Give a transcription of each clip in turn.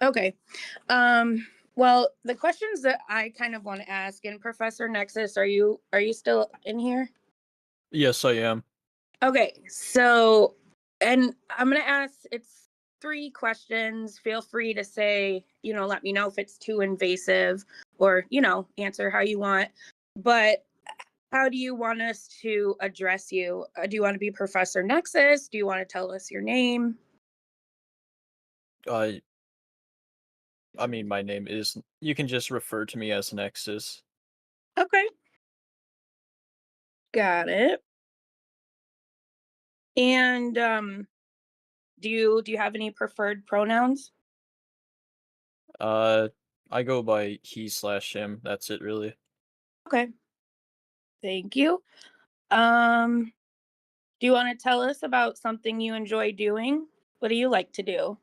Okay. Well, the questions that I kind of want to ask, and Professor Nexus, are you still in here? Yes, I am. Okay, so and I'm gonna ask it's three questions. Feel free to say, let me know if it's too invasive or, answer how you want. But how do you want us to address you? Do you want to be Professor Nexus? Do you want to tell us your name? I I mean, my name is. You can just refer to me as Nexus. Okay, got it. And do you have any preferred pronouns? Uh, I go by he/him. That's it, really. Okay, thank you. Um, do you want to tell us about something you enjoy doing? What do you like to do?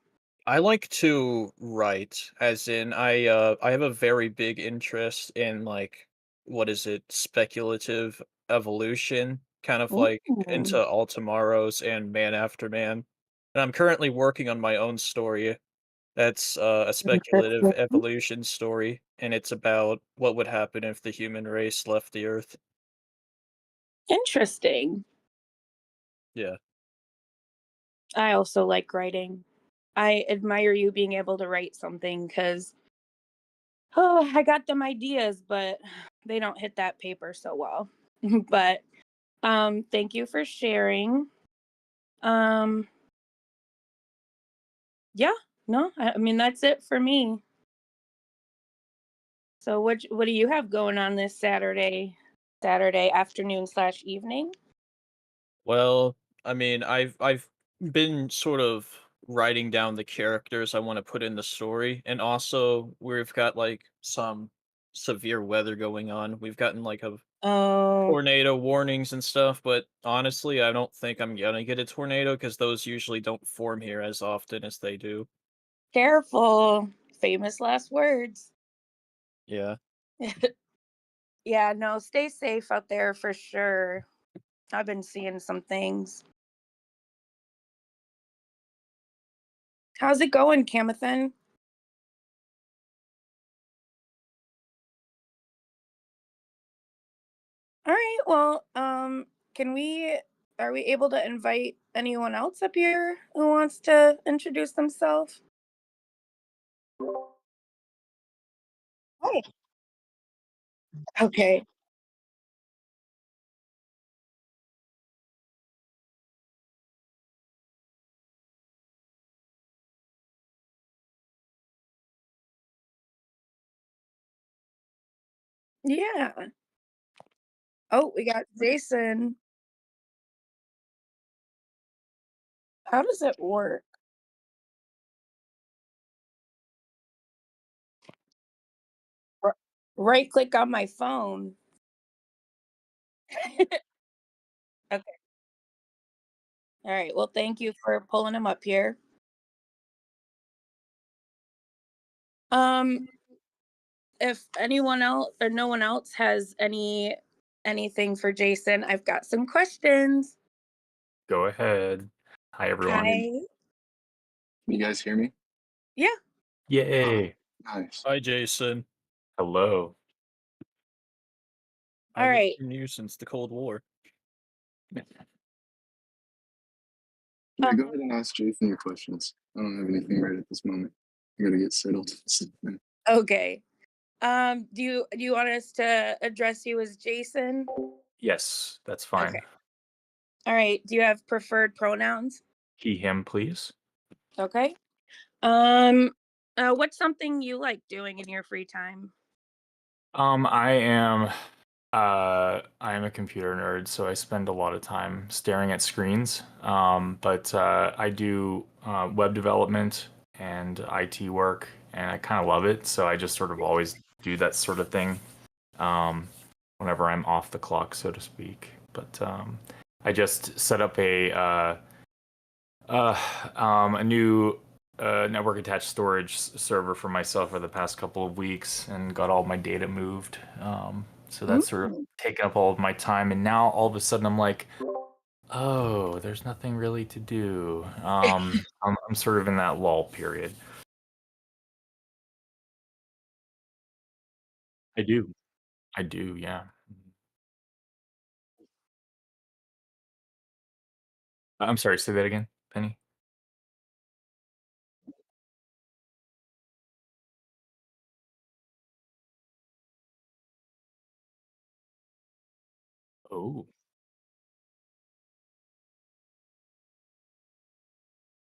I like to write, as in I have a very big interest in like what is it, speculative evolution, kind of like Ooh, into All Tomorrows and Man After Man. And I'm currently working on my own story that's a speculative interesting. evolution story, and it's about what would happen if the human race left the Earth. Interesting. Yeah. I also like writing. I admire you being able to write something because, oh, I got them ideas, but they don't hit that paper so well. But thank you for sharing. Um, yeah, no, I mean that's it for me. So what do you have going on this Saturday afternoon slash evening? Well, I mean, I've been sort of writing down the characters I want to put in the story, and also we've got like some severe weather going on. We've gotten like a Oh, tornado warnings and stuff, but honestly, I don't think I'm gonna get a tornado because those usually don't form here as often as they do. careful. Famous last words. Yeah. Yeah, no, stay safe out there for sure. I've been seeing some things. How's it going, Camathan? All right, well, can we are we able to invite anyone else up here who wants to introduce themselves? Hi. Okay. Yeah. Oh, we got Jason. How does it work? R- Right click on my phone. Okay. All right. Well, thank you for pulling him up here. Um, if anyone else or no one else has anything for Jason, I've got some questions. Go ahead. Hi, everyone. Hi. Can you guys hear me? Yeah. Yay. Nice. Hi, Jason. Hello. All I've right. known you since the Cold War. Yeah, go Um, ahead and ask Jason your questions. I don't have anything right at this moment. I gotta get settled. okay. Do you want us to address you as Jason? Yes, that's fine. Okay. All right. Do you have preferred pronouns? He, him, please. Okay. Um, what's something you like doing in your free time? I am I am a computer nerd, so I spend a lot of time staring at screens. But I do web development and IT work, and I kind of love it. So I just sort of always do that sort of thing um, whenever I'm off the clock, so to speak. But I just set up a new a network attached storage server for myself for the past couple of weeks and got all my data moved. So that's sort of taken up all of my time. And now all of a sudden I'm like, oh, there's nothing really to do. I'm sort of in that lull period. I do. I do, yeah. I'm sorry, say that again, Penny. Oh,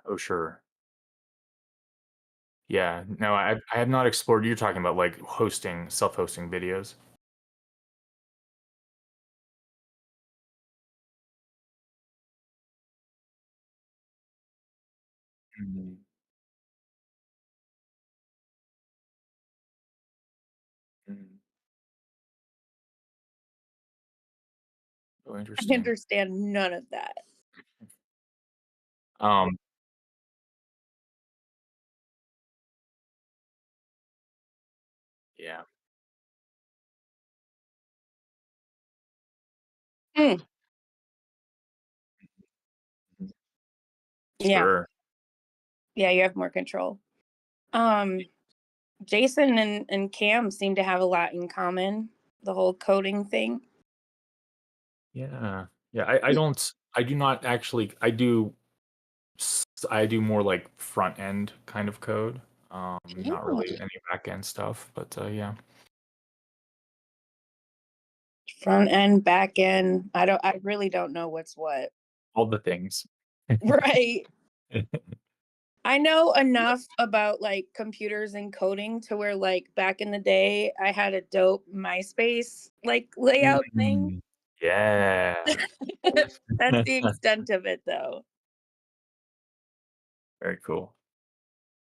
oh, sure. Yeah, no, I have not explored. You're talking about like hosting, self-hosting videos. Mhm. Mhm. Oh, I interesting. understand none of that. Um, yeah, Mm, mhm. yeah, Sure. yeah, you have more control. Um, Jason and Cam seem to have a lot in common. The whole coding thing. Yeah. Yeah, I do not actually I do more like front end kind of code. Not Oh. really any back end stuff, but yeah, Front end, back end. I really don't know what's what. all the things. Right. I know enough about like computers and coding to where like back in the day I had a dope MySpace like layout thing. Mm, yeah. That's the extent of it though. Very cool.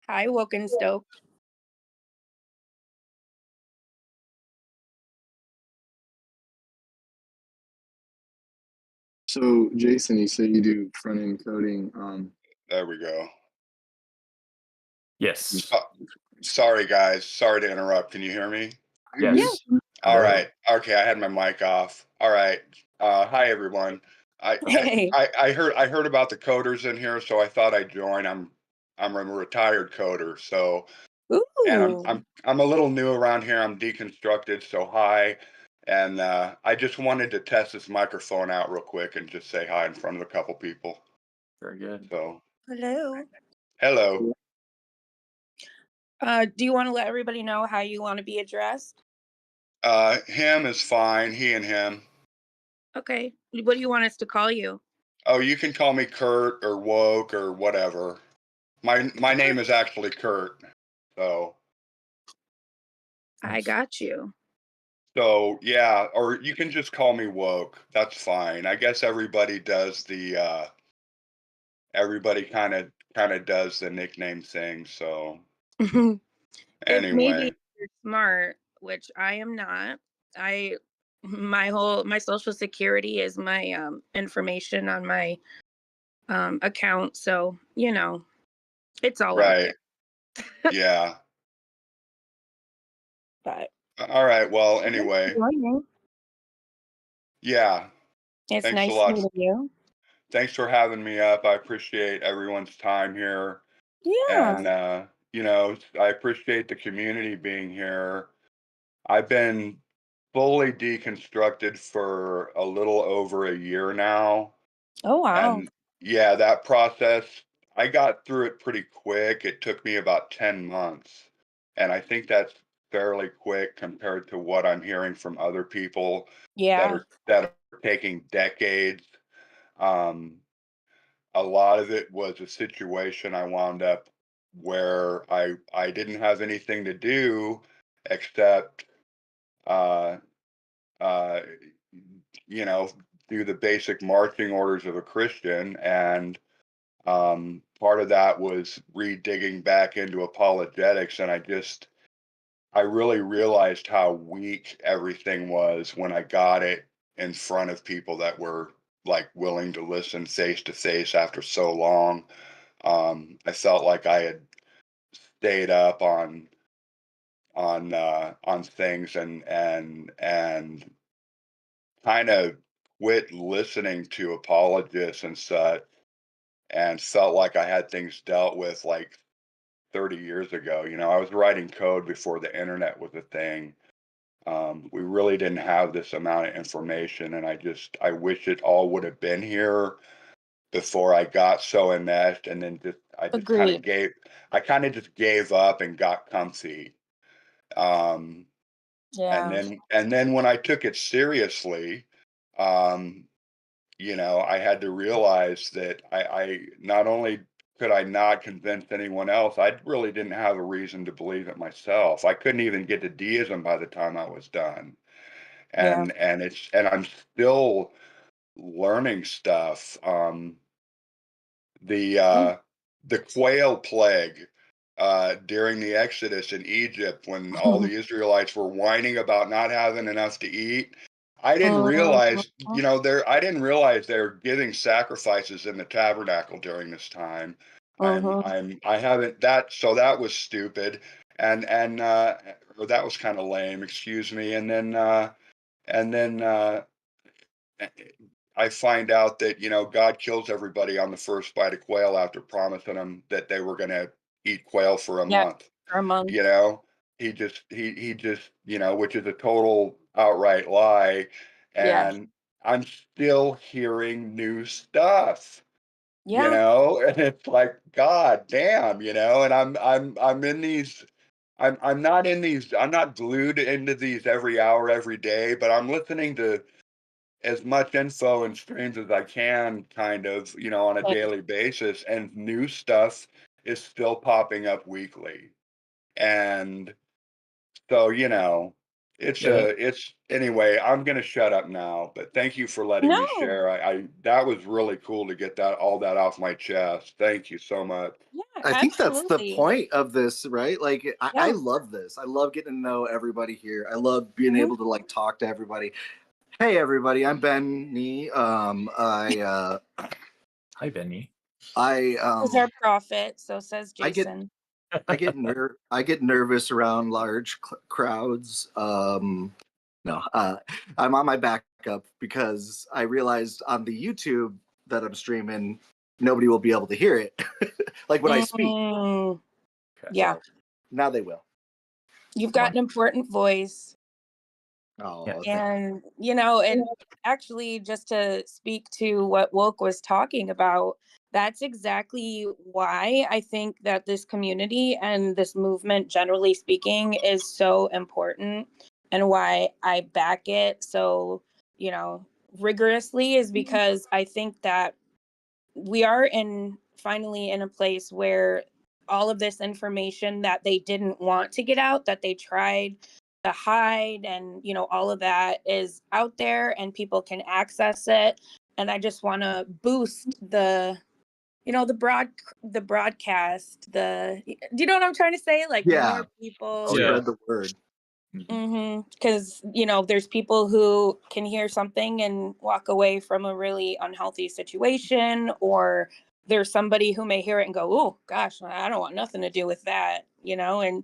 Hi, Woken Stoke. So, Jason, you say you do front end coding. There we go. Yes. Sorry, guys. Sorry to interrupt. Can you hear me? Yeah. Yes. All Hello. right. Okay, I had my mic off. All right. Hi, everyone. I, Hey. I heard about the coders in here, so I thought I'd join. I'm a retired coder, so and Ooh. I'm a little new around here. I'm deconstructed, so hi. And I just wanted to test this microphone out real quick and just say hi in front of a couple people. Very good. So Hello. hello. Do you want to let everybody know how you want to be addressed? Him is fine. He and him. Okay. What do you want us to call you? Oh, you can call me Kurt or Woke or whatever. My name is actually Kurt. So I got you. yeah, or you can just call me Woke. That's fine. I guess everybody does the everybody kind of does the nickname thing. So If maybe anyway, you're smart, which I am not. I my social security is my information on my account, so it's all out right. there. Yeah. But All right. Well, thanks for anyway, joining. yeah. It's Thanks a nice lot. meeting you. Thanks for having me up. I appreciate everyone's time here. Yeah. And I appreciate the community being here. I've been fully deconstructed for a little over a year now. Oh wow. And yeah, that process, I got through it pretty quick. It took me about 10 months. And I think that's fairly quick compared to what I'm hearing from other people Yeah. that are taking decades. Um, a lot of it was a situation I wound up where I didn't have anything to do except uh uh you know do the basic marching orders of a Christian, and part of that was redigging back into apologetics, and I really realized how weak everything was when I got it in front of people that were like willing to listen face to face after so long. I felt like stayed up on things and kind of quit listening to apologists and such, and felt like I had things dealt with like 30 years ago. You know, I was writing code before the internet was a thing. We really didn't have this amount of information, and I wish it all would have been here before I got so enmeshed, and then I Agreed. kind of just gave up and got comfy. Um, Yeah. and then when I took it seriously, um, you know, I had to realize that I not only could I not convince anyone else, I really didn't have a reason to believe it myself. I couldn't even get to deism by the time I was done. Yeah. And I'm still learning stuff. The Mm. the quail plague during the Exodus in Egypt, when all the Israelites were whining about not having enough to eat. I didn't Mhm. realize, you know, I didn't realize they were giving sacrifices in the tabernacle during this time. Mhm. I haven't so that was stupid, or that was kind of lame, excuse me. And then I find out that, you know, God kills everybody on the first bite of quail after promising them that they were going to eat quail for a Yeah. month. For a month. You know, he just, you know, which is a total outright lie. Yeah. And I'm still hearing new stuff, you Yeah. know, and it's like, God damn, you know, and I'm in these. I'm not glued into these every hour, every day, but I'm listening to as much info and streams as I can, kind of, you know, on a Same. daily basis, and new stuff is still popping up weekly. And so, you know, Yeah. it's anyway, I'm gonna shut up now, but thank you for letting me No. share. I that was really cool to get all that off my chest. Thank you so much. Yeah, I think that's the absolutely. point of this, right? Like, I Yeah. love this. I love getting to know everybody here. I love being Mhm. able to like talk to everybody. Hey, everybody! I'm Benny. Hi, Benny. Is our prophet, so says I get Jason. I get nervous around large crowds. No, I'm on my backup because I realized on the YouTube that I'm streaming, nobody will be able to hear it, like when I speak. Mm, Okay. yeah. So now they will. You've got an important voice. Oh, Yeah. And, you know, and actually, just to speak to what Woke was talking about, that's exactly why I think that this community and this movement, generally speaking, is so important, and why I back it so, you know, rigorously, is because I think that we are finally in a place where all of this information that they didn't want to get out, that they tried to hide, and, you know, all of that is out there and people can access it. And I just want to boost the, you know, the broadcast, do you know what I'm trying to say? Like, yeah. more people. Yeah. Spread the word. Because, you know, there's people who can hear something and walk away from a really unhealthy situation, or there's somebody who may hear it and go, oh gosh, I don't want nothing to do with that, you know, and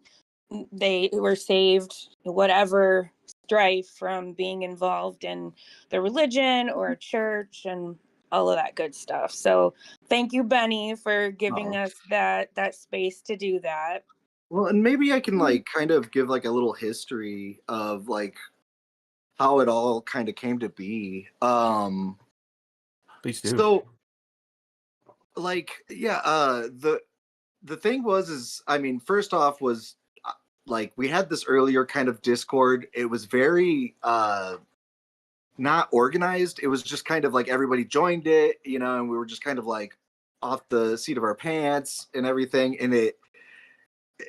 they were saved whatever strife from being involved in the religion or a church and all of that good stuff. So thank you, Benny, for giving Oh. us that space to do that. Well, and maybe I can like kind of give like a little history of like how it all kind of came to be. Please do. So like yeah, the thing is I mean, first off was like we had this earlier kind of Discord. It was very not organized. It was just kind of like everybody joined it, you know, and we were just kind of like off the seat of our pants and everything, and it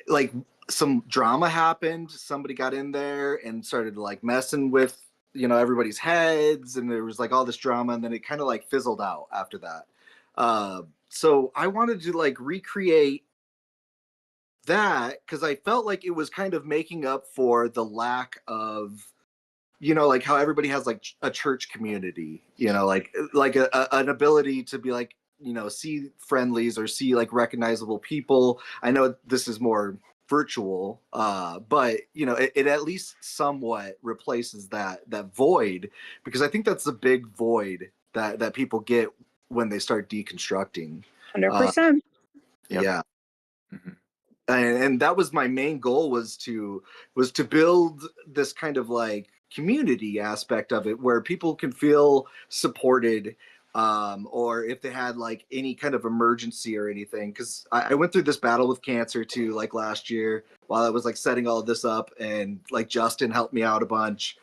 like some drama happened. Somebody got in there and started like messing with, you know, everybody's heads, and there was like all this drama, and then it kind of like fizzled out after that. So I wanted to like recreate that because I felt like it was kind of making up for the lack of, you know, like how everybody has like a church community, you know, like an ability to be like, see friendlies or see like recognizable people. I know this is more virtual, but it at least somewhat replaces that void, because I think that's the big void that people get when they start deconstructing. 100%. Yep. Yeah. Mhm. And that was my main goal, was to build this kind of like community aspect of it where people can feel supported, or if they had like any kind of emergency or anything, because I went through this battle with cancer too, like last year while I was like setting all of this up, and like Justin helped me out a bunch,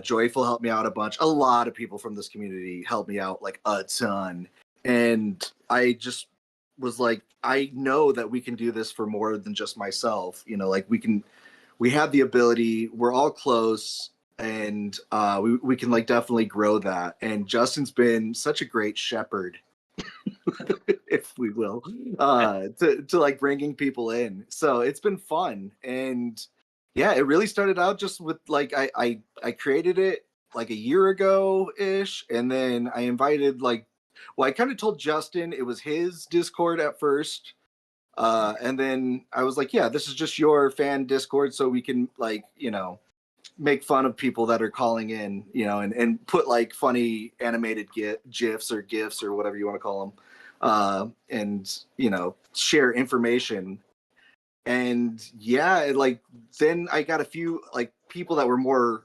Joyful helped me out a bunch, a lot of people from this community helped me out like a ton, and I just was like, I know that we can do this for more than just myself. Like we have the ability, we're all close, and we can like definitely grow that. And Justin's been such a great shepherd, if we will, to like bringing people in. So it's been fun. And yeah, it really started out just with like, I created it like a year ago ish. And then I invited I kind of told Justin it was his Discord at first. And then I was like, yeah, this is just your fan Discord, so we can like, make fun of people that are calling in, and put like funny animated GIFs or GIFs or whatever you want to call them. And, share information. And yeah, then I got a few like people that were more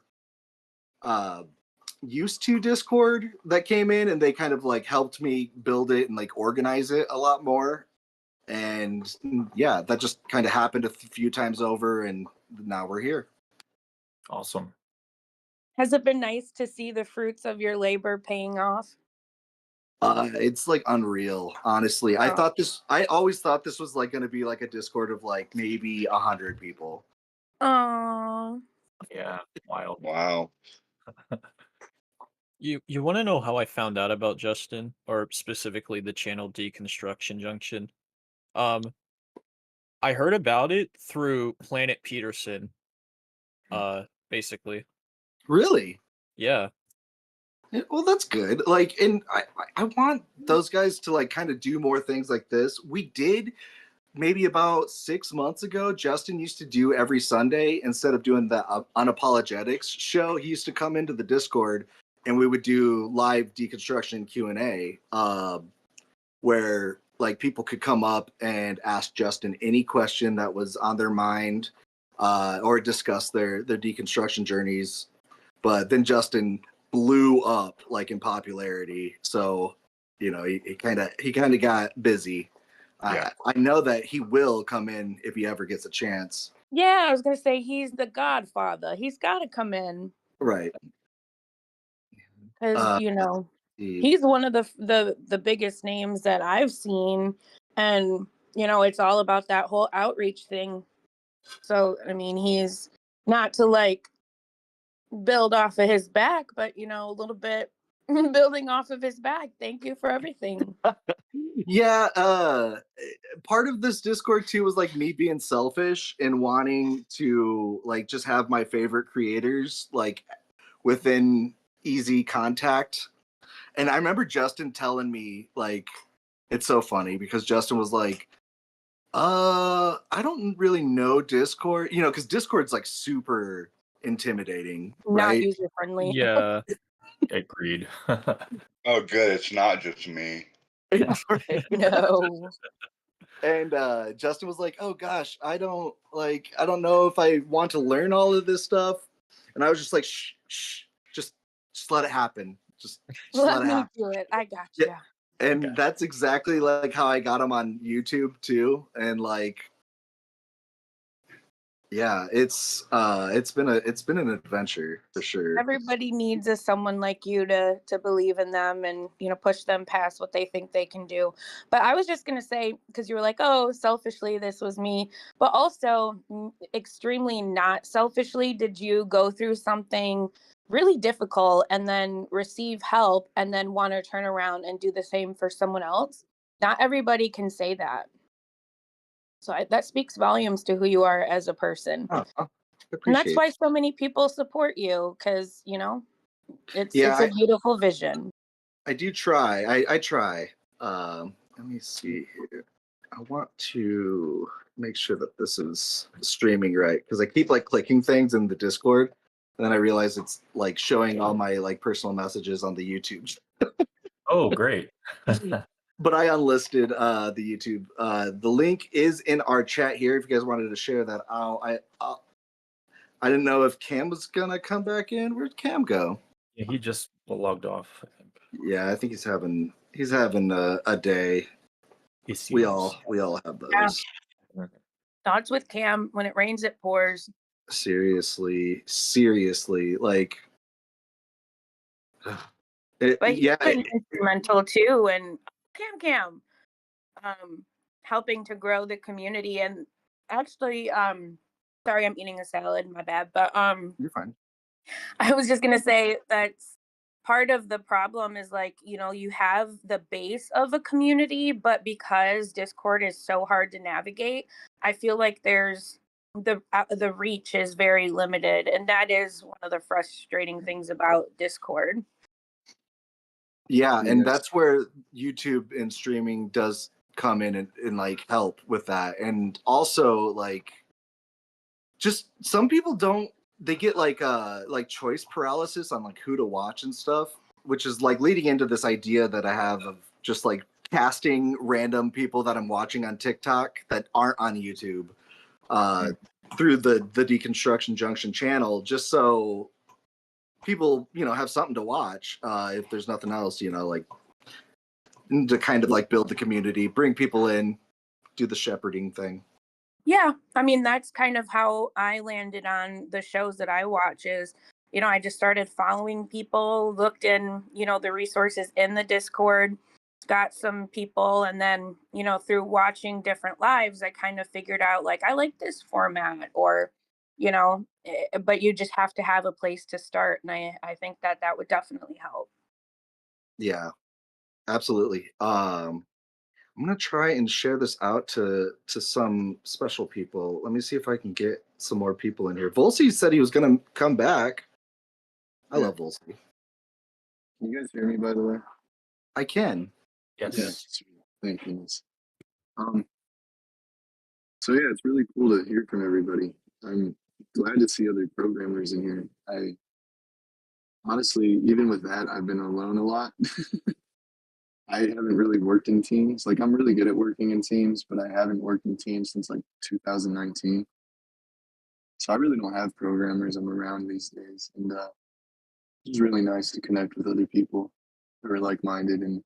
used to Discord that came in, and they kind of like helped me build it and like organize it a lot more. And yeah, that just kind of happened a few times over, and now we're here. Awesome. Has it been nice to see the fruits of your labor paying off? It's like unreal, honestly. I always thought this was like going to be like a Discord of like maybe 100 people. Oh, Yeah. Wild. Wow. You want to know how I found out about Justin, or specifically the channel Deconstruction Junction? I heard about it through Planet Peterson. Basically, Really? yeah. Yeah, well, that's good. Like, and I want those guys to like kind of do more things like this. We did maybe about 6 months ago. Justin used to do every Sunday, instead of doing the unapologetics show, he used to come into the Discord and we would do live deconstruction Q&A, where like people could come up and ask Justin any question that was on their mind, or discuss their deconstruction journeys. But then Justin blew up like in popularity, so he kind of got busy. Yeah. I know that he will come in if he ever gets a chance. yeah, I was gonna say he's the Godfather. He's got to come in Right. because He- he's one of the biggest names that I've seen, and it's all about that whole outreach thing. So I mean, he's not to like build off of his back, but a little bit building off of his back. Thank you for everything. yeah, part of this Discord too was like me being selfish and wanting to like just have my favorite creators like within easy contact. And I remember Justin telling me, like, it's so funny because Justin was like, I don't really know Discord, because Discord's like super intimidating, Not right? user friendly. Yeah. Agreed. Oh, good. It's not just me. No. And Justin was like, "Oh gosh, I don't know if I want to learn all of this stuff." And I was just like, "Shh, just let it happen. Just Let let it me happen." do it. I got Yeah. you. And Okay. that's exactly like how I got him on YouTube too. And like, yeah, it's been an adventure for sure. Everybody needs someone like you to believe in them and push them past what they think they can do. But I was just gonna say, because you were like, oh, selfishly this was me, but also extremely not selfishly, did you go through something really difficult and then receive help and then want to turn around and do the same for someone else? Not everybody can say that. So that speaks volumes to who you are as a person. Oh, And appreciate that's why so many people support you, because it's Yeah, a beautiful vision. I do try. I try. Let me see here. I want to make sure that this is streaming right because I keep like clicking things in the Discord, and then I realize it's like showing all my like personal messages on the YouTube. Oh, great. But I unlisted the YouTube. The link is in our chat here. If you guys wanted to share that out, I didn't know if Cam was gonna come back in. Where'd Cam go? Yeah, he just logged off, I think. Yeah, I think he's having a day. We all have those. Yeah. Thoughts with Cam. When it rains, it pours. Seriously, like. But he's been instrumental too, and Cam, helping to grow the community. And actually, sorry, I'm eating a salad. My bad. But You're fine. I was just gonna say that's part of the problem is like, you know, you have the base of a community, but because Discord is so hard to navigate, I feel like there's the reach is very limited, and that is one of the frustrating things about Discord. Yeah, and that's where YouTube and streaming does come in and like help with that. And also like just some people they get like choice paralysis on like who to watch and stuff, which is like leading into this idea that I have of just like casting random people that I'm watching on TikTok that aren't on YouTube through the Deconstruction Junction channel, just so people, you know, have something to watch if there's nothing else, you know, like to kind of like build the community, bring people in, do the shepherding thing. Yeah, I mean, that's kind of how I landed on the shows that I watch is, you know, I just started following people, looked in, you know, the resources in the Discord, got some people, and then, you know, through watching different lives, I kind of figured out like, I like this format or, you know, but you just have to have a place to start. And I think that would definitely help. Yeah, absolutely. I'm gonna try and share this out to some special people. Let me see if I can get some more people in here. Volsey said he was gonna come back. I love Volsey. Can you guys hear me, by the way? I can. Yes. Yeah. Thank you. So yeah, it's really cool to hear from everybody. I'm glad to see other programmers in here. I honestly, even with that, I've been alone a lot. I haven't really worked in teams. Like I'm really good at working in teams, but I haven't worked in teams since like 2019. So I really don't have programmers I'm around these days. And it's really nice to connect with other people who are like-minded. And,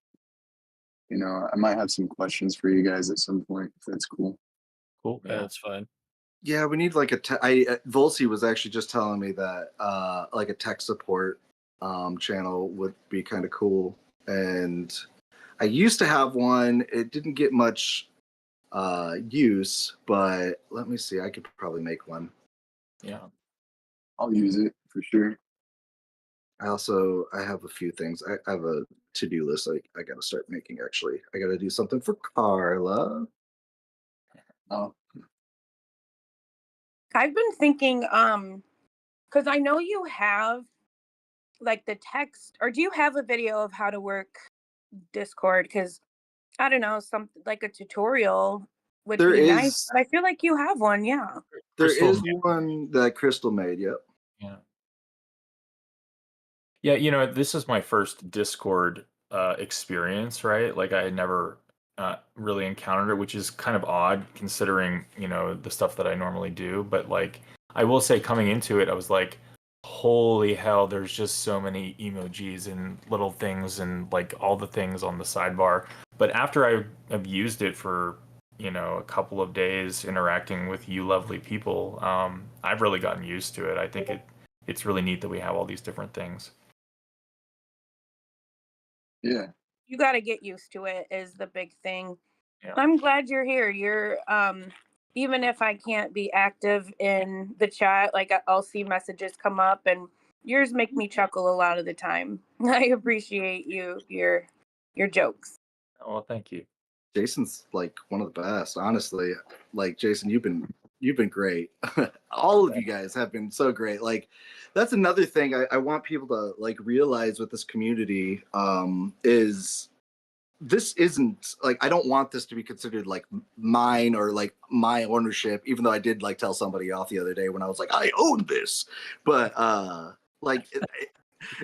you know, I might have some questions for you guys at some point, if that's cool. Cool. Yeah, that's fine. Yeah, we need like Volsey was actually just telling me that like a tech support channel would be kind of cool. And I used to have one. It didn't get much use, but let me see. I could probably make one. Yeah. I'll use it for sure. I have a few things. I have a to-do list I got to start making, actually. I got to do something for Carla. Oh, I've been thinking, because I know you have like the text, or do you have a video of how to work Discord? Because I don't know, something like a tutorial would be nice. But I feel like you have one, yeah. There Crystal is made. one that Crystal made, yep. Yeah. Yeah, you know, this is my first Discord experience, right? Like I had never really encountered it, which is kind of odd considering, you know, the stuff that I normally do. But like, I will say coming into it, I was like, holy hell, there's just so many emojis and little things and like all the things on the sidebar. But after I've used it for, you know, a couple of days interacting with you lovely people, I've really gotten used to it. I think it's really neat that we have all these different things. yeah. You got to get used to it is the big thing. Yeah. I'm glad you're here. You're even if I can't be active in the chat, like I'll see messages come up, and yours make me chuckle a lot of the time. I appreciate your jokes. Oh, well, thank you. Jason's like one of the best, honestly. Like Jason, you've been great. All of you guys have been so great. Like that's another thing I want people to like realize with this community is this isn't like, I don't want this to be considered like mine or like my ownership, even though I did like tell somebody off the other day when I was like, I own this. But like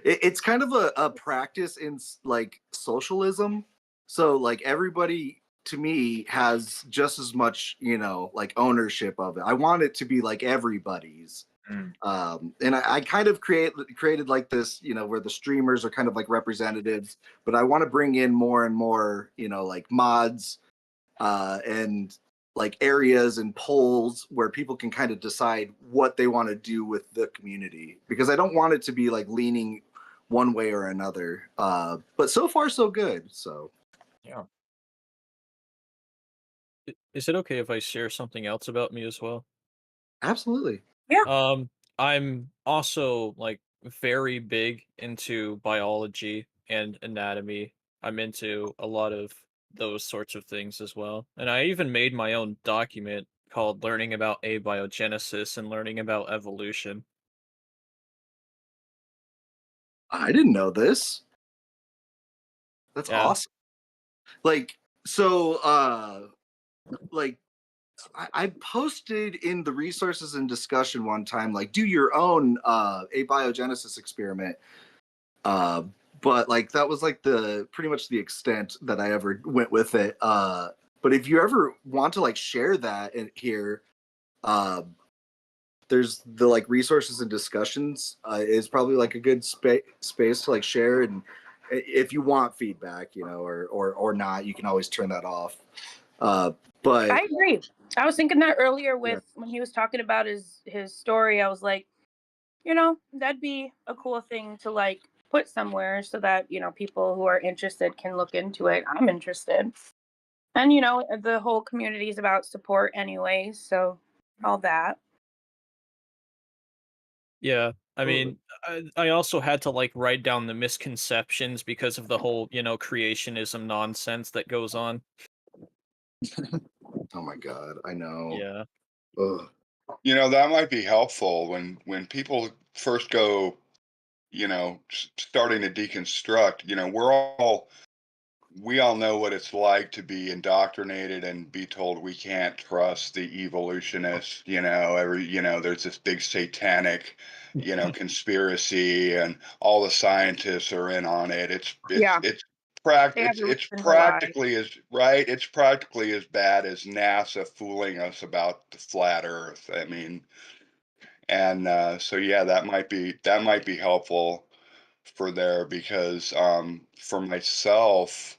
it's kind of a practice in like socialism. So like everybody to me has just as much, you know, like ownership of it. I want it to be like everybody's. Mm. And I kind of created like this, you know, where the streamers are kind of like representatives, but I want to bring in more and more, you know, like mods and like areas and polls where people can kind of decide what they want to do with the community, because I don't want it to be like leaning one way or another. But so far so good. So Yeah. Is it okay if I share something else about me as well? absolutely. Um, I'm also like very big into biology and anatomy. I'm into a lot of those sorts of things as well. And I even made my own document called Learning About Abiogenesis and Learning About Evolution. I didn't know this. That's Yeah. awesome. Like, so like I posted in the resources and discussion one time, like do your own abiogenesis experiment. Uh, but like that was like the pretty much the extent that I ever went with it. But if you ever want to like share that in here, uh, there's the like resources and discussions is probably like a good space to like share. And if you want feedback, you know, or not, you can always turn that off. But I agree. I was thinking that earlier yeah. with when he was talking about his story. I was like, you know, that'd be a cool thing to like put somewhere so that, you know, people who are interested can look into it. I'm interested. And you know, the whole community is about support anyway, so all that. Yeah. I Absolutely. mean, I also had to like write down the misconceptions because of the whole, creationism nonsense that goes on. Oh my god, I know. Yeah. Ugh. You know, that might be helpful when people first go, starting to deconstruct. We all know what it's like to be indoctrinated and be told we can't trust the evolutionists. There's this big satanic, conspiracy, and all the scientists are in on it. Yeah, they have a It's reason to lie. practically as right. It's practically as bad as NASA fooling us about the flat Earth. I mean, and so yeah, that might be helpful for there, because for myself,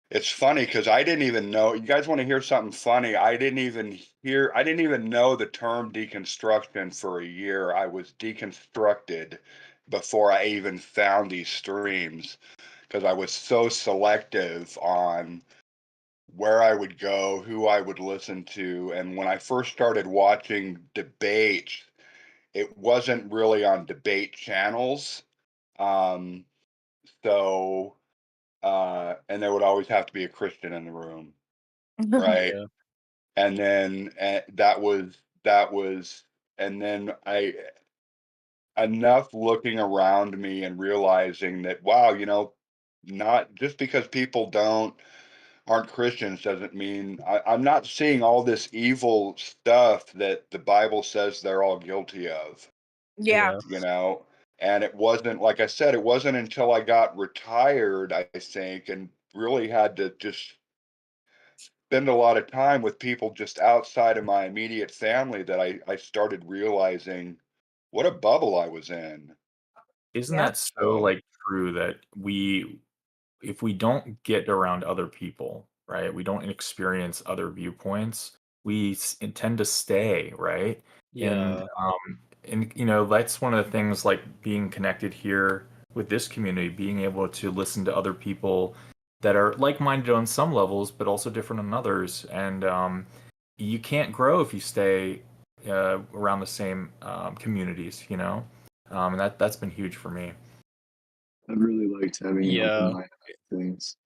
it's funny because I didn't even know. You guys want to hear something funny? I didn't even know the term deconstruction for a year. I was deconstructed before I even found these streams, because I was so selective on where I would go, who I would listen to. And when I first started watching debates, it wasn't really on debate channels. Um, so and there would always have to be a Christian in the room, right? Yeah. And then that was, and then I enough looking around me and realizing that, wow, not just because people aren't Christians doesn't mean I'm not seeing all this evil stuff that the Bible says they're all guilty of. Yeah, Yeah. you know and it wasn't, like I said, it wasn't until I got retired, I think, and really had to just spend a lot of time with people just outside of my immediate family that I started realizing what a bubble I was in. Isn't yeah, that so So like true that if we don't get around other people, right? We don't experience other viewpoints. Tend to stay, right? And Yeah. that's one of the things like being connected here with this community, being able to listen to other people that are like-minded on some levels, but also different on others. And you can't grow if you stay around the same communities, and that's been huge for me. I've really liked having an open Yeah. mind on things.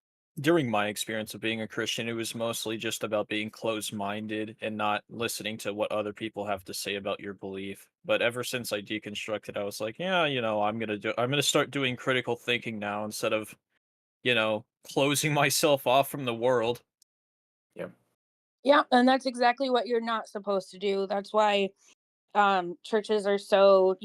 During my experience of being a Christian, it was mostly just about being closed-minded and not listening to what other people have to say about your belief. But ever since I deconstructed, I was like, yeah, I'm gonna start doing critical thinking now instead of, closing myself off from the world. Yep. Yeah, and that's exactly what you're not supposed to do. That's why churches are so,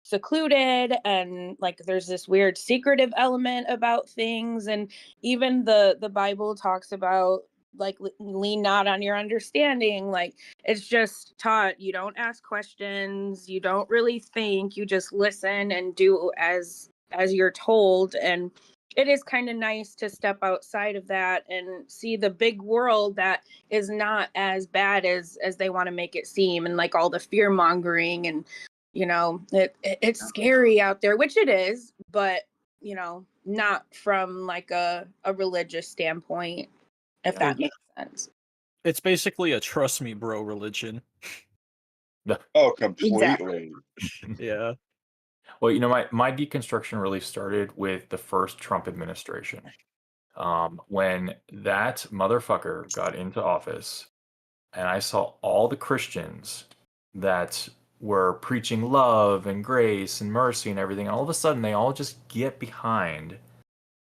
secluded, and like there's this weird secretive element about things. And even the Bible talks about like lean not on your understanding. Like it's just taught, you don't ask questions, you don't really think, you just listen and do as you're told. And it is kind of nice to step outside of that and see the big world that is not as bad as they want to make it seem, and like all the fear mongering. And it's scary out there, which it is, but not from like a religious standpoint, if Yeah. that makes sense. It's basically a trust me, bro religion. Oh, Exactly. completely. Yeah. Well, my deconstruction really started with the first Trump administration. When that motherfucker got into office, and I saw all the Christians that were preaching love and grace and mercy and everything, all of a sudden they all just get behind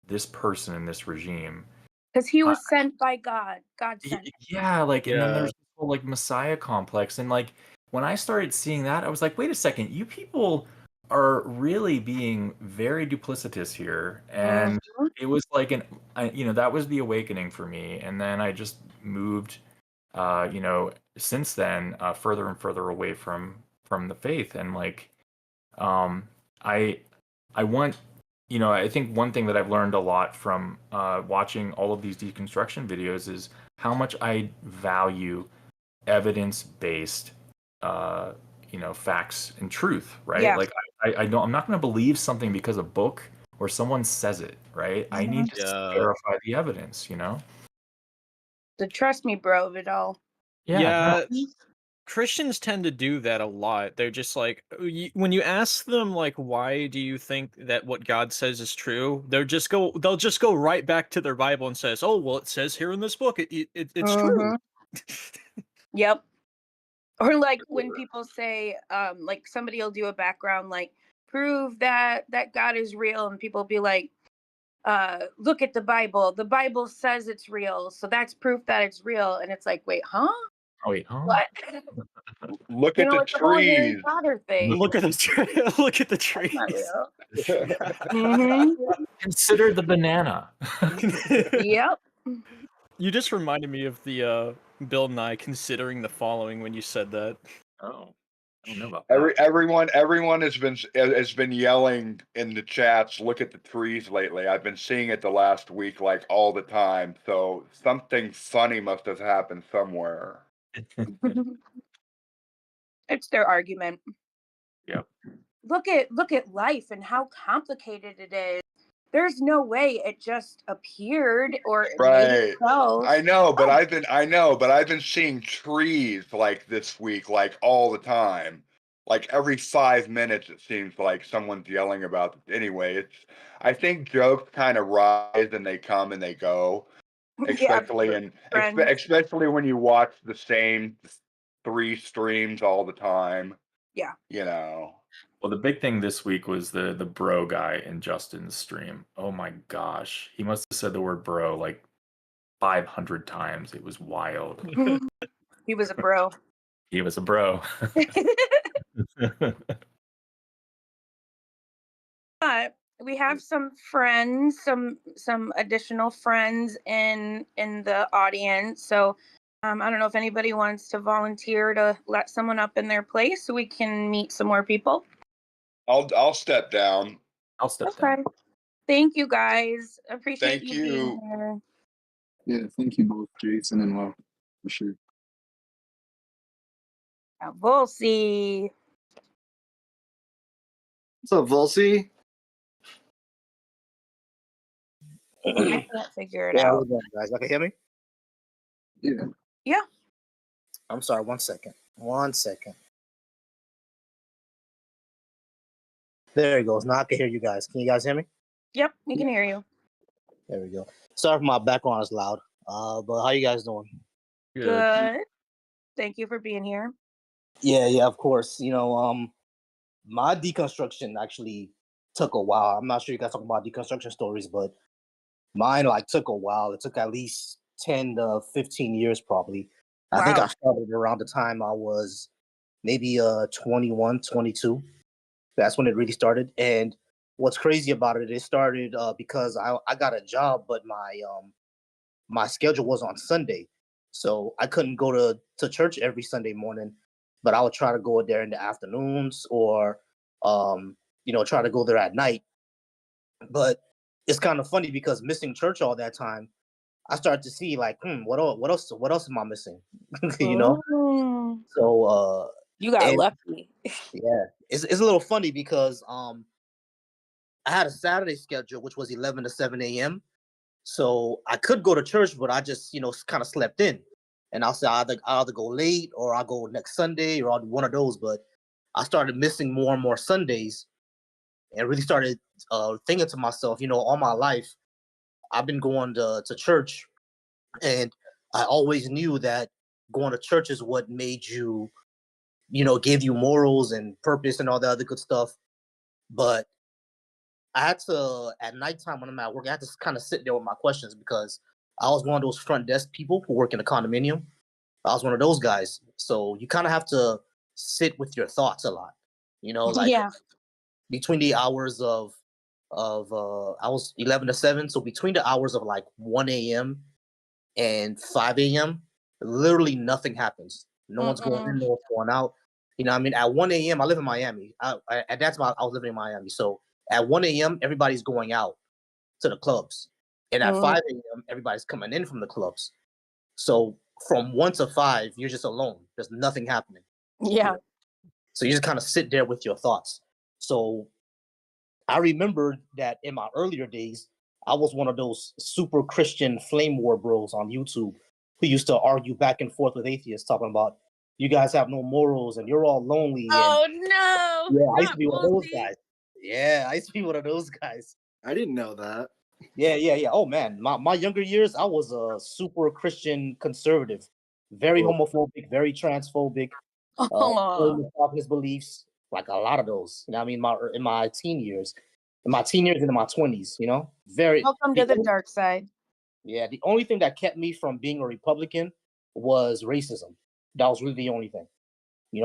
this person in this regime. Because he was sent by God. God sent him. Yeah, like, and then Yeah. there's this whole like Messiah complex, and like when I started seeing that, I was like, wait a second, you people are really being very duplicitous here, and Mhm. it was like that was the awakening for me, and then I just moved, since then, further and further away from the faith, and like, um, I I want I think one thing that I've learned a lot from watching all of these deconstruction videos is how much I value evidence-based, facts and truth, right? Yeah. Like I don't, I'm not going to believe something because a book or someone says it, right? I need to Yeah. verify the evidence, The trust me, bro, of it all. Yeah, Yeah. Christians tend to do that a lot. They're just like, when you ask them, like, why do you think that what God says is true? They'll just go right back to their Bible and says, oh, well, it says here in this book, it's true. Mhm. Yep. Or like when people say, like somebody will do a background, like prove that God is real, and people be like, look at the Bible. The Bible says it's real, so that's proof that it's real. And it's like, wait, huh? Oh, wait, huh? What? Look at the Like the whole Harry trees. Potter thing. Look at the look at the That's not trees. real. Mm-hmm. Consider the banana. Yep. You just reminded me of the Bill Nye considering the following when you said that. Oh, I don't know about that. Everyone has been yelling in the chats. Look at the trees lately. I've been seeing it the last week, like all the time. So something funny must have happened somewhere. It's their argument. Yep. Look at life and how complicated it is. There's no way it just appeared or it made Right. itself. I know, but I've been seeing trees like this week, like all the time. Like every 5 minutes, it seems like someone's yelling about it. Anyway, I think jokes kind of rise and they come and they go, Yeah, friends. especially when you watch the same 3 streams all the time. Yeah. Well, the big thing this week was the bro guy in Justin's stream. Oh my gosh. He must have said the word bro like 500 times. It was wild. He was a bro. He was a bro. But we have some friends, some additional friends in the audience. So I don't know if anybody wants to volunteer to let someone up in their place so we can meet some more people. I'll step down. I'll step Okay. down. Thank you guys. Appreciate Thank you being you. here. Yeah, thank you both, Jason and Will, for sure. We'll see. What's up, Volsi? I can't figure it Yeah, out. hold on, guys. Y'all can hear me? Yeah. Yeah. I'm sorry. 1 second. 1 second. There it goes. Now I can hear you guys. Can you guys hear me? Yep, we can hear you. There we go. Sorry if my background is loud. But how you guys doing? Good. Thank you for being here. Yeah, of course. My deconstruction actually took a while. I'm not sure you guys talk about deconstruction stories, but Mine like took a while. It took at least 10 to 15 years probably. I think Wow. I started around the time I was maybe 21, 22. That's when it really started. And what's crazy about it started because I got a job, but my schedule was on Sunday. So I couldn't go to church every Sunday morning, but I would try to go there in the afternoons or try to go there at night. But it's kind of funny because missing church all that time, I started to see like, what else am I missing? you know? Oh, So you got and lucky. yeah, it's a little funny because I had a Saturday schedule which was 11 to 7 a.m. So I could go to church, but I just kind of slept in, and I'll say I'll either go late or I'll go next Sunday or I'll do one of those. But I started missing more and more Sundays, and really started thinking to myself, all my life I've been going to church, and I always knew that going to church is what made you, gave you morals and purpose and all the other good stuff. But I had to, at nighttime when I'm at work, I had to kind of sit there with my questions because I was one of those front desk people who work in a condominium. I was one of those guys. So you kind of have to sit with your thoughts a lot, like Yeah. between the hours of I was 11 to 7. So between the hours of like 1 a.m. and 5 a.m., literally nothing happens. No one's going in, no one's going out. I mean, at 1 a.m., I live in Miami. At that time, I was living in Miami. So at 1 a.m., everybody's going out to the clubs. And at 5 a.m., everybody's coming in from the clubs. So from 1 to 5, you're just alone. There's nothing happening. Yeah. So you just kind of sit there with your thoughts. So I remember that in my earlier days, I was one of those super Christian flame war bros on YouTube who used to argue back and forth with atheists talking about you guys have no morals and you're all lonely. Oh no. Yeah, I used to Not be one of those Wolsey. guys. Yeah, I used to be one of those guys. I didn't know that. Yeah. Oh man, my younger years, I was a super Christian conservative, very Well- homophobic, very transphobic, Oh. misogynist beliefs, like a lot of those. I mean, in my teen years and in my 20s, very. Welcome to the dark side. Yeah, the only thing that kept me from being a Republican was racism. That was really the only thing,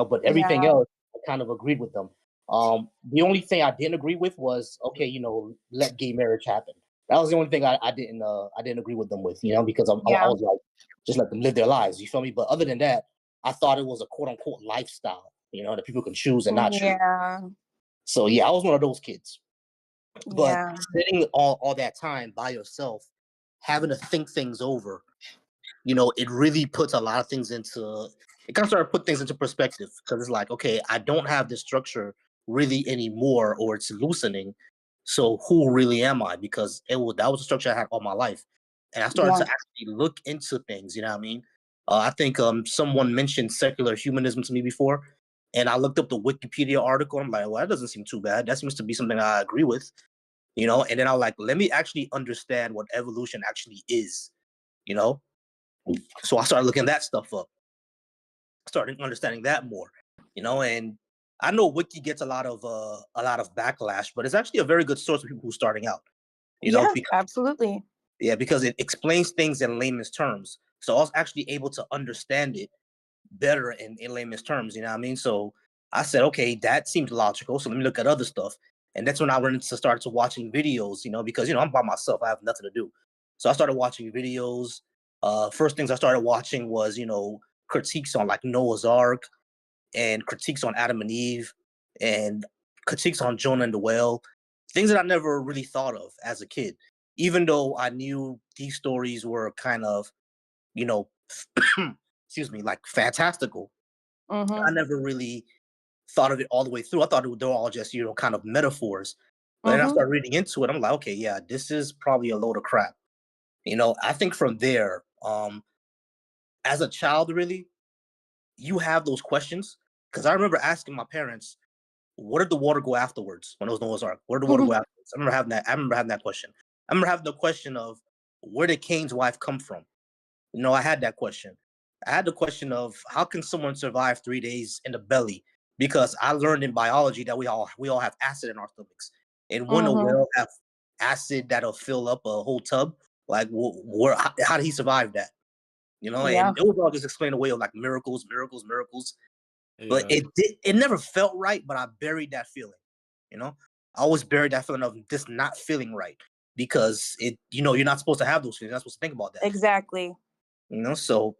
but everything else, I kind of agreed with them. The only thing I didn't agree with was, okay, let gay marriage happen. That was the only thing I didn't agree with them with, because I was like, just let them live their lives. You feel me? But other than that, I thought it was a quote unquote lifestyle, that people can choose and not choose. Yeah. So yeah, I was one of those kids. But Yeah. sitting all that time by yourself, having to think things over, it really puts a lot of things it kind of started to put things into perspective because it's like, okay, I don't have this structure really anymore, or it's loosening. So who really am I? Because that was the structure I had all my life. And I started to actually look into things, you know what I mean? I think someone mentioned secular humanism to me before, and I looked up the Wikipedia article. I'm like, well, that doesn't seem too bad. That seems to be something I agree with, and then I was like, let me actually understand what evolution actually is, you know? So I started looking that stuff up, started understanding that more, and I know Wiki gets a lot of backlash, but it's actually a very good source for people who's starting out, because, absolutely. yeah, because it explains things in layman's terms. So I was actually able to understand it better in layman's terms, you know what I mean? So I said, okay, that seems logical. So let me look at other stuff. And that's when I went to start to watching videos, because, I'm by myself. I have nothing to do. So I started watching videos. First things I started watching was, critiques on like Noah's Ark and critiques on Adam and Eve and critiques on Jonah and the whale, things that I never really thought of as a kid, even though I knew these stories were kind of, excuse me, like fantastical. I never really thought of it all the way through. I thought they were all just, kind of metaphors. But then I started reading into it. I'm like, okay, yeah, this is probably a load of crap. I think from there, as a child, really, you have those questions. Because I remember asking my parents, where did the water go afterwards when it was Noah's Ark? Where did the water go afterwards? I remember having that question. I remember having the question of, where did Cain's wife come from? I had that question. I had the question of, how can someone survive 3 days in the belly? Because I learned in biology that we all have acid in our stomachs. And when a whale have acid that'll fill up a whole tub. Like, how did he survive that? You know, Yeah. and it was all just explained away of like miracles, miracles, miracles. But Yeah. it never felt right, but I buried that feeling. You know, I always buried that feeling of this not feeling right because you're not supposed to have those feelings. You're not supposed to think about that. Exactly. You know, so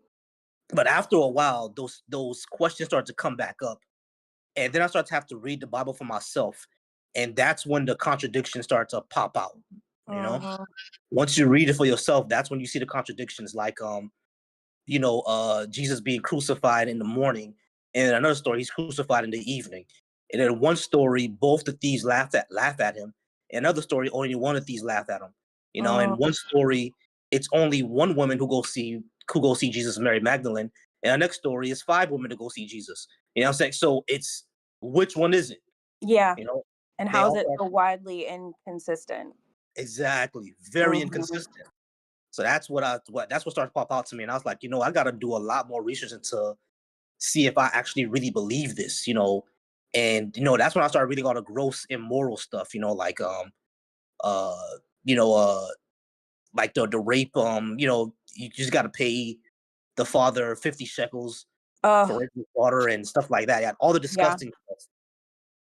but after a while, those questions start to come back up. And then I start to have to read the Bible for myself. And that's when the contradictions start to pop out. You know, Mhm. once you read it for yourself, that's when you see the contradictions, like Jesus being crucified in the morning, and in another story, he's crucified in the evening. And in one story, both the thieves laugh at him. In another story, only one of the thieves laugh at him. You know, in one story, it's only one woman who goes see Jesus, Mary Magdalene. And the next story is 5 women to go see Jesus. You know what I'm saying? So it's which one is it? Yeah. You know, And they how is all it are so widely inconsistent? exactly very Mhm. inconsistent. So that's what started to pop out to me. And I was like, I gotta do a lot more research into see if I actually really believe this, And that's when I started reading all the gross immoral stuff, like uh you know uh like the rape, you just gotta pay the father 50 shekels for Oh, raping his daughter and stuff like that. Yeah, all the yeah. disgusting stuff.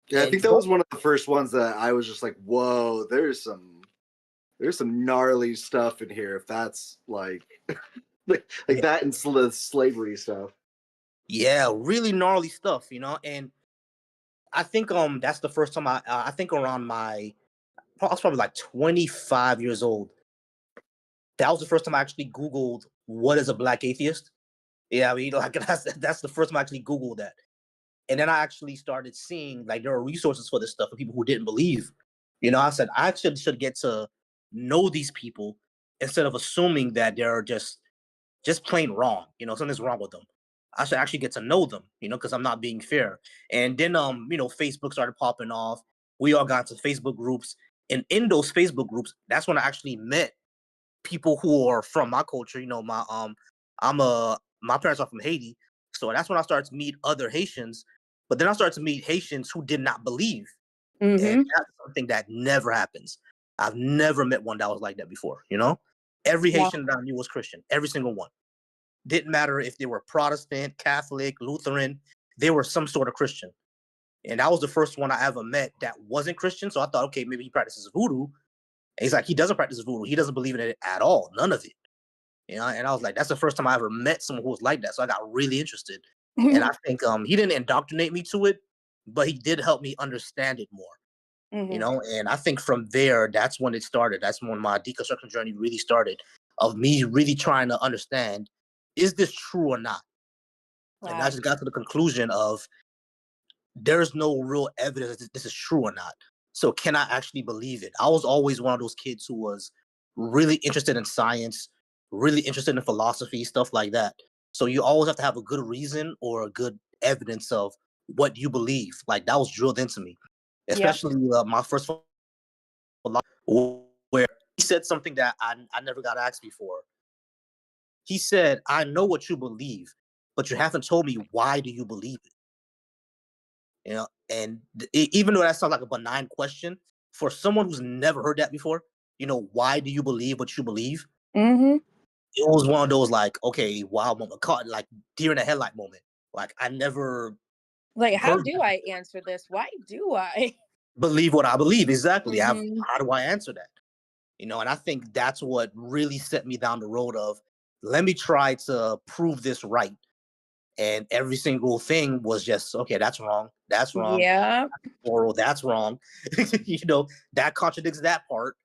Yeah, I And think that was one of the first ones that I was just like, whoa, there's some gnarly stuff in here. If that's like like yeah, that and the slavery stuff. yeah, really gnarly stuff, and I think that's the first time I think around I was probably like 25 years old. That was the first time I actually Googled what is a black atheist. Yeah, I mean, like that's the first time I actually Googled that. And then I actually started seeing like there are resources for this stuff for people who didn't believe. I said I actually should get to know these people instead of assuming that they're just plain wrong. Something's wrong with them. I should actually get to know them, because I'm not being fair. And then Facebook started popping off. We all got into Facebook groups. And in those Facebook groups, that's when I actually met people who are from my culture. My parents are from Haiti. So that's when I started to meet other Haitians. But then I started to meet Haitians who did not believe. And Mm-hmm. that's something that never happens. I've never met one that was like that before, Every Yeah. Haitian that I knew was Christian, every single one. Didn't matter if they were Protestant, Catholic, Lutheran, they were some sort of Christian. And that was the first one I ever met that wasn't Christian. So I thought, okay, maybe he practices voodoo. And he's like, he doesn't practice voodoo. He doesn't believe in it at all. None of it. And I was like, that's the first time I ever met someone who was like that. So I got really interested. And I think he didn't indoctrinate me to it, but he did help me understand it more. Mhm. And I think from there, that's when it started. That's when my deconstruction journey really started, of me really trying to understand, is this true or not? And I Wow. just got to the conclusion of there's no real evidence that this is true or not. So can I actually believe it? I was always one of those kids who was really interested in science, really interested in philosophy, stuff like that. So you always have to have a good reason or a good evidence of what you believe. Like that was drilled into me, Yep. especially my first philosophy, where he said something that I never got asked before. He said, I know what you believe, but you haven't told me why do you believe it? And even though that sounds like a benign question, for someone who's never heard that before, why do you believe what you believe? Mm-hmm. It was one of those like, okay, wow moment, caught like deer in the headlight moment. Like I never Like, how heard do I answer this? Why do I? believe what I believe exactly. Mhm. How do I answer that? And I think that's what really set me down the road of let me try to prove this right. And every single thing was just okay. That's wrong. That's wrong. Yeah. Moral. That's wrong. That contradicts that part.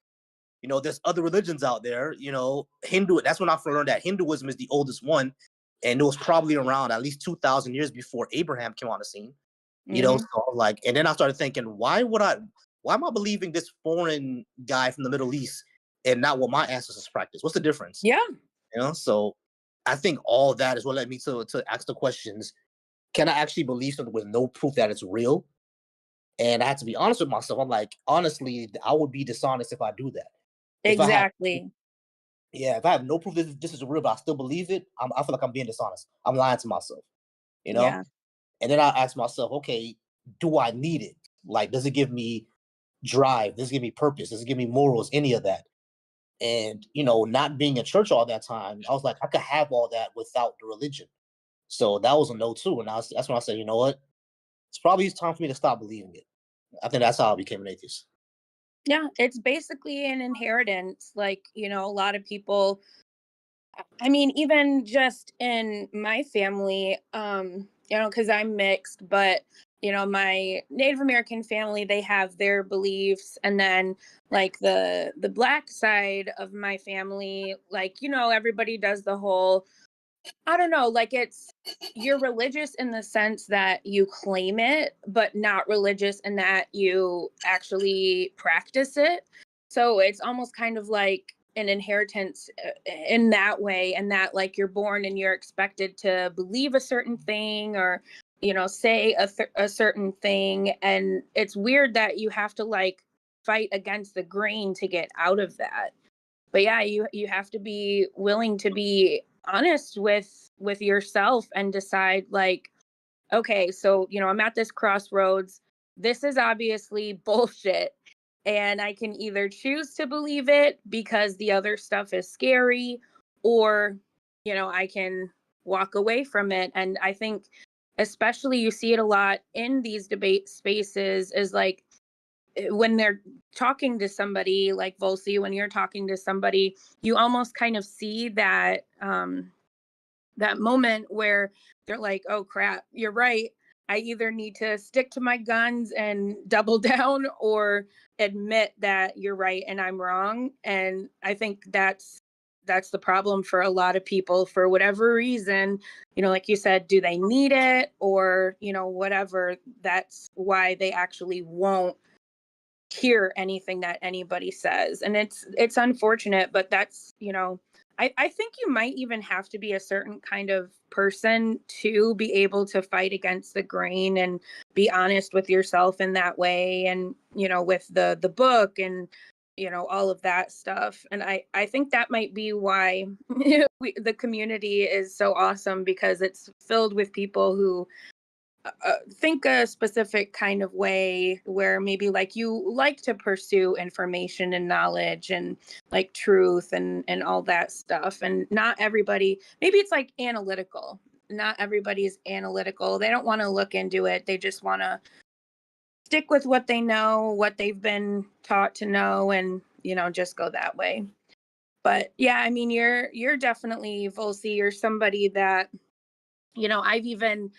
There's other religions out there. Hindu. That's when I learned that Hinduism is the oldest one, and it was probably around at least 2,000 years before Abraham came on the scene. Mm-hmm. So like, and then I started thinking, why am I believing this foreign guy from the Middle East and not what my ancestors practice? What's the difference? Yeah. So I think all that is what led me to ask the questions. Can I actually believe something with no proof that it's real? And I had to be honest with myself. I'm like, honestly, I would be dishonest if I do that. If I have, Exactly. if I have no proof this is real, but I still believe it, I feel like I'm being dishonest. I'm lying to myself, you know? Yeah. And then I ask myself, okay, do I need it? Like, does it give me drive. This give me purpose. This give me morals, any of that. And, you know, not being in church all that time, I was like, I could have all that without the religion. So that was a no too. And that's when I said, you know what? It's probably time for me to stop believing it. I think that's how I became an atheist. Yeah, it's basically an inheritance. Like, you know, a lot of people, I mean, even just in my family, you know, because I'm mixed, but you know, my Native American family, they have their beliefs, and then like the black side of my family, like, you know, everybody does the whole, I don't know, like it's, you're religious in the sense that you claim it, but not religious in that you actually practice it. So it's almost kind of like an inheritance in that way, and that like you're born and you're expected to believe a certain thing, or you know, say a certain thing, and it's weird that you have to like fight against the grain to get out of that. But yeah, you have to be willing to be honest with yourself and decide like, okay, so you know, I'm at this crossroads. This is obviously bullshit, and I can either choose to believe it because the other stuff is scary, or you know, I can walk away from it. And I think especially you see it a lot in these debate spaces, is like when they're talking to somebody like Volsi, when you're talking to somebody, you almost kind of see that that moment where they're like, oh crap, you're right. I either need to stick to my guns and double down, or admit that you're right and I'm wrong. And I think that's the problem for a lot of people, for whatever reason. You know, like you said, do they need it, or you know, whatever. That's why they actually won't hear anything that anybody says. And it's unfortunate, but that's, you know, I think you might even have to be a certain kind of person to be able to fight against the grain and be honest with yourself in that way. And you know, with the book and you know, all of that stuff. And I think that might be why the community is so awesome, because it's filled with people who think a specific kind of way, where maybe like you like to pursue information and knowledge and like truth and all that stuff. And not everybody, maybe it's like analytical. Not everybody's analytical. They don't want to look into it. They just want to stick with what they know, what they've been taught to know, and you know, just go that way. But yeah, I mean, you're definitely, Volsi, you're somebody that, you know, I've even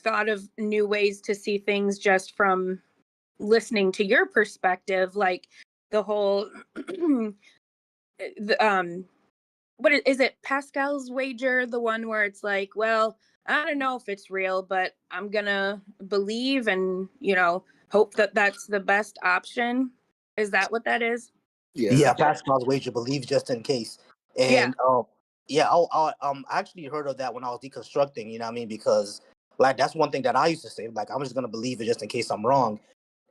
thought of new ways to see things just from listening to your perspective, like the whole the what is it, Pascal's wager, the one where it's like, well, I don't know if it's real, but I'm gonna believe and you know, hope that that's the best option. Is that what that is? Yeah, Pascal's wager, believe just in case. Yeah, And yeah, I actually heard of that when I was deconstructing. You know what I mean? Because like that's one thing that I used to say. Like I'm just gonna believe it just in case I'm wrong.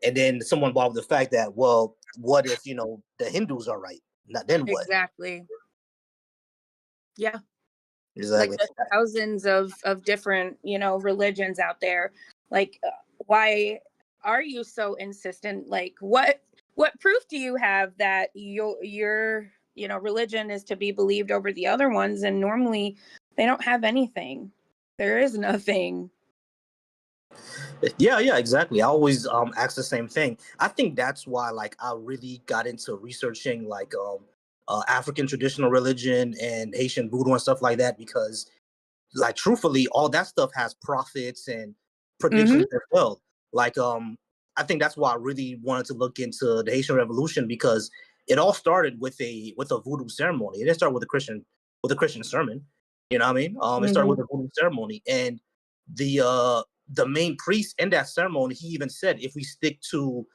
And then someone brought up the fact that, well, what if you know the Hindus are right? Now, then what? exactly. Yeah, like Exactly. the thousands of different, you know, religions out there. Like why are you so insistent? Like what proof do you have that your you know, religion is to be believed over the other ones? And normally they don't have anything. There is nothing. Yeah, exactly. I always ask the same thing. I think that's why like I really got into researching like African traditional religion and Haitian voodoo and stuff like that, because like truthfully all that stuff has prophets and Mm-hmm. predictions as well. Like I think that's why I really wanted to look into the Haitian Revolution, because it all started with a voodoo ceremony. It didn't start with a Christian sermon. You know what I mean? It started Mm-hmm. with a voodoo ceremony, and the main priest in that ceremony, he even said, if we stick to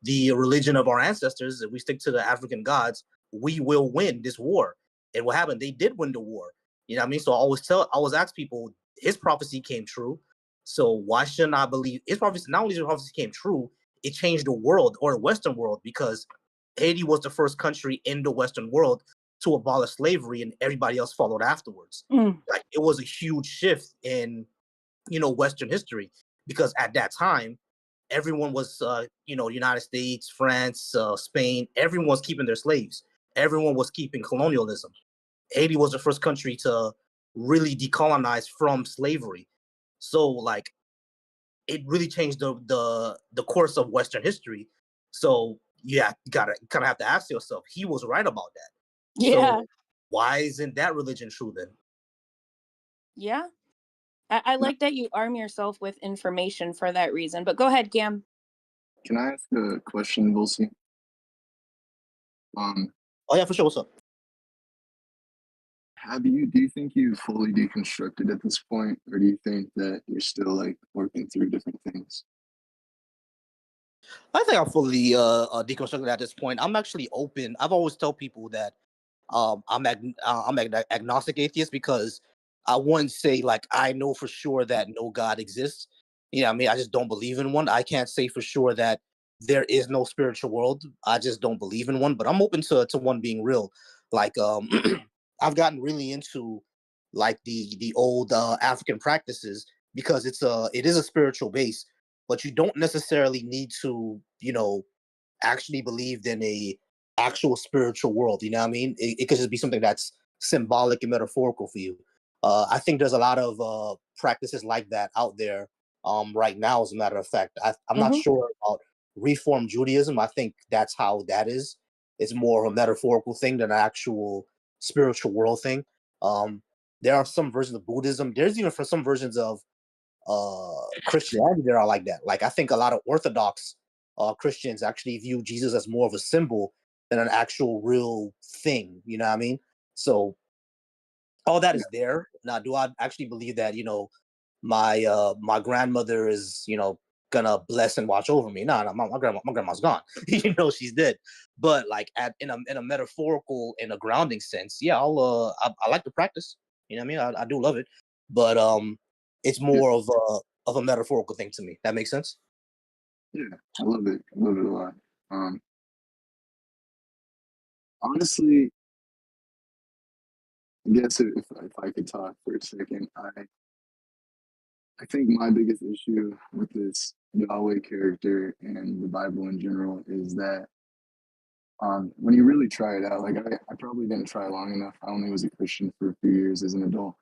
the religion of our ancestors, if we stick to the African gods, we will win this war. And what happened? They did win the war. You know what I mean? So I always ask people, his prophecy came true. So why shouldn't I believe his prophecy? Not only his prophecy came true, it changed the world, or the Western world, because Haiti was the first country in the Western world to abolish slavery, and everybody else followed afterwards. Mm. Like it was a huge shift in, you know, Western history, because at that time everyone was, United States, France, Spain, everyone was keeping their slaves. Everyone was keeping colonialism. Haiti was the first country to really decolonize from slavery. So like it really changed the course of Western history. So yeah, you gotta kind of have to ask yourself, he was right about that. Yeah. So why isn't that religion true then? Yeah. I like that you arm yourself with information for that reason. But go ahead, Gam. Can I ask a question, Volsi? Oh yeah, for sure. What's up? Do you think you fully deconstructed at this point, or do you think that you're still like working through different things? I think I'm fully deconstructed at this point. I'm actually open. I've always tell people that I'm agnostic atheist because I wouldn't say like I know for sure that no God exists. You know what I mean? I just don't believe in one. I can't say for sure that there is no spiritual world. I just don't believe in one, but I'm open to one being real. Like I've gotten really into like the old African practices because it is a spiritual base, but you don't necessarily need to, actually believe in a actual spiritual world. You know what I mean? It could just be something that's symbolic and metaphorical for you. I think there's a lot of practices like that out there right now. As a matter of fact, I'm not sure about Reform Judaism. I think that's how that is. It's more of a metaphorical thing than an actual spiritual world thing. There are some versions of Buddhism. There's even for some versions of Christianity that are like that. Like I think a lot of Orthodox Christians actually view Jesus as more of a symbol than an actual real thing. You know what I mean? So all that is there. Now, do I actually believe that my grandmother is gonna bless and watch over me? No, no, my grandma's gone. She's dead. But like in a metaphorical, in a grounding sense, yeah, I like to practice. You know what I mean? I do love it, but it's more of a metaphorical thing to me. That makes sense? Yeah, I love it. I love it a lot. Honestly, I guess if I could talk for a second, I think my biggest issue with this Yahweh character and the Bible in general is that when you really try it out, like I probably didn't try long enough. I only was a Christian for a few years as an adult.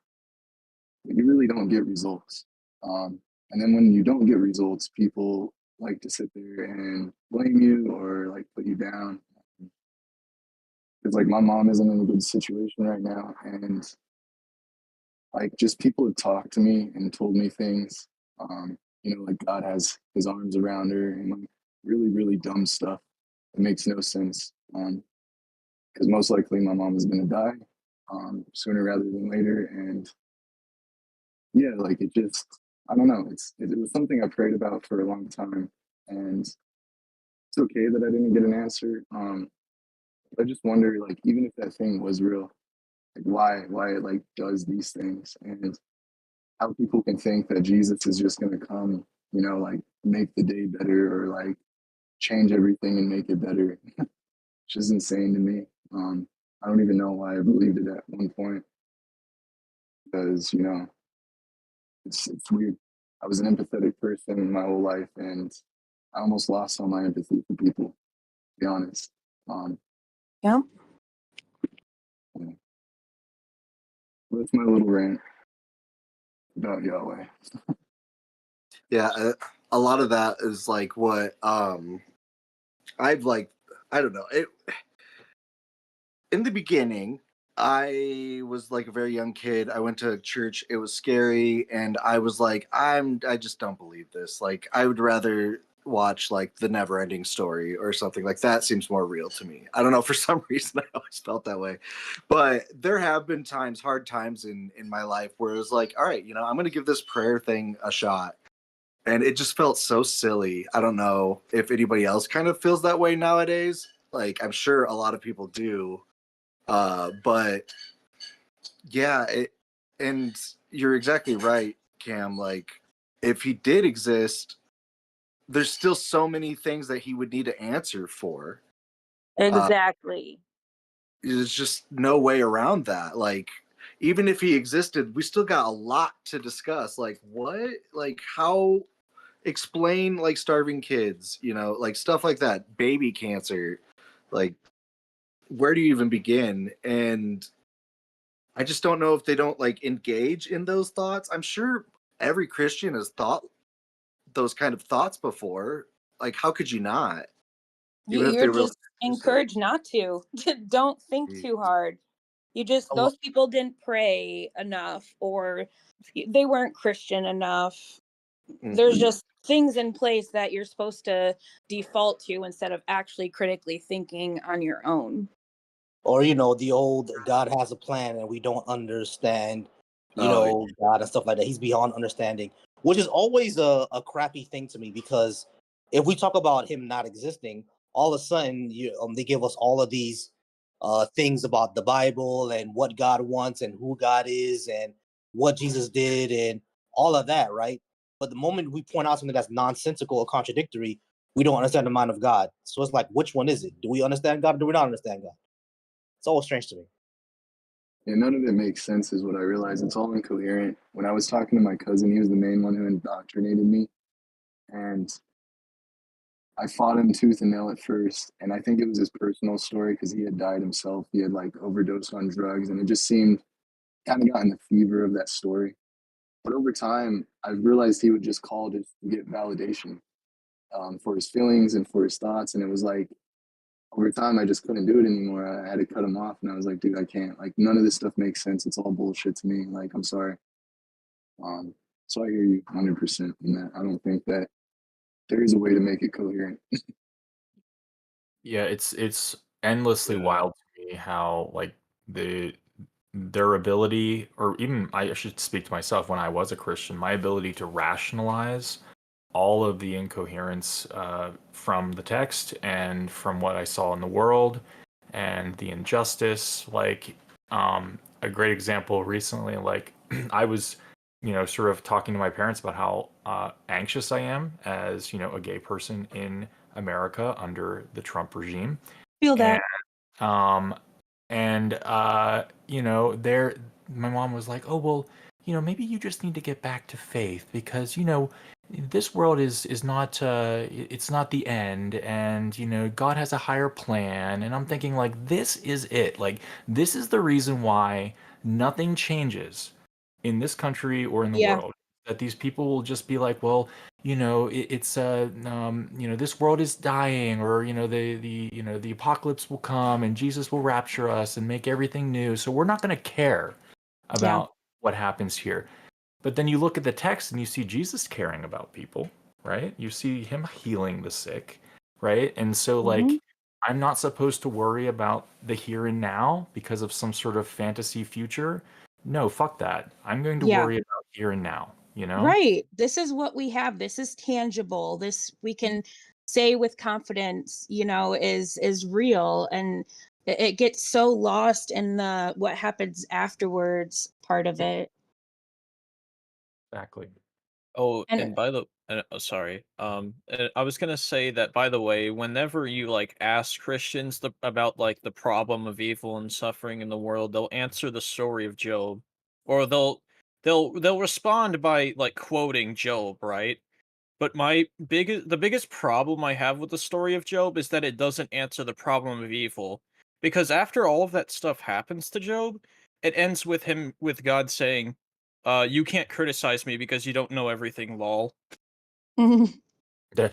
But you really don't get results. And then when you don't get results, people like to sit there and blame you or like put you down. Because like my mom isn't in a good situation right now, and like just people have talked to me and told me things. Like God has His arms around her and like really really dumb stuff. It makes no sense. Because most likely my mom is gonna die sooner rather than later, and yeah, like it just I don't know. It was something I prayed about for a long time, and it's okay that I didn't get an answer. I just wonder, like, even if that thing was real, like why it like does these things, and how people can think that Jesus is just gonna come, like make the day better or like change everything and make it better. Which is insane to me. I don't even know why I believed it at one point because it's weird. I was an empathetic person my whole life, and I almost lost all my empathy for people. To be honest. Yeah. Yeah. That's my little rant about Yahweh. Yeah, a lot of that is like what I've like. I don't know. In the beginning, I was like a very young kid. I went to church. It was scary, and I was like, I just don't believe this. Like, I would rather watch like the Never Ending Story or something like that. Seems more real to me. I don't know. For some reason, I always felt that way. But there have been times, hard times in my life, where it was like, all right, I'm gonna give this prayer thing a shot. And it just felt so silly. I don't know if anybody else kind of feels that way nowadays. Like, I'm sure a lot of people do. But yeah, and you're exactly right, Cam. Like, if he did exist, there's still so many things that he would need to answer for. Exactly. There's just no way around that. Like, even if he existed, we still got a lot to discuss. Like, what? Like, how? explain like starving kids, you know, like stuff like that, baby cancer, like where do you even begin? And I just don't know if they don't like engage in those thoughts. I'm sure every Christian has thought those kind of thoughts before. Like, how could you not? Even if You're they're really just encouraged not to. Don't think too hard. You just, those people didn't pray enough, or they weren't Christian enough. There's just things in place that you're supposed to default to instead of actually critically thinking on your own. Or, you know, the old God has a plan and we don't understand, God and stuff like that. He's beyond understanding, which is always a crappy thing to me, because if we talk about him not existing, all of a sudden they give us all of these things about the Bible and what God wants and who God is and what Jesus did and all of that, right? But the moment we point out something that's nonsensical or contradictory, we don't understand the mind of God. So it's like, which one is it? Do we understand God or do we not understand God? It's always strange to me. Yeah, none of it makes sense, is what I realized. It's all incoherent. When I was talking to my cousin, he was the main one who indoctrinated me, and I fought him tooth and nail at first. And I think it was his personal story because he had died himself. He had like overdosed on drugs, and it just seemed kind of got in the fever of that story. But over time, I realized he would just call just to get validation for his feelings and for his thoughts. And it was like, over time, I just couldn't do it anymore. I had to cut him off. And I was like, dude, I can't. Like, none of this stuff makes sense. It's all bullshit to me. Like, I'm sorry. So I hear you 100% in that. I don't think that there is a way to make it coherent. Yeah, it's endlessly wild to me how like their ability, or even I should speak to myself when I was a Christian, my ability to rationalize all of the incoherence from the text and from what I saw in the world and the injustice. Like a great example recently, like I was, sort of talking to my parents about how anxious I am as, a gay person in America under the Trump regime. Feel that. Um, there, my mom was like, "Oh, well, maybe you just need to get back to faith because, this world is not it's not the end, and God has a higher plan." And I'm thinking like, this is it. Like, this is the reason why nothing changes in this country or in the Yeah. world. That these people will just be like, well, this world is dying, or the apocalypse will come and Jesus will rapture us and make everything new, so we're not going to care about what happens here. But then you look at the text and you see Jesus caring about people, right? You see him healing the sick, right? And so like, I'm not supposed to worry about the here and now because of some sort of fantasy future. No, fuck that. I'm going to worry about here and now, Right. This is what we have. This is tangible. This we can say with confidence, is real. And it gets so lost in the what happens afterwards part of it. Exactly. Oh, And and by the sorry. And I was gonna say that, by the way, whenever you like ask Christians about like the problem of evil and suffering in the world, they'll answer the story of Job, or they'll respond by like quoting Job, right? But the biggest problem I have with the story of Job is that it doesn't answer the problem of evil, because after all of that stuff happens to Job, it ends with God saying, you can't criticize me because you don't know everything, lol." Yeah.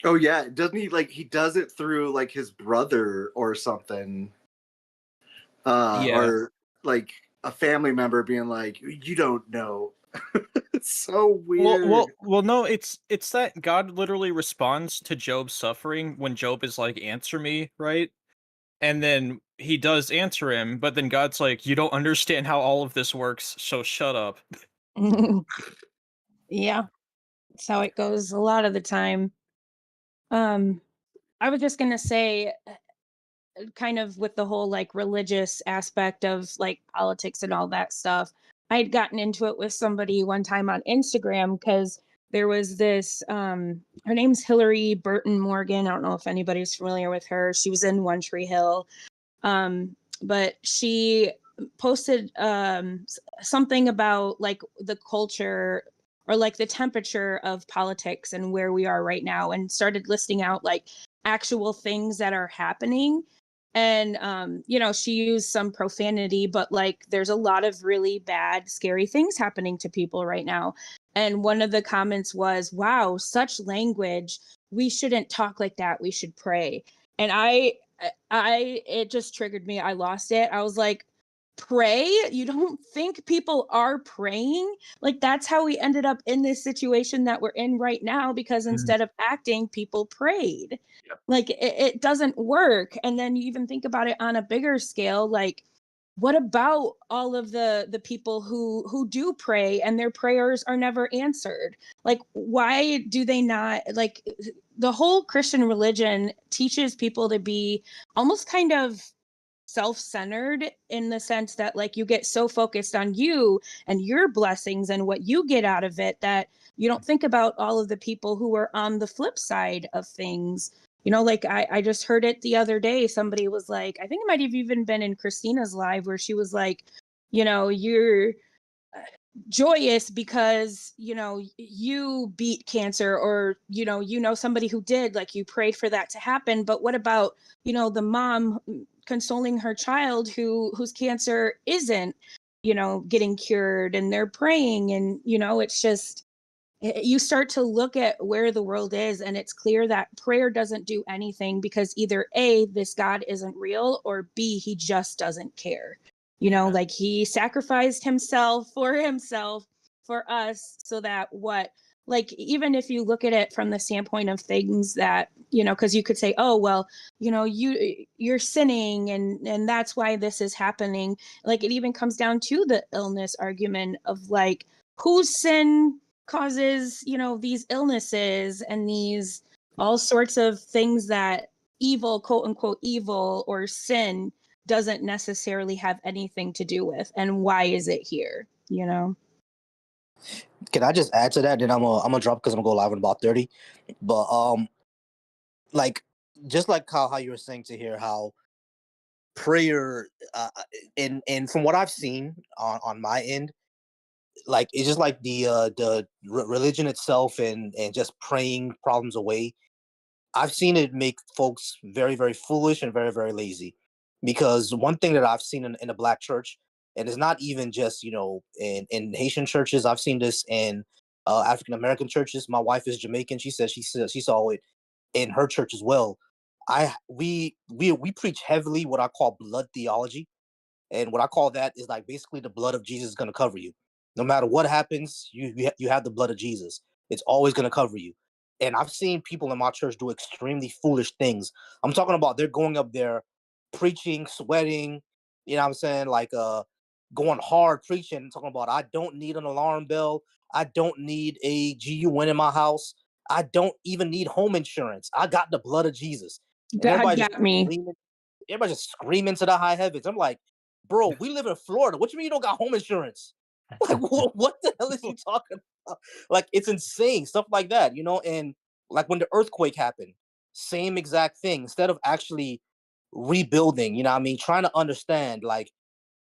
Oh yeah, doesn't he like he does it through like his brother or something? Yeah. Or like a family member being like, "You don't know." It's so weird. Well, no, it's that God literally responds to Job's suffering when Job is like, "Answer me," right? And then he does answer him, but then God's like, "You don't understand how all of this works, so shut up." yeah, that's how it goes a lot of the time. I was just gonna say, kind of with the whole like religious aspect of like politics and all that stuff. I had gotten into it with somebody one time on Instagram because there was this her name's Hillary Burton Morgan. I don't know if anybody's familiar with her. She was in One Tree Hill. But she posted something about like the culture or like the temperature of politics and where we are right now, and started listing out like actual things that are happening. And you know, she used some profanity, but like there's a lot of really bad, scary things happening to people right now. And one of the comments was, wow, such language. We shouldn't talk like that. We should pray. And it just triggered me. I lost it. I was like, pray? You don't think people are praying? Like, that's how we ended up in this situation that we're in right now, because instead of acting, people prayed. Yep. Like, it doesn't work. And then you even think about it on a bigger scale, like, what about all of the people who do pray and their prayers are never answered? Like, why do they not, like, the whole Christian religion teaches people to be almost kind of self-centered, in the sense that like you get so focused on you and your blessings and what you get out of it, that you don't think about all of the people who are on the flip side of things. You know, like I just heard it the other day. Somebody was like, I think it might have even been in Christina's live, where she was like, you know, you're joyous because, you know, you beat cancer, or, you know somebody who did, like you prayed for that to happen. But what about, you know, the mom consoling her child whose cancer isn't, you know, getting cured, and they're praying? And, you know, it's just, you start to look at where the world is, and it's clear that prayer doesn't do anything, because either A, this God isn't real, or B, he just doesn't care. You know, like he sacrificed himself for us, so that what, like, even if you look at it from the standpoint of things that, you know, because you could say, oh, well, you know, you're sinning, and that's why this is happening. Like, it even comes down to the illness argument of like, whose sin causes, you know, these illnesses and these all sorts of things that evil, quote unquote evil, or sin doesn't necessarily have anything to do with, and why is it here, you know? Can I just add to that? Then I'm gonna drop, because I'm gonna go live in about 30. But like, just like how you were saying to hear how prayer, and from what I've seen on my end, like it's just like the religion itself, and just praying problems away. I've seen it make folks very, very foolish and very, very lazy. Because one thing that I've seen in the black church, and it's not even just, you know, in Haitian churches, I've seen this in African American churches. My wife is Jamaican. She said she saw it in her church as well. We preach heavily what I call blood theology. And what I call that is like basically the blood of Jesus is going to cover you. No matter what happens, you have the blood of Jesus. It's always going to cover you. And I've seen people in my church do extremely foolish things. I'm talking about they're going up there preaching, sweating, you know what I'm saying? Like going hard preaching, talking about I don't need an alarm bell. I don't need a GUN in my house. I don't even need home insurance. I got the blood of Jesus. And God got me. everybody just screaming to the high heavens. I'm like, bro, we live in Florida. What you mean you don't got home insurance? Like, what the hell is you talking about? Like, it's insane stuff like that, you know. And like when the earthquake happened, same exact thing. Instead of actually rebuilding, you know what I mean, trying to understand, like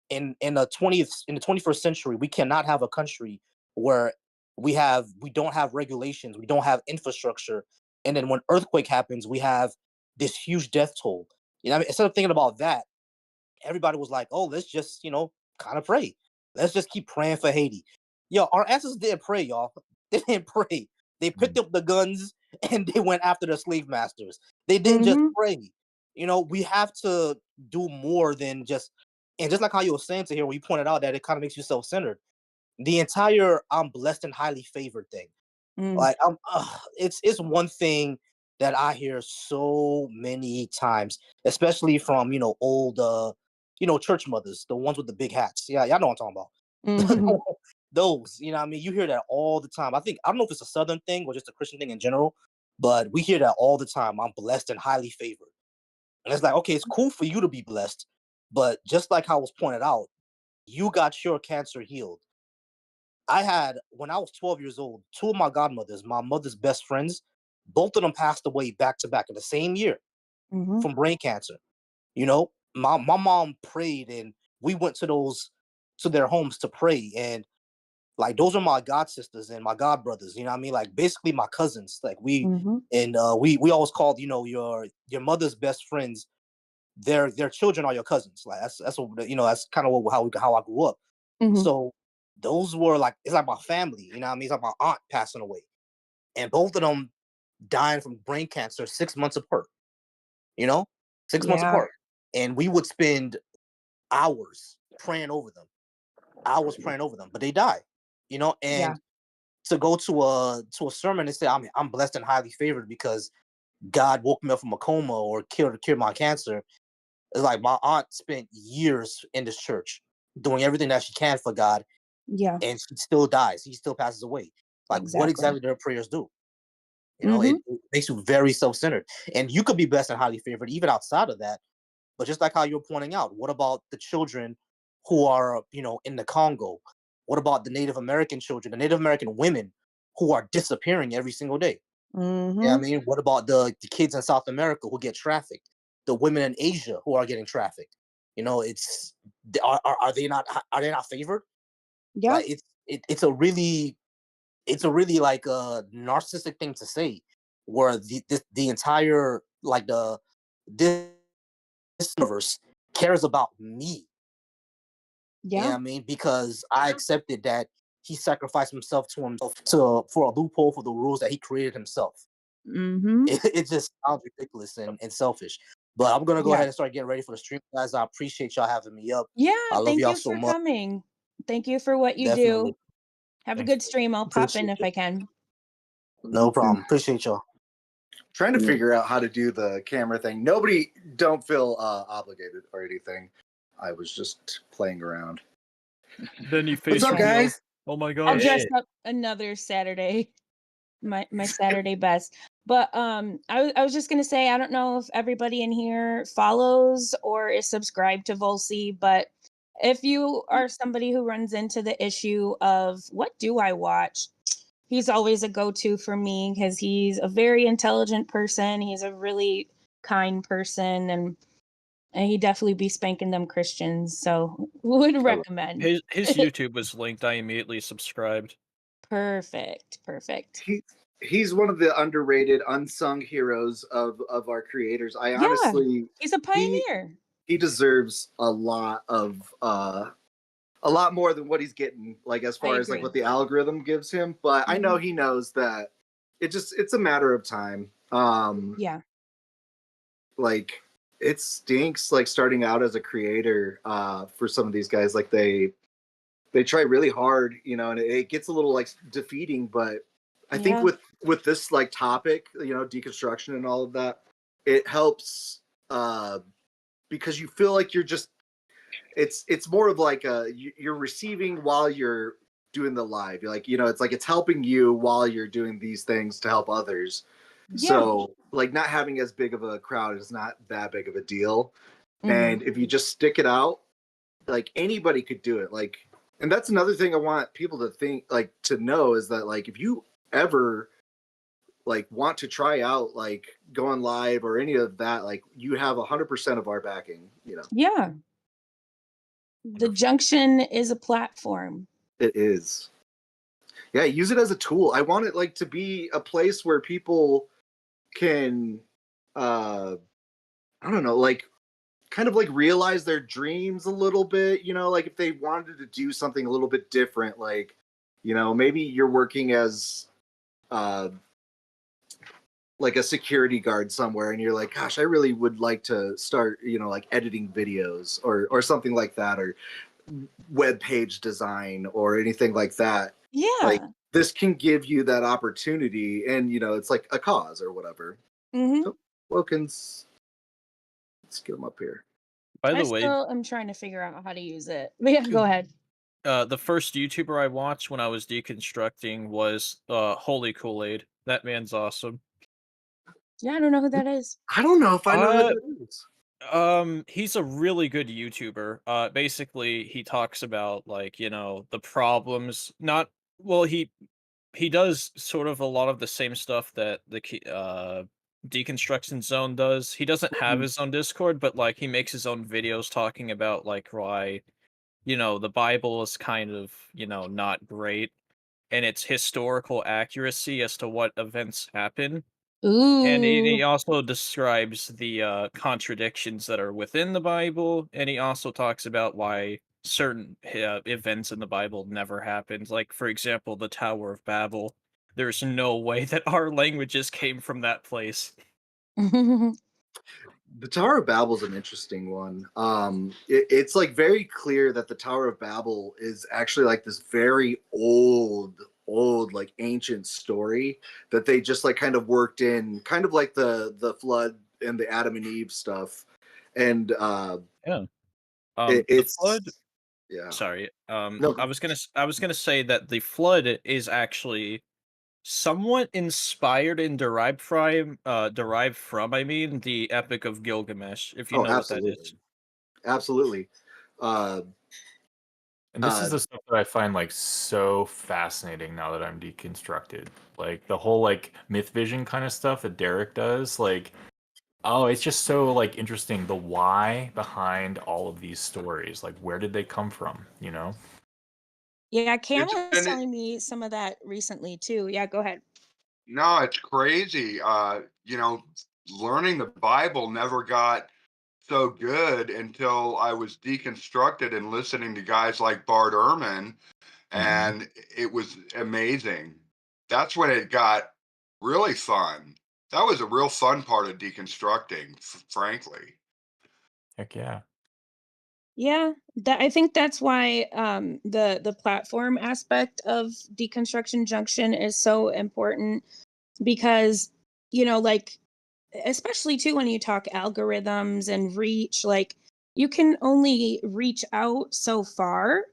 in the 21st century, we cannot have a country where we don't have regulations, we don't have infrastructure, and then when earthquake happens, we have this huge death toll. You know what I mean? Instead of thinking about that, everybody was like, oh, let's just, you know, kind of pray. Let's just keep praying for Haiti. Yo, our ancestors didn't pray, y'all. They didn't pray. They picked up the guns and they went after the slave masters. They didn't just pray. You know, we have to do more than just, and just like how you were saying to here, when you pointed out that it kind of makes you self-centered. The entire I'm blessed and highly favored thing. Like it's one thing that I hear so many times, especially from, you know, old you know, church mothers, the ones with the big hats. Yeah, y'all know what I'm talking about. Those, you know what I mean? You hear that all the time. I don't know if it's a Southern thing or just a Christian thing in general, but we hear that all the time. I'm blessed and highly favored. And it's like, okay, it's cool for you to be blessed, but just like how it was pointed out, you got your cancer healed. When I was 12 years old, two of my godmothers, my mother's best friends, both of them passed away back to back in the same year from brain cancer. You know, my mom prayed, and we went to their homes to pray. And Like those are my god sisters and my god brothers. You know what I mean? Like basically my cousins. Like we and we always called your mother's best friends. Their children are your cousins. Like that's what that's kind of how I grew up. So those were like it's like my family. You know what I mean? It's like my aunt passing away, and both of them dying from brain cancer 6 months apart. 6 months apart, and we would spend hours praying over them, but they died. And to go to a sermon and say, I'm blessed and highly favored because God woke me up from a coma or cured my cancer. It's like my aunt spent years in this church doing everything that she can for God. Yeah. And she still dies. He still passes away. Like what exactly do her prayers do? It makes you very self-centered. And you could be blessed and highly favored even outside of that. But just like how you're pointing out, what about the children who are, in the Congo? What about the Native American children, the Native American women who are disappearing every single day? I mean, what about the kids in South America who get trafficked? The women in Asia who are getting trafficked? Are they not favored? Yeah. Like it's a really like a narcissistic thing to say, where the entire like this universe cares about me. Yeah. You know what I mean? Because I accepted that he sacrificed himself for a loophole for the rules that he created himself. It just sounds ridiculous and selfish. But I'm gonna go ahead and start getting ready for the stream, guys. I appreciate y'all having me up. Yeah, I love thank y'all you so for much. coming. Thank you for what you Definitely. do. Have Thanks. a good stream. I'll pop in Appreciate if I can. No problem. Appreciate y'all. Trying to figure out how to do the camera thing. Nobody, don't feel obligated or anything. I was just playing around. Then you face What's up, guys? Oh my I'll gosh. dress up another Saturday. My Saturday best. But I was just gonna say, I don't know if everybody in here follows or is subscribed to Volsi, but if you are somebody who runs into the issue of what do I watch, he's always a go-to for me because he's a very intelligent person. He's a really kind person, and he definitely be spanking them Christians. So would recommend. His YouTube was linked. I immediately subscribed. Perfect. He's one of the underrated, unsung heroes of our creators. Honestly, he's a pioneer. He deserves a lot more than what he's getting, like as far as like what the algorithm gives him. But I know he knows that it's a matter of time. Like it stinks like starting out as a creator for some of these guys. Like they try really hard, and it gets a little like defeating, but I think with this like topic, deconstruction and all of that, it helps because you feel like you're just it's more of like you're receiving while you're doing the live. You're like, it's like it's helping you while you're doing these things to help others. So like not having as big of a crowd is not that big of a deal. And if you just stick it out, like anybody could do it. Like, and that's another thing I want people to think, like to know, is that like if you ever like want to try out like going live or any of that, like you have 100% of our backing. Yeah. The Junction is a platform. It is. Yeah, use it as a tool. I want it like to be a place where people can I don't know, like kind of like realize their dreams a little bit, like if they wanted to do something a little bit different, like, maybe you're working as like a security guard somewhere and you're like, gosh, I really would like to start, like editing videos or something like that, or web page design or anything like that. Yeah. Like this can give you that opportunity, and it's like a cause or whatever. So, Wilkins, let's get him up here. By the way, I'm trying to figure out how to use it. But yeah, go ahead. The first YouTuber I watched when I was deconstructing was Holy Kool-Aid. That man's awesome. Yeah, I don't know who that is. I don't know if I know who that is. He's a really good YouTuber. Basically he talks about like, the problems, he does sort of a lot of the same stuff that the Deconstruction Zone does. He doesn't have his own Discord, but like he makes his own videos talking about like why the Bible is kind of, not great, and its historical accuracy as to what events happen. And he Ooh. also describes the contradictions that are within the Bible, and he also talks about why certain events in the Bible never happened. Like, for example, the Tower of Babel. There's no way that our languages came from that place. The Tower of Babel is an interesting one. It's like very clear that the Tower of Babel is actually like this very old, like ancient story that they just like kind of worked in, kind of like the flood and the Adam and Eve stuff. And Yeah. The it's flood. yeah. Sorry. No, I was gonna say that the flood is actually somewhat inspired and derived from, I mean, the Epic of Gilgamesh, if you oh, know what that is. absolutely. Uh, And this is uh, the stuff that I find like so fascinating now that I'm deconstructed. Like the whole like myth vision kind of stuff that Derek does, like oh, it's just so like interesting the why behind all of these stories. Like where did they come from, you know? Yeah, Cam It's was and it, telling me some of that recently too. Yeah, go ahead. no, it's crazy. Learning the Bible never got so good until I was deconstructed and listening to guys like Bart Ehrman, Hmm. and it was amazing. That's when it got really fun. That was a real fun part of deconstructing, frankly. Heck yeah. Yeah, that I think that's why the platform aspect of Deconstruction Junction is so important because like especially too when you talk algorithms and reach, like you can only reach out so far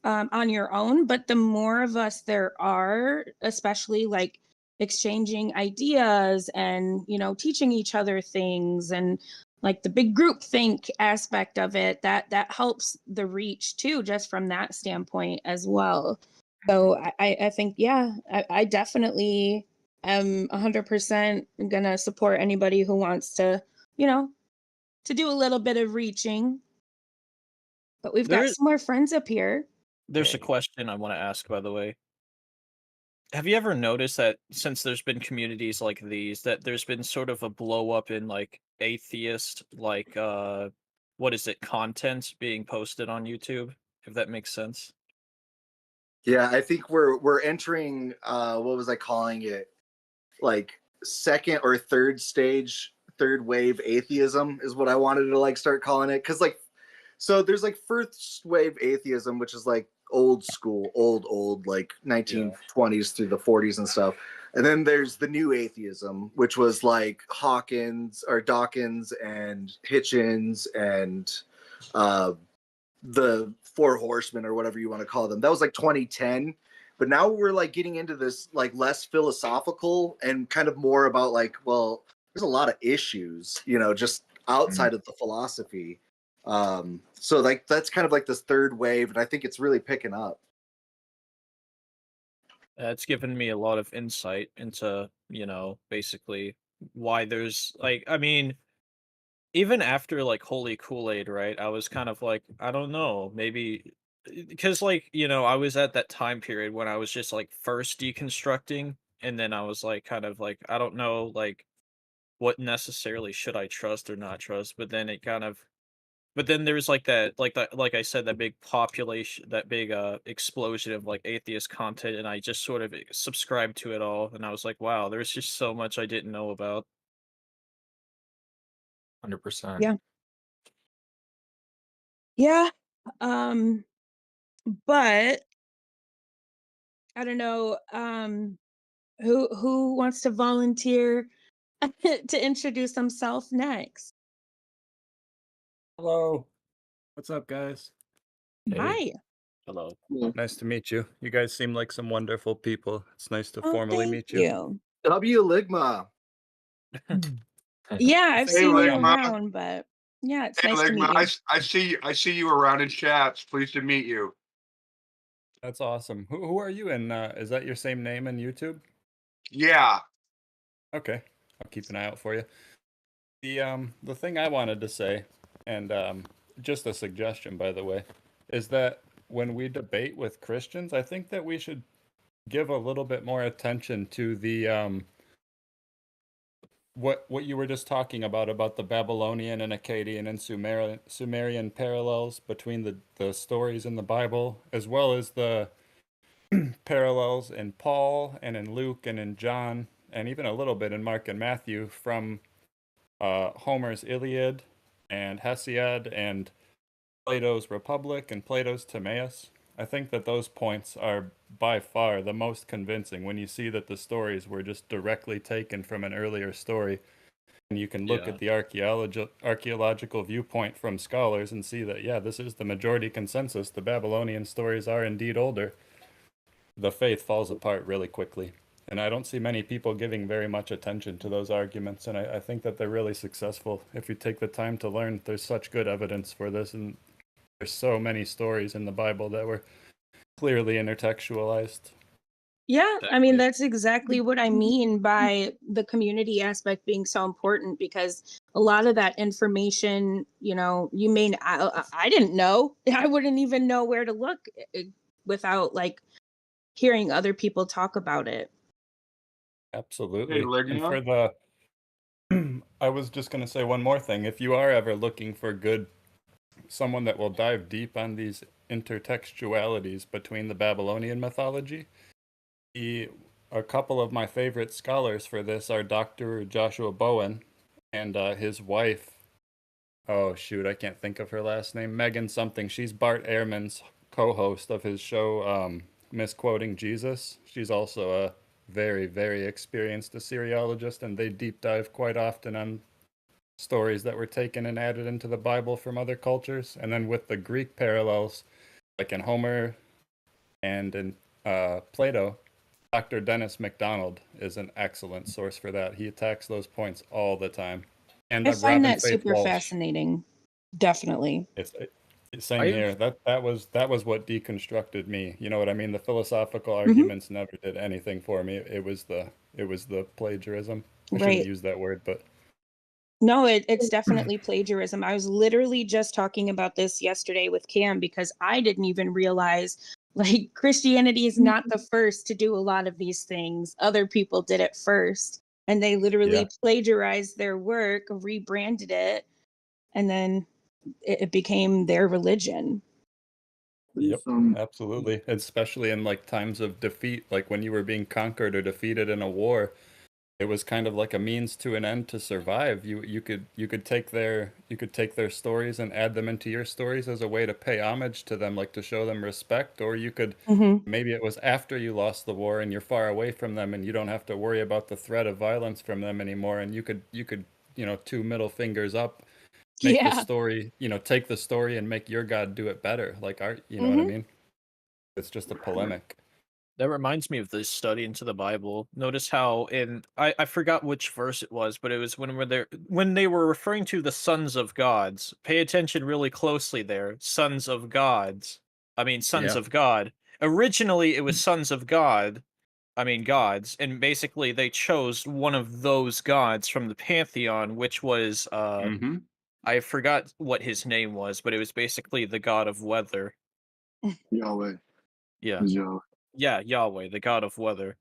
on your own, but the more of us there are, especially like exchanging ideas and teaching each other things and like the big group think aspect of it, that helps the reach too, just from that standpoint as well. So I think, yeah, I definitely am 100% gonna support anybody who wants to you know to do a little bit of reaching. But we've There got is some more friends up here. there's a Yay. question I want to ask, by the way. Have you ever noticed that since there's been communities like these, that there's been sort of a blow up in like atheist, like what is it, content being posted on YouTube, if that makes sense? yeah, I think we're entering what was I calling it? Like second or third stage, third wave atheism is what I wanted to like start calling it. Cause like so there's like first wave atheism, which is like old school, old, like Yeah. 1920s through the 40s and stuff. And then there's the new atheism, which was like Dawkins and Hitchens and uh, the Four Horsemen or whatever you want to call them. That was like 2010. But now we're like getting into this like less philosophical and kind of more about like, well, there's a lot of issues, just Mm. outside of the philosophy. So like that's kind of like this third wave, and I think it's really picking up. It's given me a lot of insight into, basically why there's like, I mean, even after like Holy Kool-Aid, right? I was kind of like, I don't know, maybe because like, I was at that time period when I was just like first deconstructing, and then I was like kind of like, I don't know, like what necessarily should I trust or not trust, but then it kind of but then there's like like I said, that big population, that big explosion of like atheist content, and I just sort of subscribed to it all, and I was like, wow, there's just so much I didn't know about. 100%. Yeah. Yeah. Um, but I don't know. Who wants to volunteer to introduce himself next? Hello. What's up, guys? Hey. Hi. Hello. Nice to meet you. You guys seem like some wonderful people. It's nice to Oh, formally thank meet you. you. W Ligma. Yeah, I've Hey, seen you Ligma. around, but yeah, it's Hey, nice to Ligma. meet you. I see you around in chats. Pleased to meet you. That's awesome. Who are you? And is that your same name in YouTube? Yeah. Okay, I'll keep an eye out for you. The thing I wanted to say, and just a suggestion, by the way, is that when we debate with Christians, I think that we should give a little bit more attention to the what you were just talking about the Babylonian and Akkadian and Sumerian parallels between the stories in the Bible, as well as the parallels in Paul and in Luke and in John, and even a little bit in Mark and Matthew from Homer's Iliad and Hesiod and Plato's Republic and Plato's Timaeus. I think that those points are by far the most convincing when you see that the stories were just directly taken from an earlier story. And you can look Yeah. at the archaeological viewpoint from scholars and see that, yeah, this is the majority consensus. The Babylonian stories are indeed older. The faith falls apart really quickly. And I don't see many people giving very much attention to those arguments. And I think that they're really successful if you take the time to learn. There's such good evidence for this. And there's so many stories in the Bible that were clearly intertextualized. Yeah, I mean, Exactly. that's exactly what I mean by the community aspect being so important, because a lot of that information, you know, I didn't know. I wouldn't even know where to look without like hearing other people talk about it. Absolutely. Hey, And Lydia. for the, I was just going to say one more thing. If you are ever looking for someone that will dive deep on these intertextualities between the Babylonian mythology, a couple of my favorite scholars for this are Dr. Joshua Bowen and his wife. Oh shoot, I can't think of her last name. Megan something. She's Bart Ehrman's co-host of his show, Misquoting Jesus. She's also a very, very experienced Assyriologist, and they deep dive quite often on stories that were taken and added into the Bible from other cultures. And then with the Greek parallels, like in Homer and in Plato, Dr. Dennis MacDonald is an excellent source for that. He attacks those points all the time. And I find Robin that Faith super Walsh. fascinating. Definitely. It's same I've here. That was what deconstructed me. You know what I mean? The philosophical Hmm. arguments never did anything for me. It was the plagiarism. I shouldn't Right. use that word, but No, it's definitely plagiarism. I was literally just talking about this yesterday with Cam, because I didn't even realize like Christianity is not the first to do a lot of these things. Other people did it first, and they yeah, literally plagiarized their work, rebranded it, and then it became their religion. yep, There's absolutely. Especially in like times of defeat, like when you were being conquered or defeated in a war. It was kind of like a means to an end to survive. You could take their stories and add them into your stories as a way to pay homage to them, like to show them respect, or you could Hmm. maybe it was after you lost the war and you're far away from them and you don't have to worry about the threat of violence from them anymore, and you could two middle fingers up, make the Yeah. story, take the story and make your God do it better, like art, you know what I Hmm. mean? It's just a polemic. That reminds me of this study into the Bible. Notice how I forgot which verse it was, but it was when they were referring to the sons of gods. Pay attention really closely there. Sons of gods. I mean sons Yeah. of God. Originally it was sons of God. I mean gods, and basically they chose one of those gods from the pantheon, which was Mm-hmm. I forgot what his name was, but it was basically the god of weather. Yahweh. Yeah. Is Yahweh. Yeah, Yahweh, the god of weather.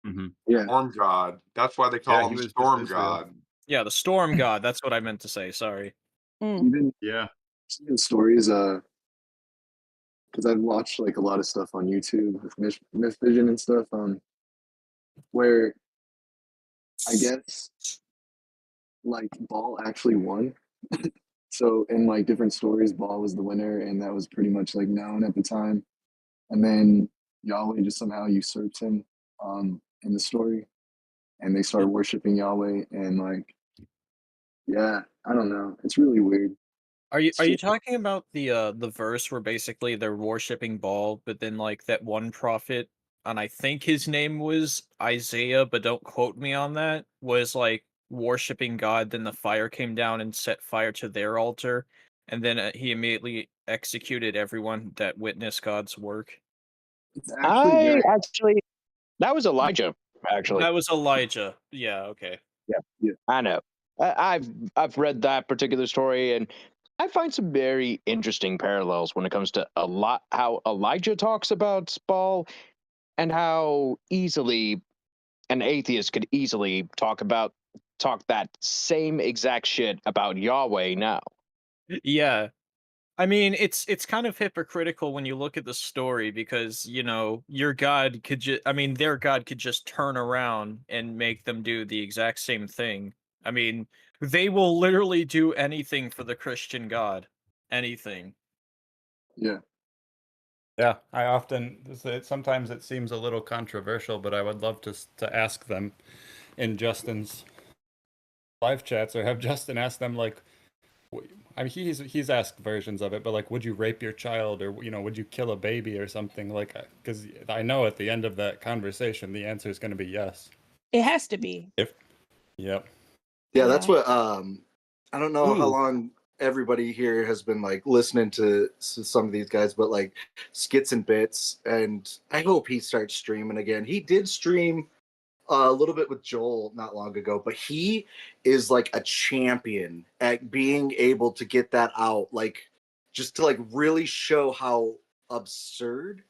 Mm-hmm. Yeah. Storm god. That's why they Yeah, call he him was just Storm Israel. god. Yeah, the storm god, that's what I meant to say, sorry. Mm. Even Yeah. seeing stories, because I've watched like a lot of stuff on YouTube with Myth Vision and stuff, where I guess like Ball actually won. So in like different stories, Ball was the winner, and that was pretty much like known at the time. And then Yahweh just somehow usurps him in the story, and they start worshiping Yahweh. And like, yeah, I don't know, it's really weird. Are you It's are you just, talking about the verse where basically they're worshiping Baal, but then like that one prophet, and I think his name was Isaiah, but don't quote me on that, was like worshiping God, then the fire came down and set fire to their altar, and then he immediately executed everyone that witnessed God's work. it's actually yeah, Actually, that was Elijah. Actually, That was Elijah. Yeah, okay. yeah, yeah. I know. I've read that particular story, and I find some very interesting parallels when it comes to a lot how Elijah talks about Baal and how easily an atheist could easily talk that same exact shit about Yahweh now. Yeah. I mean, it's kind of hypocritical when you look at the story because, you know, your God could just I mean, their God could just turn around and make them do the exact same thing. I mean, they will literally do anything for the Christian God. Anything. Yeah. Yeah, I often sometimes it seems a little controversial, but I would love to ask them in Justin's live chats or have Justin ask them like, I mean, he's asked versions of it, but like, would you rape your child, or would you kill a baby or something like? Because I know at the end of that conversation, the answer is going to be yes. It has to be. Yep. Yeah, that's what I don't know how Ooh. long everybody here has been like listening to some of these guys, but like Skits and Bits, and I hope he starts streaming again. He did stream a little bit with Joel not long ago, but he is like a champion at being able to get that out, like just to like really show how absurd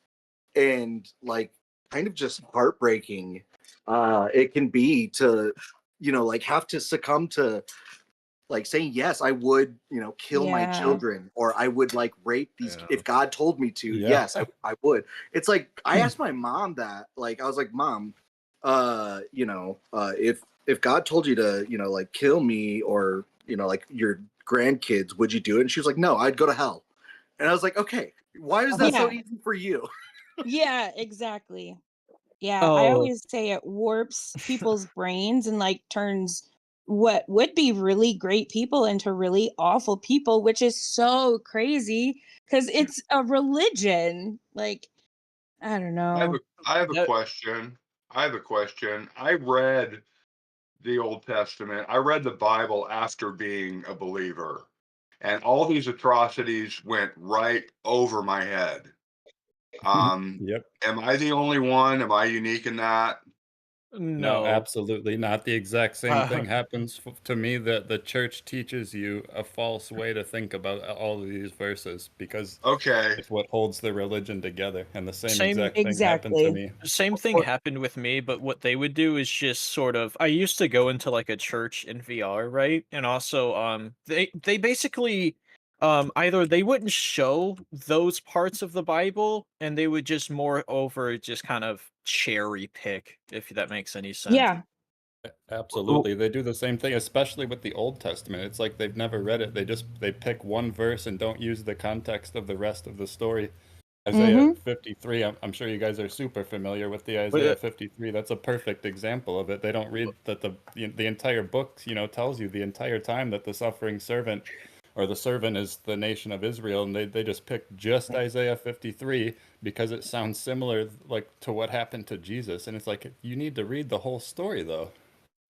and like kind of just heartbreaking it can be to like have to succumb to like saying yes, I would kill my Yeah. children, or I would like rape these Yeah. if God told me to. Yeah. Yes, I would. It's like I asked my mom that, like I was like, Mom, if God told you to like kill me or like your grandkids, would you do it? And she was like, no, I'd go to hell. And I was like, okay, why is that so Yeah. easy for you? Yeah, exactly. Yeah, I Oh, always say it warps people's brains and like turns what would be really great people into really awful people, which is so crazy because it's a religion. Like, I don't know. I have a that, question. I read the Old Testament. I read the Bible after being a believer, and all these atrocities went right over my head. Yep. Am I the only one? Am I unique in that? No, no. absolutely not. The exact same thing happens to me, that the church teaches you a false way to think about all of these verses because Okay. it's what holds the religion together. And the same Same exact thing happened to Exactly. me. same thing Or- happened with me, but what they would do is just sort of I used to go into like a church in VR, right? And also they basically either they wouldn't show those parts of the Bible and they would just moreover just kind of cherry pick, if that makes any sense. Yeah. Absolutely. They do the same thing, especially with the Old Testament. It's like they've never read it. They pick one verse and don't use the context of the rest of the story. Isaiah Mm-hmm. 53, I'm sure you guys are super familiar with the But Isaiah 53. That's a perfect example of it. They don't read that the entire book, tells you the entire time that the suffering servant or the servant is the nation of Israel, and they just pick just Isaiah 53 because it sounds similar like to what happened to Jesus. And it's like you need to read the whole story though.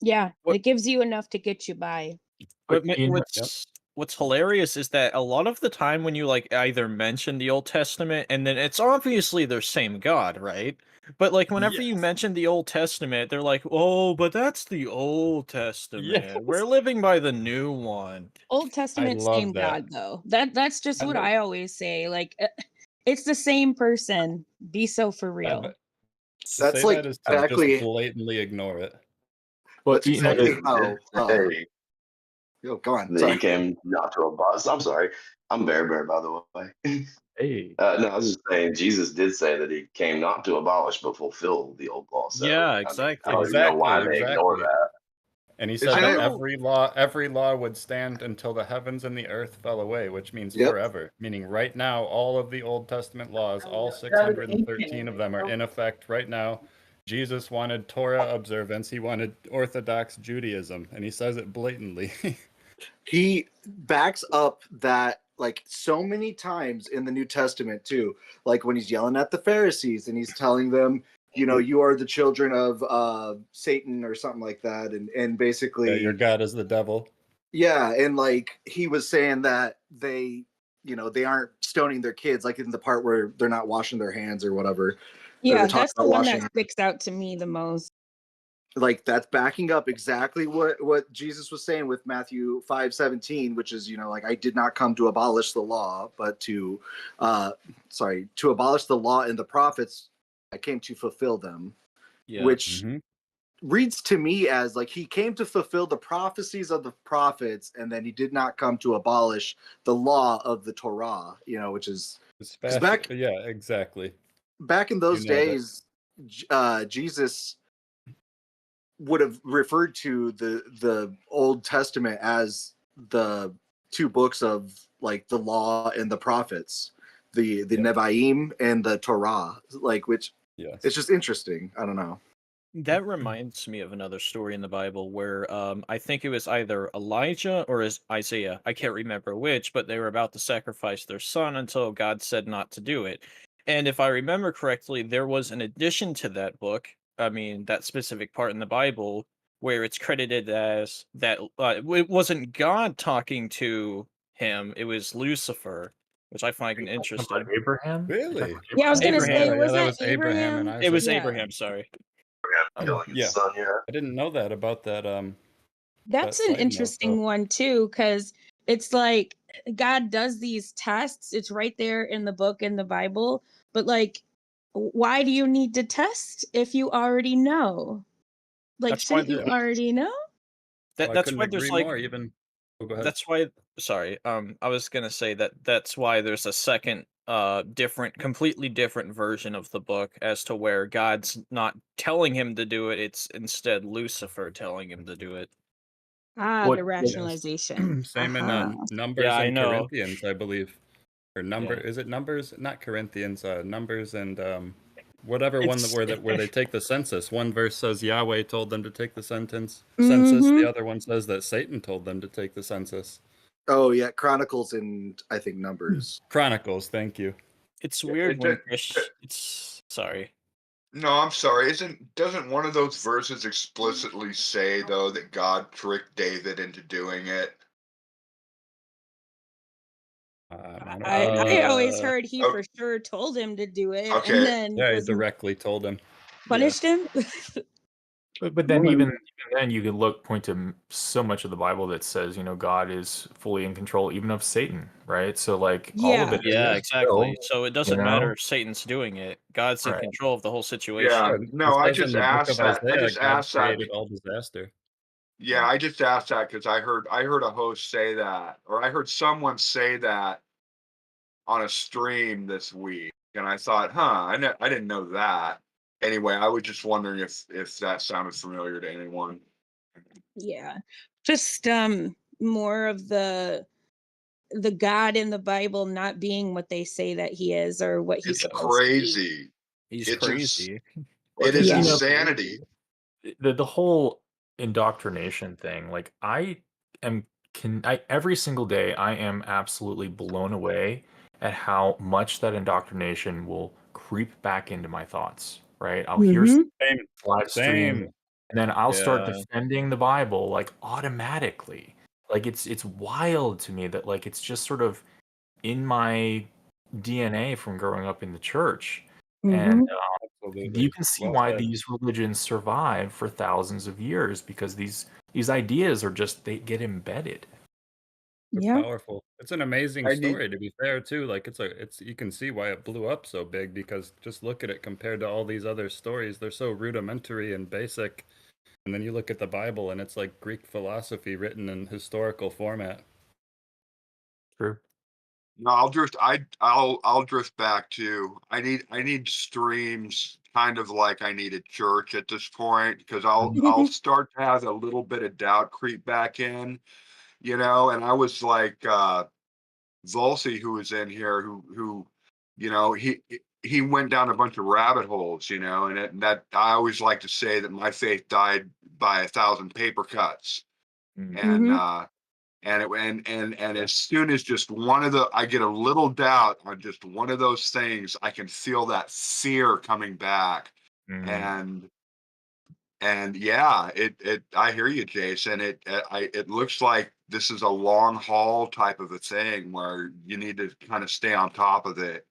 Yeah. what It gives you enough to get you by. What Yep. what's hilarious is that a lot of the time when you like either mention the Old Testament and then it's obviously their same God, right? But like whenever you Yes. mention the Old Testament, they're like, "Oh, but that's the Old Yes. Testament. We're living by the new one." Old I Testament, love same that. God though. That's just I what love I always say. Like, it's the same person. Be so for that. real. To That's say that like is to just exactly blatantly ignore it. Well, that's exactly how Hey, go on. that he Sorry. came not to a boss. I'm sorry. I'm Bear Bear, by the way. Hey. No, I was just saying, Jesus did say that he came not to abolish but fulfill the old law. So, Yeah, I mean, I exactly. don't even know why they ignore Exactly. that. And he Isn't said I that don't it? know. every law would stand until the heavens and the earth fell away, which means Yep. forever. Meaning right now, all of the Old Testament laws, all 613 of them are in effect right now. Jesus wanted Torah observance. He wanted Orthodox Judaism, and he says it blatantly. He backs up that like so many times in the New Testament too, like when he's yelling at the Pharisees and he's telling them, you are the children of Satan or something like that, and Yeah, basically your God is the devil. yeah, and like he was saying that they aren't stoning their kids, like in the part where they're not washing their hands or whatever, or Yeah, they're talking that's the about one washing that sticks out to me the most. like that's backing up exactly what Jesus was saying with Matthew 5:17, which is, like, I did not come to abolish the law, but to abolish the law and the prophets. I came to fulfill them. Yeah. Which reads to me as like he came to fulfill the prophecies of the prophets, and then he did not come to abolish the law of the Torah, which is Yeah, exactly. Back in those days, Jesus would have referred to the Old Testament as the two books of like the law and the prophets, the Nevi'im and the Torah, like, which it's just interesting. I don't know. That reminds me of another story in the Bible where I think it was either Elijah or Isaiah. I can't remember which, but they were about to sacrifice their son until God said not to do it. And if I remember correctly, there was an addition to that book, I mean, that specific part in the Bible, where it's credited as that it wasn't God talking to him, it was Lucifer, which I find interesting. Abraham? Really? Yeah, I was gonna say, was that that was Abraham and Isaac. It was Yeah. Abraham, sorry. Yeah, I didn't know that about that. That's that an side note, interesting though. one too, because it's like God does these tests. It's right there in the book in the Bible, but like, why do you need to test if you already know? Like, That's why shouldn't you already know? Well, I That's couldn't why there's agree like more. Even go ahead. that's why sorry, I was gonna say that's why there's a second completely different version of the book as to where God's not telling him to do it, it's instead Lucifer telling him to do it. Ah, the rationalization. Same in Numbers Yeah, I and know. Corinthians, I believe. Or Yeah. is it Numbers? Not Corinthians. Numbers and whatever one It's where they take the census. One verse says Yahweh told them to take the census. The other one says that Satan told them to take the census. Oh yeah, Chronicles and I think Numbers. Chronicles, thank you. It's weird It when did- it's sorry. No, I'm sorry. Doesn't one of those verses explicitly say though that God tricked David into doing it? I always heard he Oh, for sure told him to do it, and okay. then Yeah, he was directly told him. punished him. But then even then you can point to so much of the Bible that says, God is fully in control even of Satan, right? So like all of it is Yeah, his exactly. will, So it doesn't matter if Satan's doing it. God's in Right. control of the whole Yeah. situation. No, It I says in just the book asked of that. I Isaiah, just God asked that. created all disaster. Yeah, I just asked that because I heard a host say that, or I heard someone say that on a stream this week, and I thought, I didn't know that. Anyway, I was just wondering if that sounded familiar to anyone. Yeah, just more of the God in the Bible not being what they say that he is or what he's It's supposed to be. crazy. He's It's crazy. It is Yeah. insanity. The whole indoctrination thing, like every single day I am absolutely blown away at how much that indoctrination will creep back into my thoughts, right? I'll hear Mhm. Same. live stream, Same. and then I'll start Yeah. defending the Bible like automatically. Like it's wild to me that like it's just sort of in my DNA from growing up in the church. And Absolutely. you can see Well why said. these religions survive for thousands of years because these ideas are just they get embedded. They're powerful. It's an amazing I need- story, to be fair, too. Like it's you can see why it blew up so big because just look at it compared to all these other stories. They're so rudimentary and basic. And then you look at the Bible and it's like Greek philosophy written in historical format. True. No, I'll drift back to I need streams kind of like I need a church at this point because I'll start to have a little bit of doubt creep back in, and I was like Volsey who was in here who he went down a bunch of rabbit holes, and that I always like to say that my faith died by 1,000 paper cuts. And and as soon as just I get a little doubt on just one of those things, I can feel that fear coming back. And yeah, I hear you, Jason. It looks like this is a long haul type of a thing where you need to kind of stay on top of it.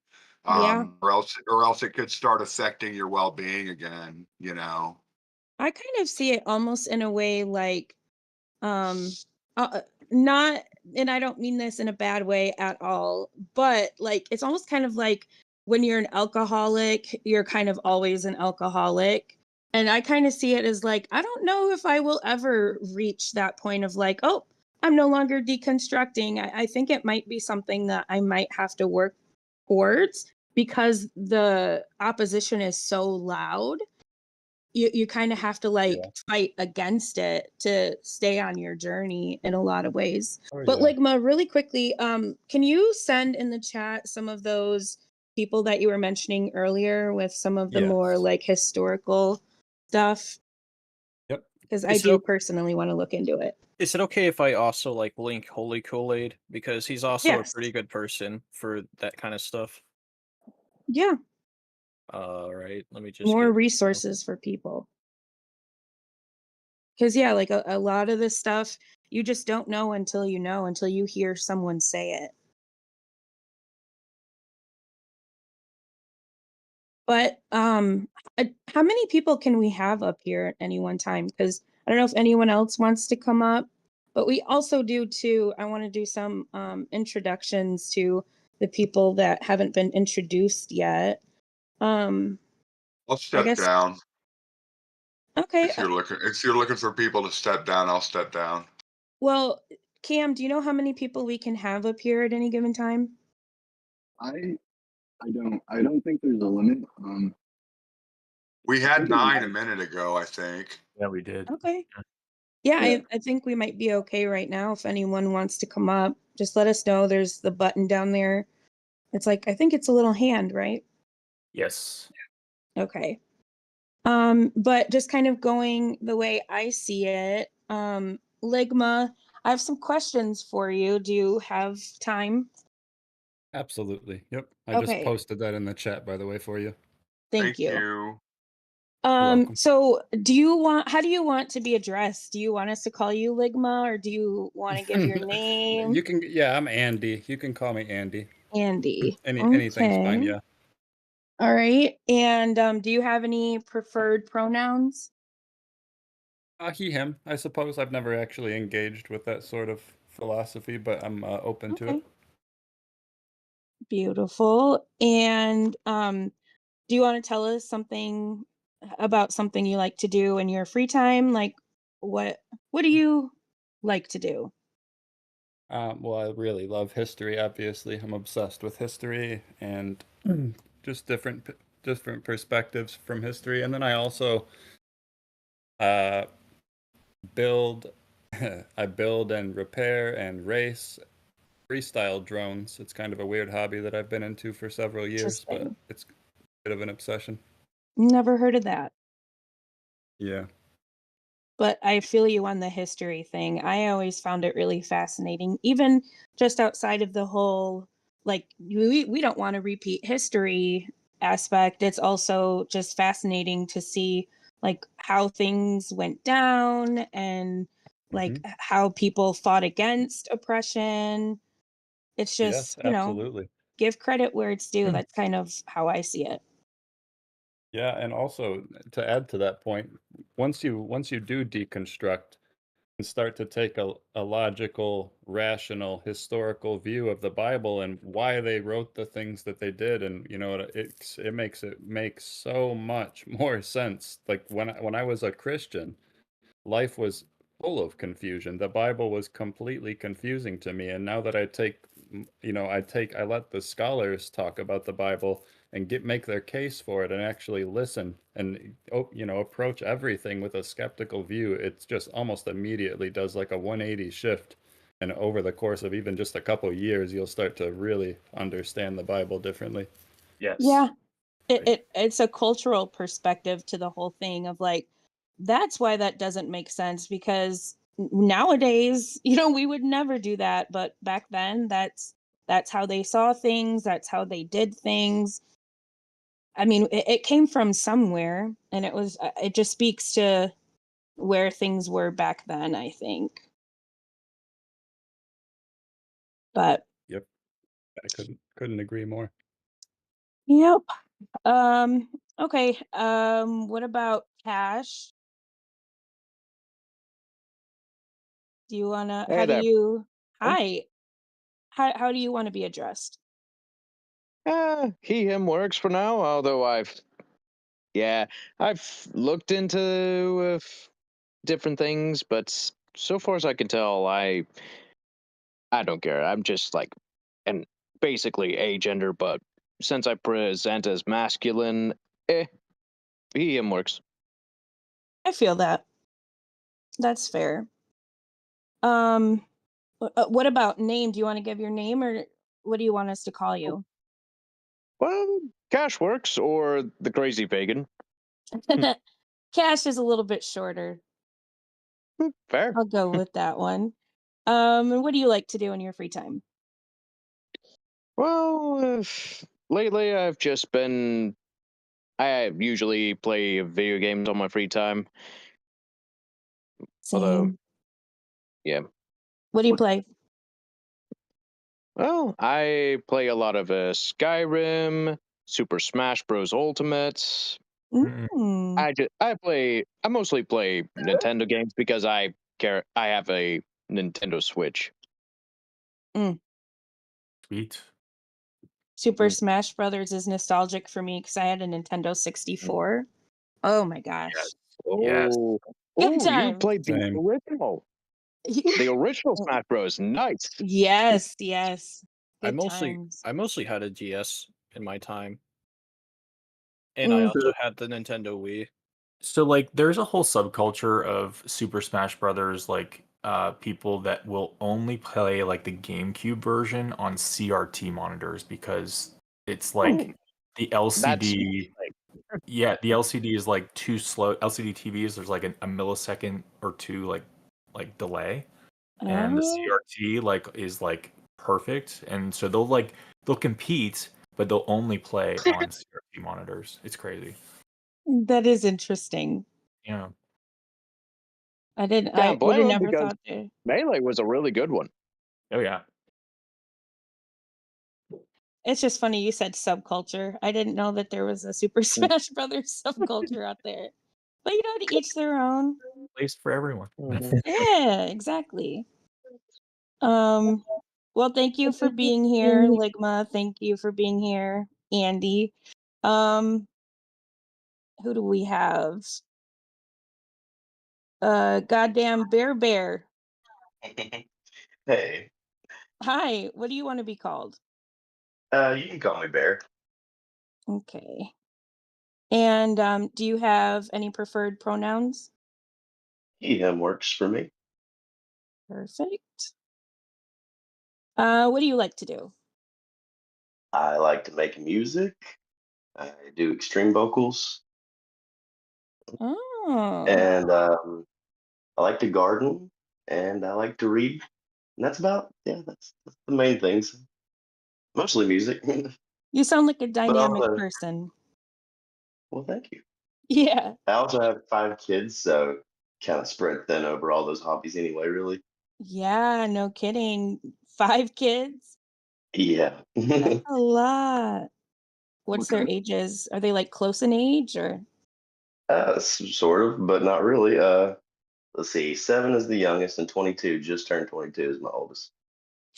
Yeah. Or else it could start affecting your well-being again, I kind of see it almost in a way like um not, and I don't mean this in a bad way at all, but like it's almost kind of like when you're an alcoholic, you're kind of always an alcoholic. And I kind of see it as like I don't know if I will ever reach that point of like, oh, I'm no longer deconstructing. I think it might be something that I might have to work towards because the opposition is so loud. You kind of have to like Yeah. fight against it to stay on your journey in a lot of ways. Oh But yeah. Ligma, really quickly, can you send in the chat some of those people that you were mentioning earlier with some of the more Yes. like historical stuff? Yep. Because I Is it do o- personally want to look into it. is it okay if I also like link Holy Kool-Aid because he's also a Yes. pretty good person for that kind of stuff. Yeah. All right, let me just More get resources for people. Because yeah, like a lot of this stuff you just don't know until you know, until you hear someone say it. But how many people can we have up here at any one time? Because I don't know if anyone else wants to come up, but we also do too. I want to do some introductions to the people that haven't been introduced yet. Um, I'll I step guess down okay. if you're looking for people to step down. I'll step down. Well, Cam, do you know how many people we can have up here at any given time? I I don't think there's a limit. We I had think it 9 a might. minute ago, I think. Yeah, we did. Okay. Yeah, Yeah. I think we might be okay right now. If anyone wants to come up, just let us know. There's the button down there. It's like, I think it's a little hand, right? Yes. Okay. But just kind of going the way I see it, Ligma, I have some questions for you. Do you have time? Absolutely. Yep. I just Okay, posted that in the chat, by the way, for you. thank Thank you. you. You're welcome. So how do you want to be addressed? Do you want us to call you Ligma or do you want to give your name? You can. Yeah, I'm Andy. You can call me Andy. Andy. Anything's fine. Okay. Yeah. All right. And do you have any preferred pronouns? He, him. I suppose I've never actually engaged with that sort of philosophy, but I'm open to Okay. it. Beautiful. And do you want to tell us something about something you like to do in your free time? Like what do you like to do? Well, I really love history. Obviously, I'm obsessed with history and just different perspectives from history. And then I also uh, build, I build and repair and race freestyle drones. It's kind of a weird hobby that I've been into for several years, but Interesting. it's a bit of an obsession. Never heard of that. Yeah. But I feel you on the history thing. I always found it really fascinating, even just outside of the whole like we don't want to repeat history aspect. It's also just fascinating to see like how things went down and like Hmm. how people fought against oppression. It's Yes, just, absolutely. give credit where it's due. That's kind of how I see it. Yeah, and also to add to that point, once you do deconstruct and start to take a logical, rational, historical view of the Bible and why they wrote the things that they did, and it makes it make so much more sense. Like when I was a Christian, life was full of confusion. The Bible was completely confusing to me. And now that I let the scholars talk about the Bible and make their case for it and actually listen and, approach everything with a skeptical view, it's just almost immediately does like a 180 shift. And over the course of even just a couple years, you'll start to really understand the Bible differently. Yes. Yeah. Right. It's a cultural perspective to the whole thing of like that's why that doesn't make sense because nowadays we would never do that, but back then that's how they saw things, that's how they did things. I mean it came from somewhere and it just speaks to where things were back then, I think. But Yep. I couldn't agree more. yep. Okay, what about Cash? Do you wanna? Hey How do there. you? Oh, Hi. How do you want to be addressed? he, him works for now, although yeah, I've looked into different things, but so far as I can tell, I don't care. I'm just like, and basically agender, but since I present as masculine, eh, he, him works. I feel that. That's fair. Um, what about name? Do you want to give your name, or what do you want us to call you? Well, Cash works, or the crazy pagan. Cash is a little bit shorter. Fair. I'll go with that one. And what do you like to do in your free time? Well, lately I've just been. I usually play video games on my free time. Although, Same. yeah. What do you play? Well, I play a lot of Skyrim, Super Smash Bros. Ultimate. Mm. I mostly play Nintendo games because I have a Nintendo Switch. Mm. Sweet. Super Mm. Smash Brothers is nostalgic for me because I had a Nintendo Mm. 64. Oh my Yes. gosh. Yes. Good You times. played the Same. original. The original Smash Bros. Nice. Yes, yes. I Good mostly times. I mostly had a DS in my time, and I Mm. also had the Nintendo Wii. So like there's a whole subculture of Super Smash Brothers like people that will only play like the GameCube version on CRT monitors because it's like the That's LCD yeah, the LCD is like too slow. LCD TVs there's like a millisecond or two like delay and the Oh, CRT like is like perfect and so they'll compete but they'll only play on CRT monitors. It's crazy. that is interesting. Yeah. can't I would blame have them never because thought to. Melee was a really good one. Oh yeah. It's just funny you said subculture. I didn't know that there was a Super Smash Brothers subculture out there. But you know, to each their own. Place for everyone. Yeah, exactly. Um, well, thank you for being here, Ligma. Thank you for being here, Andy. Um, who do we have? Goddamn Bear. Hey, Hi, what do you want to be called? you can call me Bear. Okay. And do you have any preferred pronouns? He, him works for me. Perfect. What do you like to do? I like to make music. I do extreme vocals, Oh, and I like to garden, and I like to read. And that's about that's the main things. Mostly music, you sound like a but dynamic also person. well, thank you. Yeah. I also have 5 kids, so kind of spread thin over all those hobbies anyway. Really, Yeah, no kidding. 5 kids? yeah. That's a lot. What's What their kind ages? Are they like close in age or? Sort of, but not really. Let's see. 7 is the youngest, and 22 just turned 22 is my oldest.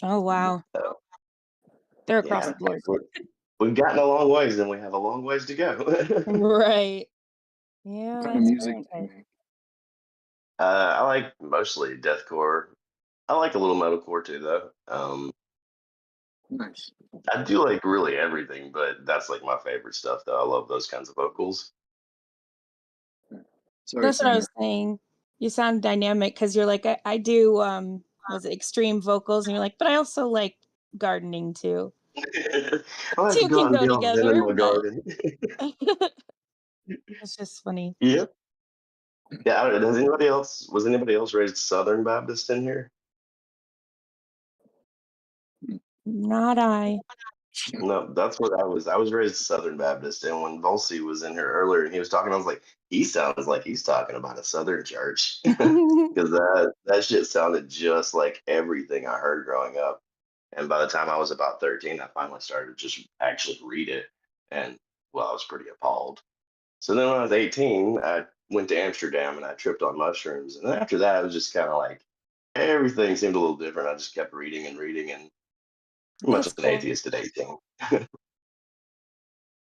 Oh, wow. So They're across yeah, the board. we've gotten a long ways, and we have a long ways to go. Right. Yeah, what kind of that's music very do you good. make? I like mostly deathcore. I like a little metalcore too, though. Nice. I do like really everything, but that's like my favorite stuff, though. I love those kinds of vocals. Sorry That's to what I was interrupt. saying. You sound dynamic because you're like, I do, was it extreme vocals? And you're like, but I also like gardening too. I'll have to Two go can out and go be all zen in together, my but garden. it's just funny. Yeah. Yeah. Does anybody else? Was anybody else raised Southern Baptist in here? Not I. No, that's what I was. I was raised Southern Baptist, and when Volsey was in here earlier and he was talking, I was like, he sounds like he's talking about a Southern church, because that shit sounded just like everything I heard growing up. And by the time I was about 13, I finally started to just actually read it, and well, I was pretty appalled. So then when I was 18, I went to Amsterdam and I tripped on mushrooms, and then after that, it was just kind of like everything seemed a little different. I just kept reading and reading, and pretty much That's an cool. atheist at 18.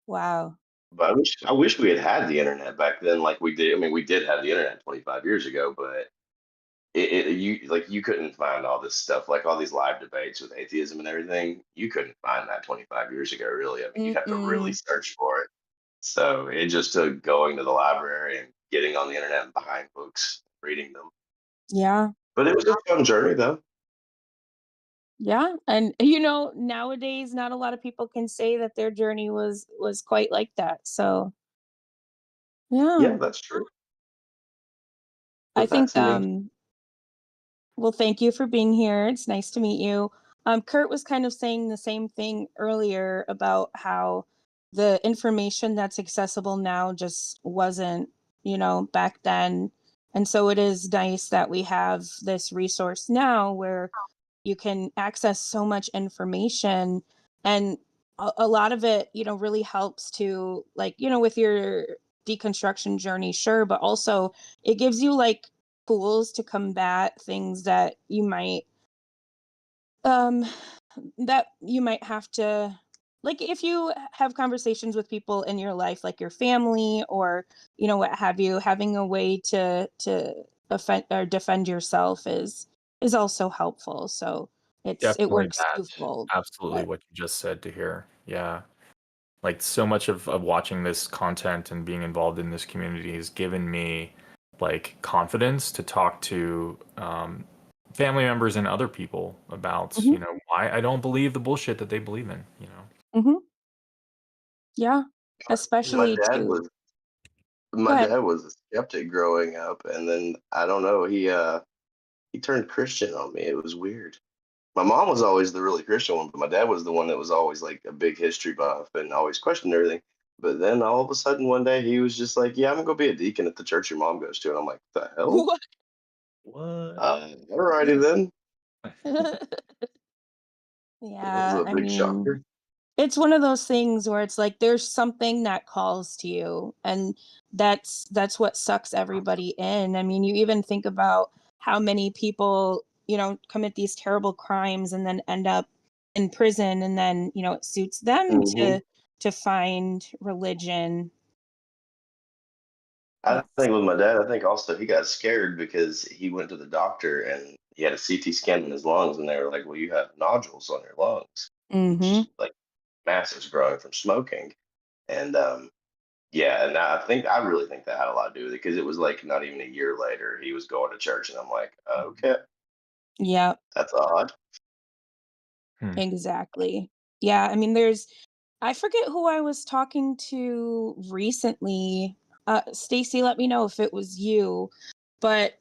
Wow. But I wish we had had the internet back then, like we did. I mean, we did have the internet 25 years ago, but you couldn't find all this stuff, like all these live debates with atheism and everything. You couldn't find that 25 years ago, really. I mean, you'd have to really Mm-mm. search for it. So it just took going to the library and getting on the internet and buying books, reading them. Yeah. But it was a fun journey, though. Yeah. And nowadays not a lot of people can say that their journey was quite like that. So Yeah, yeah. that's true. I But think that's me. well, thank you for being here. It's nice to meet you. Kurt was kind of saying the same thing earlier about how the information that's accessible now just wasn't, back then. And so it is nice that we have this resource now where you can access so much information, and a lot of it, really helps to, like, with your deconstruction journey, sure, but also it gives you like tools to combat things um that you might have to, like, if you have conversations with people in your life, like your family or what have you, having a way to offend or defend yourself is also helpful. So it Definitely works that. twofold. Absolutely But what you just said to hear. Yeah. Like so much of watching this content and being involved in this community has given me like confidence to talk to family members and other people about, mhm, why I don't believe the bullshit that they believe in, mhm, yeah, My especially dad to was go my ahead. dad was a skeptic growing up, and then I don't know, he turned Christian on me. It was weird. My mom was always the really Christian one, but my dad was the one that was always like a big history buff and always questioned everything. But then all of a sudden one day he was just like, "Yeah, I'm gonna go be a deacon at the church your mom goes to," and I'm like, "The hell? What? What? Alrighty then." It was Yeah, a I big mean, shocker. it's one of those things where it's like there's something that calls to you, and that's what sucks everybody in. I mean, you even think about how many people, commit these terrible crimes and then end up in prison, and then, it suits them hmm to find religion. I It's think with my dad, I think also he got scared because he went to the doctor and he had a CT scan in his lungs, and they were like, "Well, you have nodules on your lungs, mhm. like masses growing from smoking." And yeah, and I really think that had a lot to do with it because it was like not even a year later he was going to church, and I'm like, okay, Yeah. that's odd. Hmm. Exactly. Yeah, I mean, I forget who I was talking to recently. Stacy, let me know if it was you. But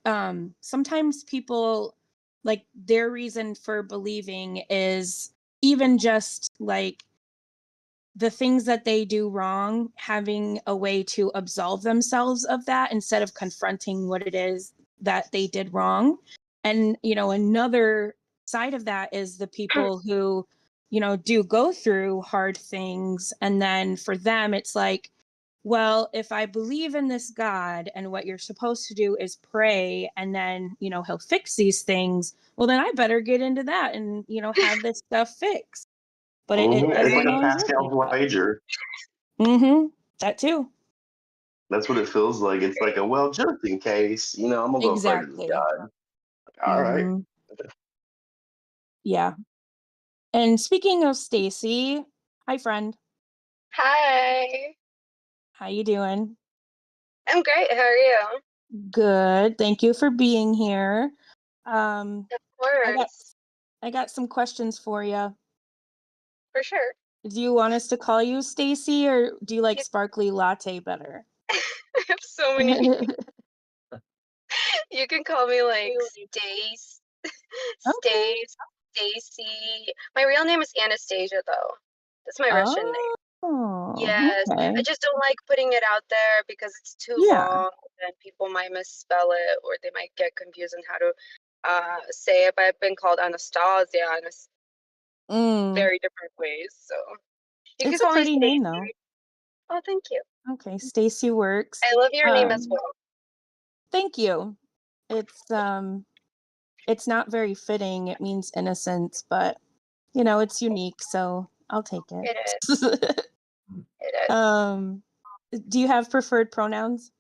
sometimes people, like, their reason for believing is even just like the things that they do wrong, having a way to absolve themselves of that instead of confronting what it is that they did wrong. And, another side of that is the people who, do go through hard things. And then for them, it's like, well, if I believe in this God and what you're supposed to do is pray and then, he'll fix these things, well, then I better get into that and, have this stuff fixed. But it It's doesn't like a always work like Pascal's that. wager. Mhm. That too. That's what it feels like. It's like a, well, just in case, I'm a little afraid of this Exactly. God. All right. Mhm. Yeah. And speaking of Stacy, hi friend. Hi. How you doing? I'm great. How are you? Good. Thank you for being here. Um, Of I got course. I got some questions for you. For sure. Do you want us to call you Stacy, or do you like You, sparkly latte better? I have so many. You can call me like Stace, Okay. Stace, Stacy. My real name is Anastasia, though. That's my Russian name. Oh, Yes. I okay. just don't like putting it out there because it's too Yeah. long and people might misspell it or they might get confused on how to say it. But I've been called Anastasia in Mm. very different ways. So you can It's a call me pretty name though. Stacy. Oh, thank you. Okay, Stacy works. I love your name as Um, well. Thank you. It's it's not very fitting. It means innocence, but you know, it's unique, so I'll take It it. is. It is. Do you have preferred pronouns?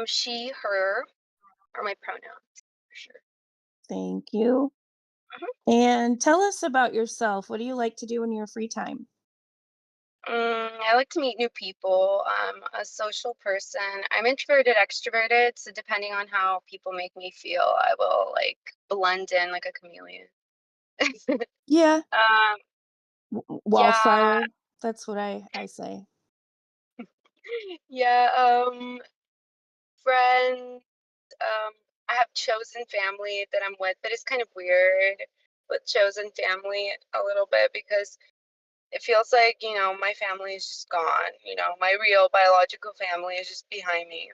She, her are my pronouns for sure. Thank you. And tell us about yourself. What do you like to do in your free time? I like to meet new people. I'm a social person. I'm introverted, extroverted, so depending on how people make me feel, I will like blend in like a chameleon. Yeah, Yeah, wildfire. That's what I say. yeah, friends, I have chosen family that I'm with, but it's kind of weird with chosen family a little bit because it feels like, my family is just gone. My real biological family is just behind me.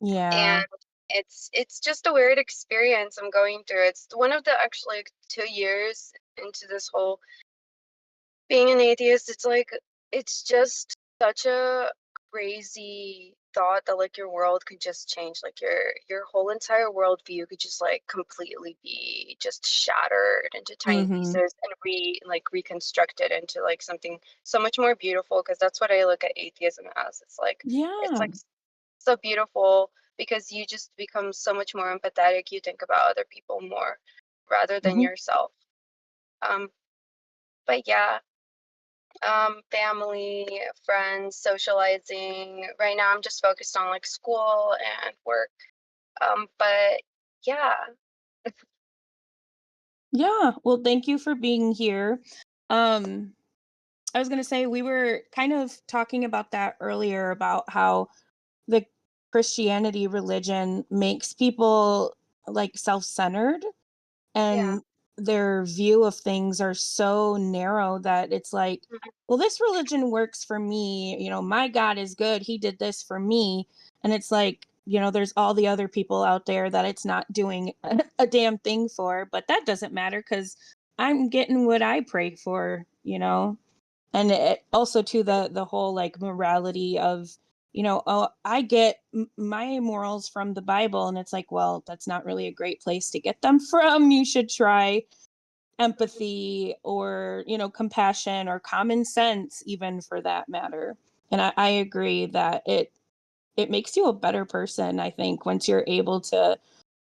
Yeah. And it's just a weird experience I'm going through. It's one of the actually like, 2 years into this whole being an atheist. It's like it's just such a crazy thought that like your world could just change, like your whole entire worldview could just like completely be just shattered into tiny Mm-hmm. pieces and reconstructed into like something so much more beautiful, because that's what I look at atheism as. It's Yeah. like so beautiful because you just become so much more empathetic. You think about other people more rather than Hmm. yourself. Um, but yeah, family, friends, socializing. Right now, I'm just focused on like school and work. But yeah, Yeah. Well, thank you for being here. Um, I was gonna say we were kind of talking about that earlier about how the Christianity religion makes people like self-centered, yeah, and their view of things are so narrow that it's like, mhm, well, this religion works for me, you know, my God is good, he did this for me. And it's like, you know, there's all the other people out there that it's not doing a damn thing for, but that doesn't matter because I'm getting what I pray for, you know. And it also to the whole like morality of, you know, oh, I get my morals from the Bible, and it's like, well, that's not really a great place to get them from. You should try empathy, or, you know, compassion, or common sense, even, for that matter. And I agree that it makes you a better person, I think, once you're able to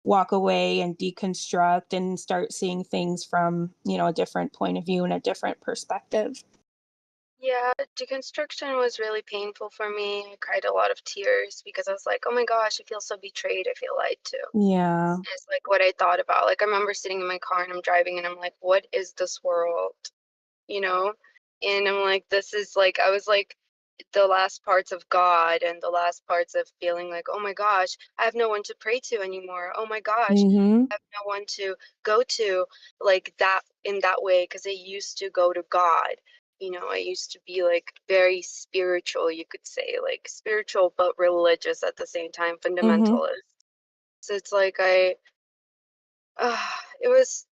walk away and deconstruct and start seeing things from, you know, a different point of view and a different perspective. yeah. Deconstruction was really painful for me. I cried a lot of tears because I was like, oh my gosh, I feel so betrayed. I feel lied to. Yeah. It's like what I thought about. Like I remember sitting in my car and I'm driving and I'm like, what is this world? You know? And I'm like, this is like, I was like, the last parts of God and the last parts of feeling like, oh my gosh, I have no one to pray to anymore. Oh my gosh, Mm-hmm. I have no one to go to like that in that way, because I used to go to God. I used to be like very spiritual, you could say, like spiritual but religious at the same time, Mm-hmm. fundamentalist. So it's like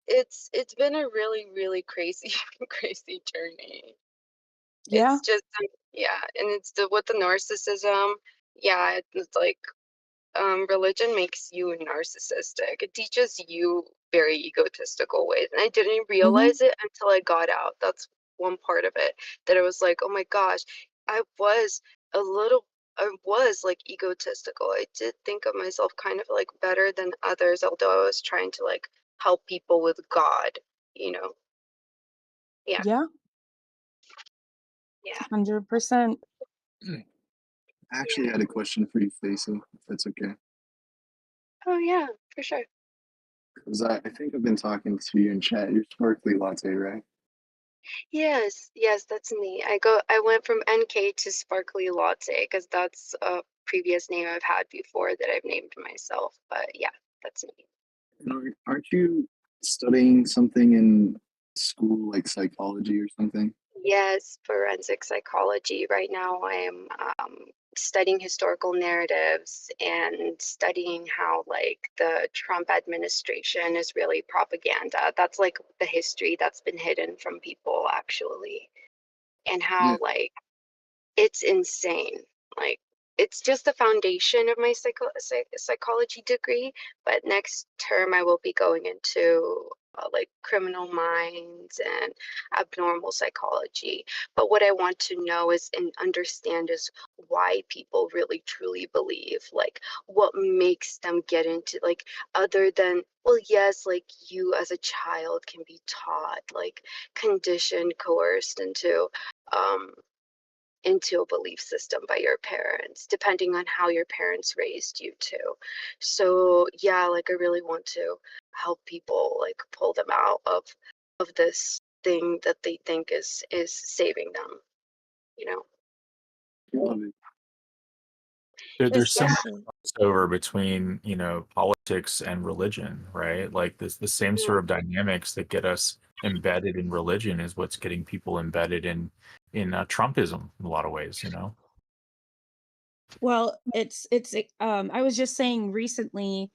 it's been a really, really crazy, crazy journey. Yeah. It's just, yeah, and it's with the narcissism, yeah, it's like, religion makes you narcissistic. It teaches you very egotistical ways, and I didn't Mm-hmm. realize it until I got out. That's one part of it that I was like, oh my gosh, I was a little, I was like egotistical. I did think of myself kind of like better than others, although I was trying to like help people with God, you know? Yeah, Yeah. yeah, 100%. I actually yeah. had a question for you, Facey, if that's okay. Oh yeah, for sure. Because I think I've been talking to you in chat. You're Sparkly Latte, right? Yes, yes, that's me. I went from NK to Sparkly Latte because that's a previous name I've had before that I've named myself. But yeah, that's me. And aren't you studying something in school, like psychology or something? Yes, forensic psychology. Right now I am studying historical narratives and studying how like the Trump administration is really propaganda. That's like the history that's been hidden from people actually, and Yeah. how like it's insane. Like it's just the foundation of my psychology degree. But next term, I will be going into like criminal minds and abnormal psychology. But what I want to know is and understand is why people really truly believe, like what makes them get into, like, other than, well, yes, like you as a child can be taught, like conditioned, coerced into a belief system by your parents, depending on how your parents raised you too. So yeah, like I really want to help people, like pull them out of this thing that they think is saving them, you know. Love it. There's so much Especially. crossover between, politics and religion, right? Like the same sort of dynamics that get us embedded in religion is what's getting people embedded in Trumpism in a lot of ways, Well, it's I was just saying recently,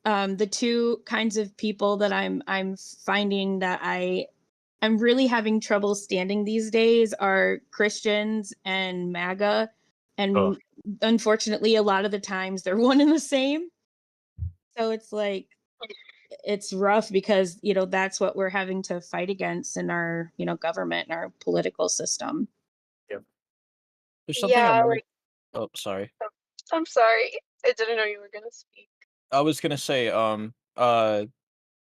the two kinds of people that I'm finding that I'm really having trouble standing these days are Christians and MAGA. Oh, And unfortunately, a lot of the times they're one and the same. So it's like, it's rough because, that's what we're having to fight against in our, government and our political system. Yep. There's something I Yeah, wanted. like, Oh, sorry. I'm sorry. I didn't know you were gonna speak. I was gonna say,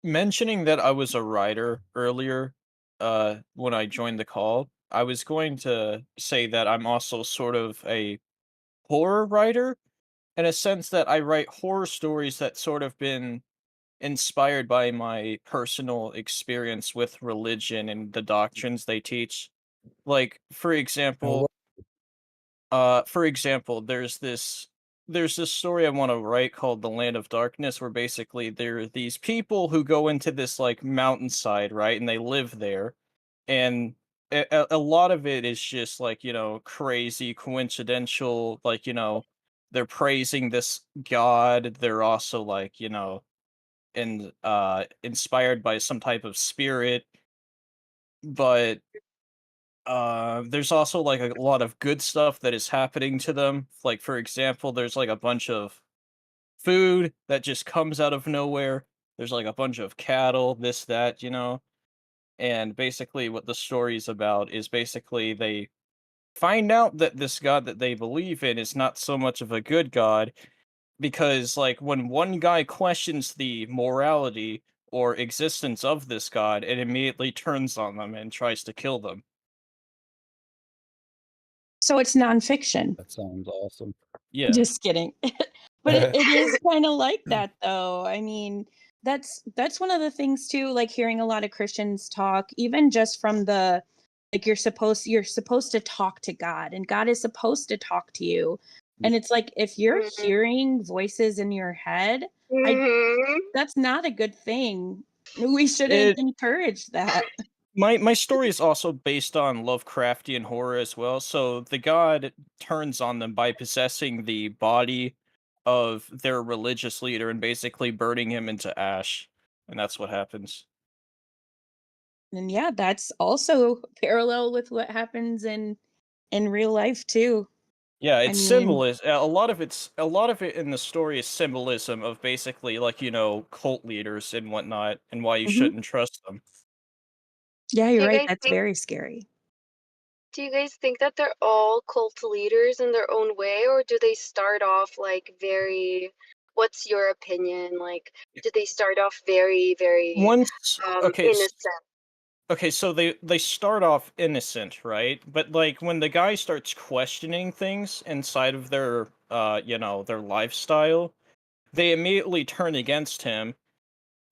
mentioning that I was a writer earlier, when I joined the call, I was going to say that I'm also sort of a horror writer in a sense that I write horror stories that sort of been inspired by my personal experience with religion and the doctrines they teach. Like, for example, there's this story I want to write called The Land of Darkness, where basically there are these people who go into this like mountainside, right? And they live there. And a lot of it is just like, crazy, coincidental, like, they're praising this god. They're also like, inspired by some type of spirit. But there's also like a lot of good stuff that is happening to them. Like, for example, there's like a bunch of food that just comes out of nowhere. There's like a bunch of cattle, this, that, and basically what the story's about is basically they find out that this god that they believe in is not so much of a good god, because like when one guy questions the morality or existence of this god, it immediately turns on them and tries to kill them. So it's nonfiction. That sounds awesome. Yeah. Just kidding. But it is kind of like that, though. I mean, that's one of the things too, like hearing a lot of Christians talk, even just from the, like, you're supposed to talk to God and God is supposed to talk to you. And it's like, if you're hearing voices in your head, I Mm-hmm. that's not a good thing. We shouldn't It encourage that. my story is also based on Lovecraftian horror as well. So the god turns on them by possessing the body of their religious leader and basically burning him into ash. And that's what happens. And yeah, that's also parallel with what happens in real life too. Yeah, I it's mean, symbolism. A lot of it in the story is symbolism of basically like, cult leaders and whatnot and why you mhm. shouldn't trust them. Yeah, Do you're you right. guys That's think very scary. do you guys think that they're all cult leaders in their own way, or do they start off like very, what's your opinion? Like, do they start off very, very Once okay, innocent? okay, so they start off innocent, right? But like when the guy starts questioning things inside of their their lifestyle, they immediately turn against him,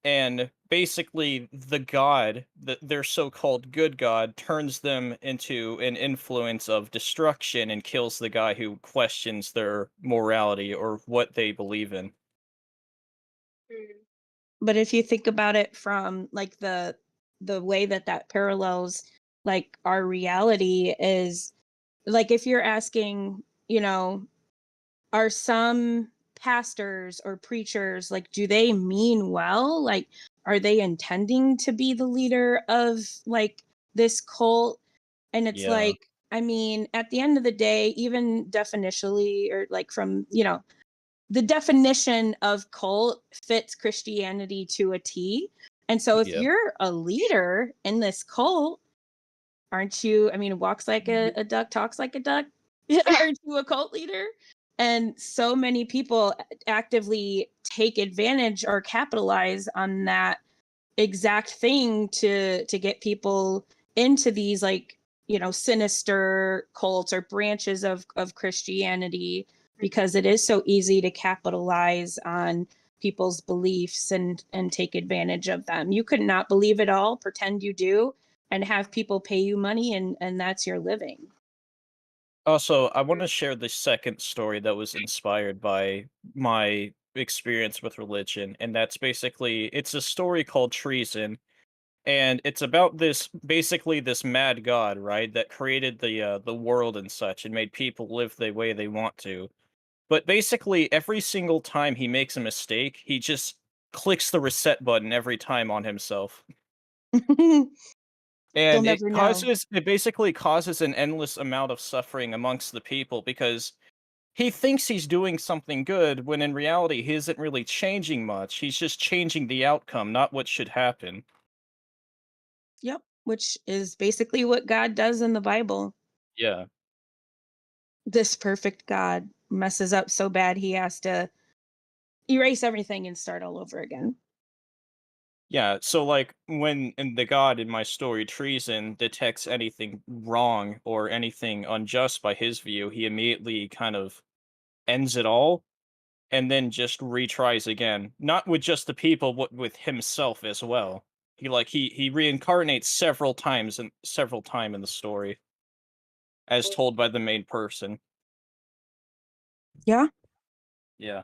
and basically the god, their so-called good god, turns them into an influence of destruction and kills the guy who questions their morality or what they believe in. Mm. But if you think about it from like the way that parallels like our reality is, like, if you're asking, are some pastors or preachers, like, do they mean well? Like, are they intending to be the leader of like this cult? And it's Yeah. like, I mean, at the end of the day, even definitionally, or like from, the definition of cult fits Christianity to a T. And so if Yep. you're a leader in this cult, aren't you? I mean, walks like a duck, talks like a duck. Aren't you a cult leader? And so many people actively take advantage or capitalize on that exact thing to get people into these, like, sinister cults or branches of Christianity, because it is so easy to capitalize on people's beliefs and take advantage of them. You could not believe it all, pretend you do, and have people pay you money, and that's your living. Also, I want to share the second story that was inspired by my experience with religion, and that's basically it's a story called Treason, and it's about this mad god, right, that created the world and such and made people live the way they want to. But basically every single time he makes a mistake, he just clicks the reset button every time on himself. You'll And never know. it basically causes an endless amount of suffering amongst the people because he thinks he's doing something good when in reality he isn't really changing much. He's just changing the outcome, not what should happen. Yep, which is basically what God does in the Bible. Yeah. This perfect God messes up so bad he has to erase everything and start all over again. Yeah, so like when the god in my story Treason detects anything wrong or anything unjust by his view, he immediately kind of ends it all and then just retries again. Not with just the people, but with himself as well. He reincarnates several times in the story, as told by the main person. Yeah, Yeah.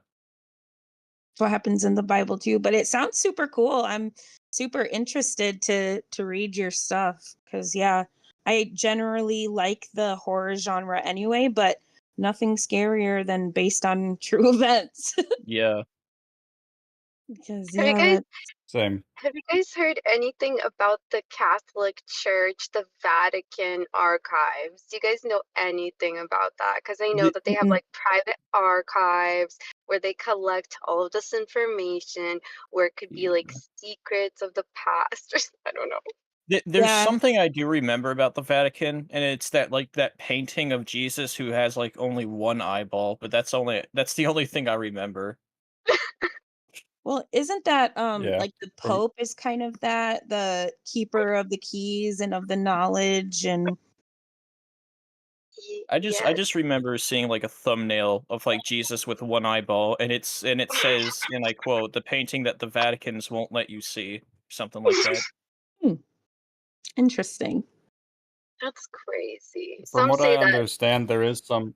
that's what happens in the Bible too. But it sounds super cool. I'm super interested to read your stuff because, yeah, I generally like the horror genre anyway, but nothing scarier than based on true events. Yeah. Because, Have you yeah, guys Same. have you guys heard anything about the Catholic Church, the Vatican archives? Do you guys know anything about that? Because I know that they have like private archives where they collect all of this information, where it could be like secrets of the past or I don't know. There's yeah. something I do remember about the Vatican, and it's that painting of Jesus who has like only one eyeball, but that's the only thing I remember. Well, isn't that Yeah. like the From Pope is kind of that, the keeper of the keys and of the knowledge, and I Yes. just remember seeing like a thumbnail of like Jesus with one eyeball, and it says, and I quote, "The painting that the Vaticans won't let you see," something like that. Hmm, interesting. That's crazy. from Some what I say that. understand, there is some.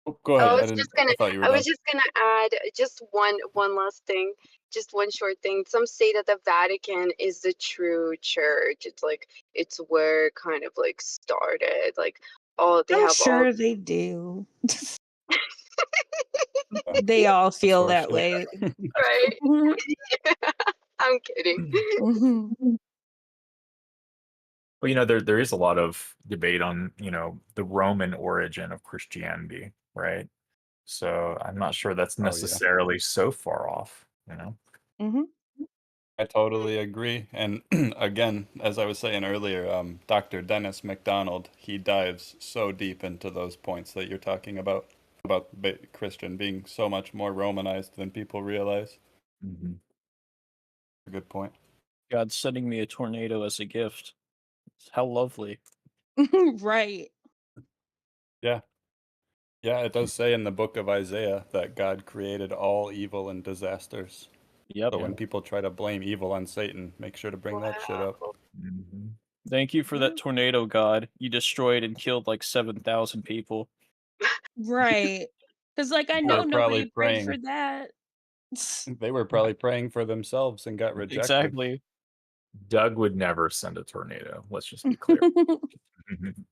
Oh, go I ahead. was just gonna I thought you were I was done. just gonna add just one last thing, just one short thing. Some say that the Vatican is the true church. It's like it's where it kind of like started. Like all they I'm have all sure they do. They all That's feel that horseshit. way. right. I'm kidding. Mhm. Well, there is a lot of debate on, the Roman origin of Christianity, right? So I'm not sure that's Oh yeah, necessarily so far off, Mhm. I totally agree. And again, as I was saying earlier, Dr. Dennis MacDonald, he dives so deep into those points that you're talking about Christian being so much more Romanized than people realize. Mhm. A good point. God's sending me a tornado as a gift. How lovely. Right. Yeah. Yeah, it does say in the book of Isaiah that God created all evil and disasters. Yep. So when people try to blame evil on Satan, make sure to bring that shit up. Wow. Mhm. Thank you for Yeah. that tornado, God. You destroyed and killed like 7,000 people. Right. Because, like, I They know were probably nobody prayed for praying. that. They were probably praying for themselves and got rejected. Exactly. Doug would never send a tornado. Let's just be clear. Mhm.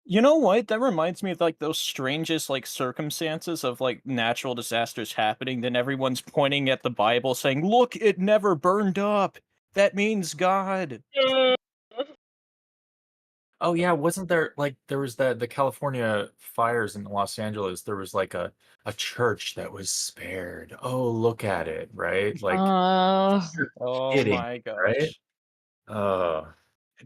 You know what? That reminds me of like those strangest like circumstances of like natural disasters happening. Then everyone's pointing at the Bible saying, "Look, it never burned up. That means God." Oh yeah, wasn't there like there was the California fires in Los Angeles? There was like a church that was spared. Oh, look at it, right? Like Oh, you're Oh kidding, my right? gosh. Uh,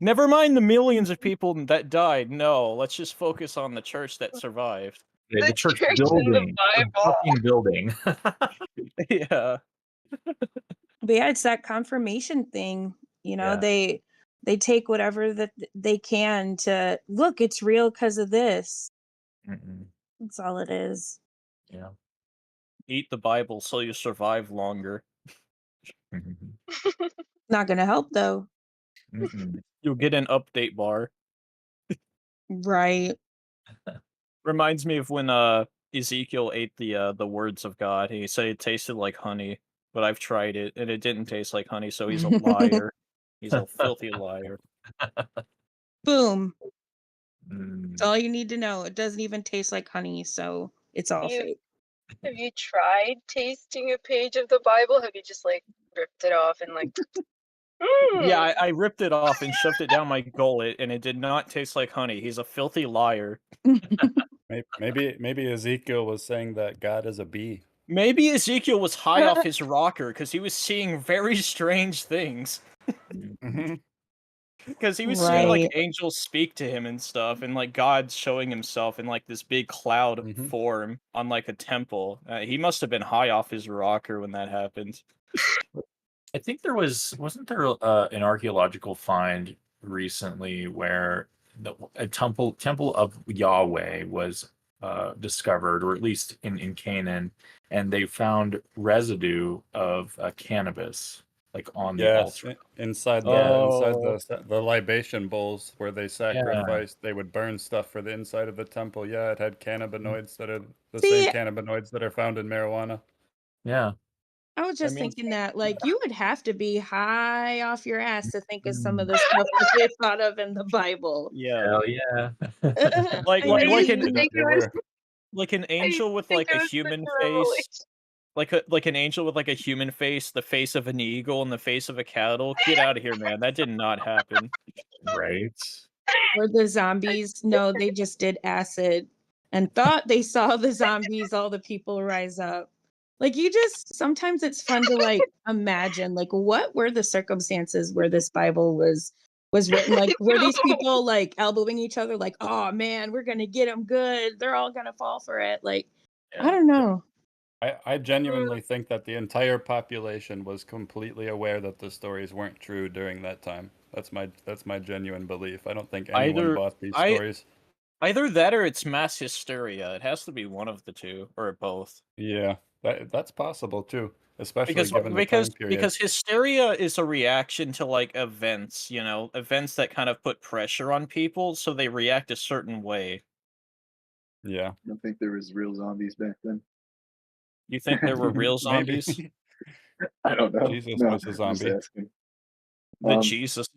Never mind the millions of people that died. No, let's just focus on the church that survived. the, The the church church in the building, the Bible. fucking building. Yeah. but yeah, it's that confirmation thing. Yeah. They take whatever that they can to look. It's real because of this. Mm-mm. That's all it is. Yeah. Eat the Bible so you survive longer. Mhm. Not gonna help though. Mm-mm. You'll get an update bar. Right. Reminds me of when Ezekiel ate the words of God. He said it tasted like honey, but I've tried it and it didn't taste like honey, so he's a liar. He's a filthy liar. Boom. That's Mm. all you need to know. It doesn't even taste like honey, so it's all You fake. have you tried tasting a page of the Bible? Have you just like ripped it off and like Yeah, mm. I ripped it off and shoved it down my gullet, and it did not taste like honey. He's a filthy liar. Maybe Ezekiel was saying that God is a bee. Maybe Ezekiel was high off his rocker because he was seeing very strange things. Hmm. Because he was seeing like Right. angels speak to him and stuff, and like God showing himself in like this big cloud Hmm. form on like a temple. He must have been high off his rocker when that happened. I think wasn't there an archaeological find recently where a temple of Yahweh was discovered, or at least in Canaan, and they found residue of cannabis like on the Yes, altar. inside Yeah, the libation bowls where they yeah, sacrificed, they would burn stuff for the inside of the temple. Yeah, it had cannabinoids that are the same See, cannabinoids that are found in marijuana. yeah. I was I just mean, thinking that like you would have to be high off your ass to think of some of Mm, the stuff that they thought of in the Bible. yeah, hell yeah. like I like I like used mean, an to There, think it there was were. like an I used angel to with think like it a was such human a face, revelation. like an angel with like a human face, the face of an eagle, and the face of a cattle. Get out of here, man! That did not happen. Right. or the zombies. No, they just did acid and thought they saw the zombies, all the people rise up. Like you just sometimes it's fun to like imagine like what were the circumstances where this Bible was written? Like I were these know. people like elbowing each other like, "Oh man, we're going to get them good. They're all going to fall for it." Like I Yeah. don't know. I genuinely think that the entire population was completely aware that the stories weren't true during that time. That's my genuine belief. I don't think anyone Either bought these I stories. either that or it's mass hysteria. It has to be one of the two or both. Yeah, that's possible too, especially Because given the because time period. because hysteria is a reaction to like events, events that kind of put pressure on people, so they react a certain way. Yeah, I don't think there was real zombies back then. You think there were real maybe zombies? I don't know. Jesus No, was a I'm just zombie. asking. The Um, Jesus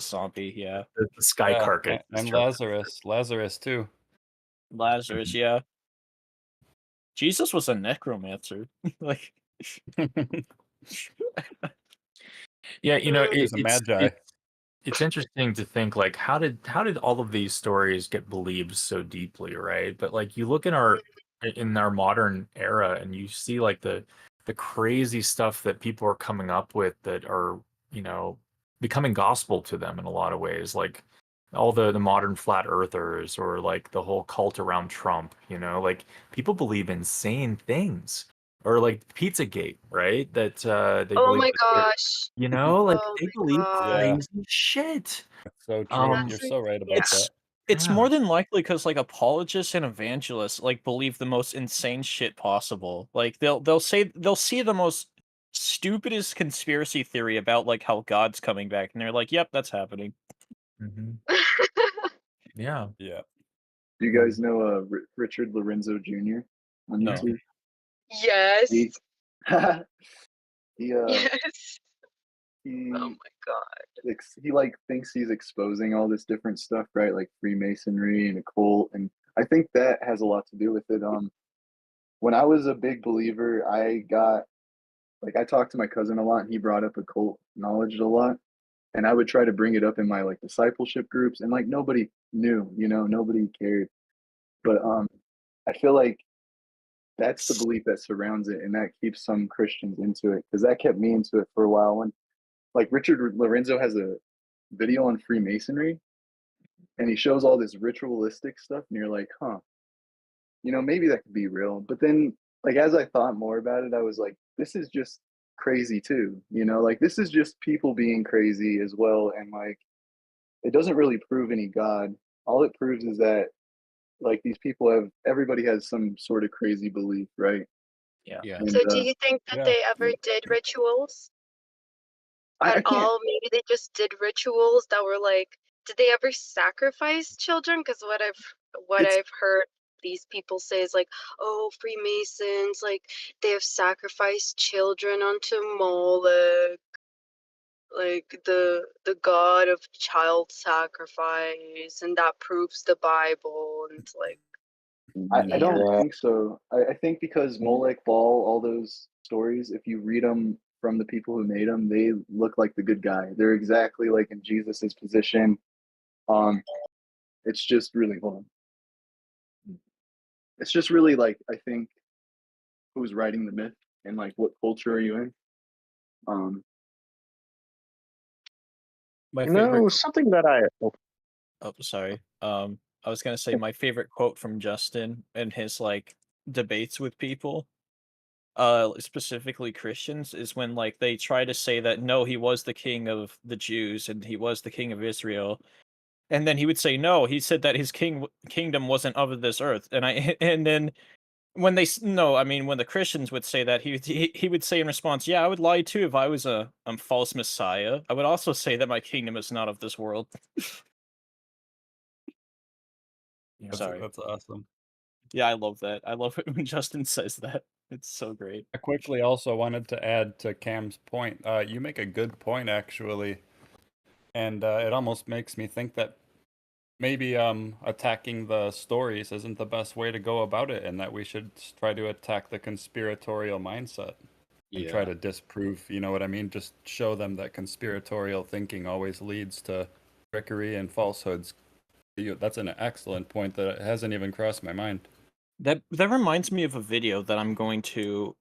zombie, yeah. The sky Yeah, carcass is and turned. Lazarus too. Lazarus, yeah. Jesus was a necromancer. Like Yeah, He's a magi. it's interesting to think like how did all of these stories get believed so deeply, right? But like you look in our modern era and you see like the crazy stuff that people are coming up with that are, you know, becoming gospel to them in a lot of ways, like all the modern flat earthers or like the whole cult around Trump, like people believe insane things. Or like Pizzagate, right? That they Oh believe my that gosh. like Oh they my believe god. Yeah, crazy shit. that's so true. Um, You're That's so right about yeah. that. it's yeah. more than likely because like apologists and evangelists like believe the most insane shit possible. Like they'll see the most stupidest conspiracy theory about like how God's coming back, and they're like, "Yep, that's happening." Mhm. Yeah. Yeah. do you guys Um, know Richard Lorenzo Jr. on No. YouTube? Yes. He he Yes. Oh he my god. he like thinks he's exposing all this different stuff, right? Like Freemasonry and occult, and I think that has a lot to do with it. When I was a big believer, I talked to my cousin a lot, and he brought up occult knowledge a lot. and I would try to bring it up in my like discipleship groups, and like nobody knew, nobody cared. But I feel like that's the belief that surrounds it, and that keeps some Christians into it, because that kept me into it for a while. When like Richard Lorenzo has a video on Freemasonry, and he shows all this ritualistic stuff, and you're like, huh, maybe that could be real. But then, like, as I thought more about it, I was like, this is just crazy too, like this is just people being crazy as well. And like, it doesn't really prove any God. All it proves is that like these people everybody has some sort of crazy belief, right? Yeah. And So do you think that they ever did rituals I at can't. all? Maybe they just did rituals that were like, did they ever sacrifice children? Because what It's I've heard these people say is like, oh, Freemasons, like they have sacrificed children unto Moloch, like the god of child sacrifice, and that proves the Bible. And it's like, I don't Yeah. think so. I think because Molech, Baal, all those stories, if you read them from the people who made them, they look like the good guy. They're exactly like in Jesus's position. It's just really hold on. It's just really like, I think, who's writing the myth and like what culture are you in? My favorite. No, something that Oh, sorry. I was gonna say my favorite quote from Justin and his like debates with people, specifically Christians, is when like they try to say that no, he was the king of the Jews and he was the king of Israel, and then he would say no, he said that his kingdom wasn't of this earth, and I and then when they no, I mean when the Christians would say that, he would say in response, yeah, I would lie too if I was a false messiah. I would also say that my kingdom is not of this world. Sorry. That's awesome. Yeah, I love that. I love it when Justin says that. It's so great. I quickly also wanted to add to Cam's point. You make a good point, actually, and it almost makes me think that maybe attacking the stories isn't the best way to go about it, and that we should try to attack the conspiratorial mindset and try to disprove. You know what I mean? Just show them that conspiratorial thinking always leads to trickery and falsehoods. That's an excellent point that hasn't even crossed my mind. That reminds me of a video that I'm going to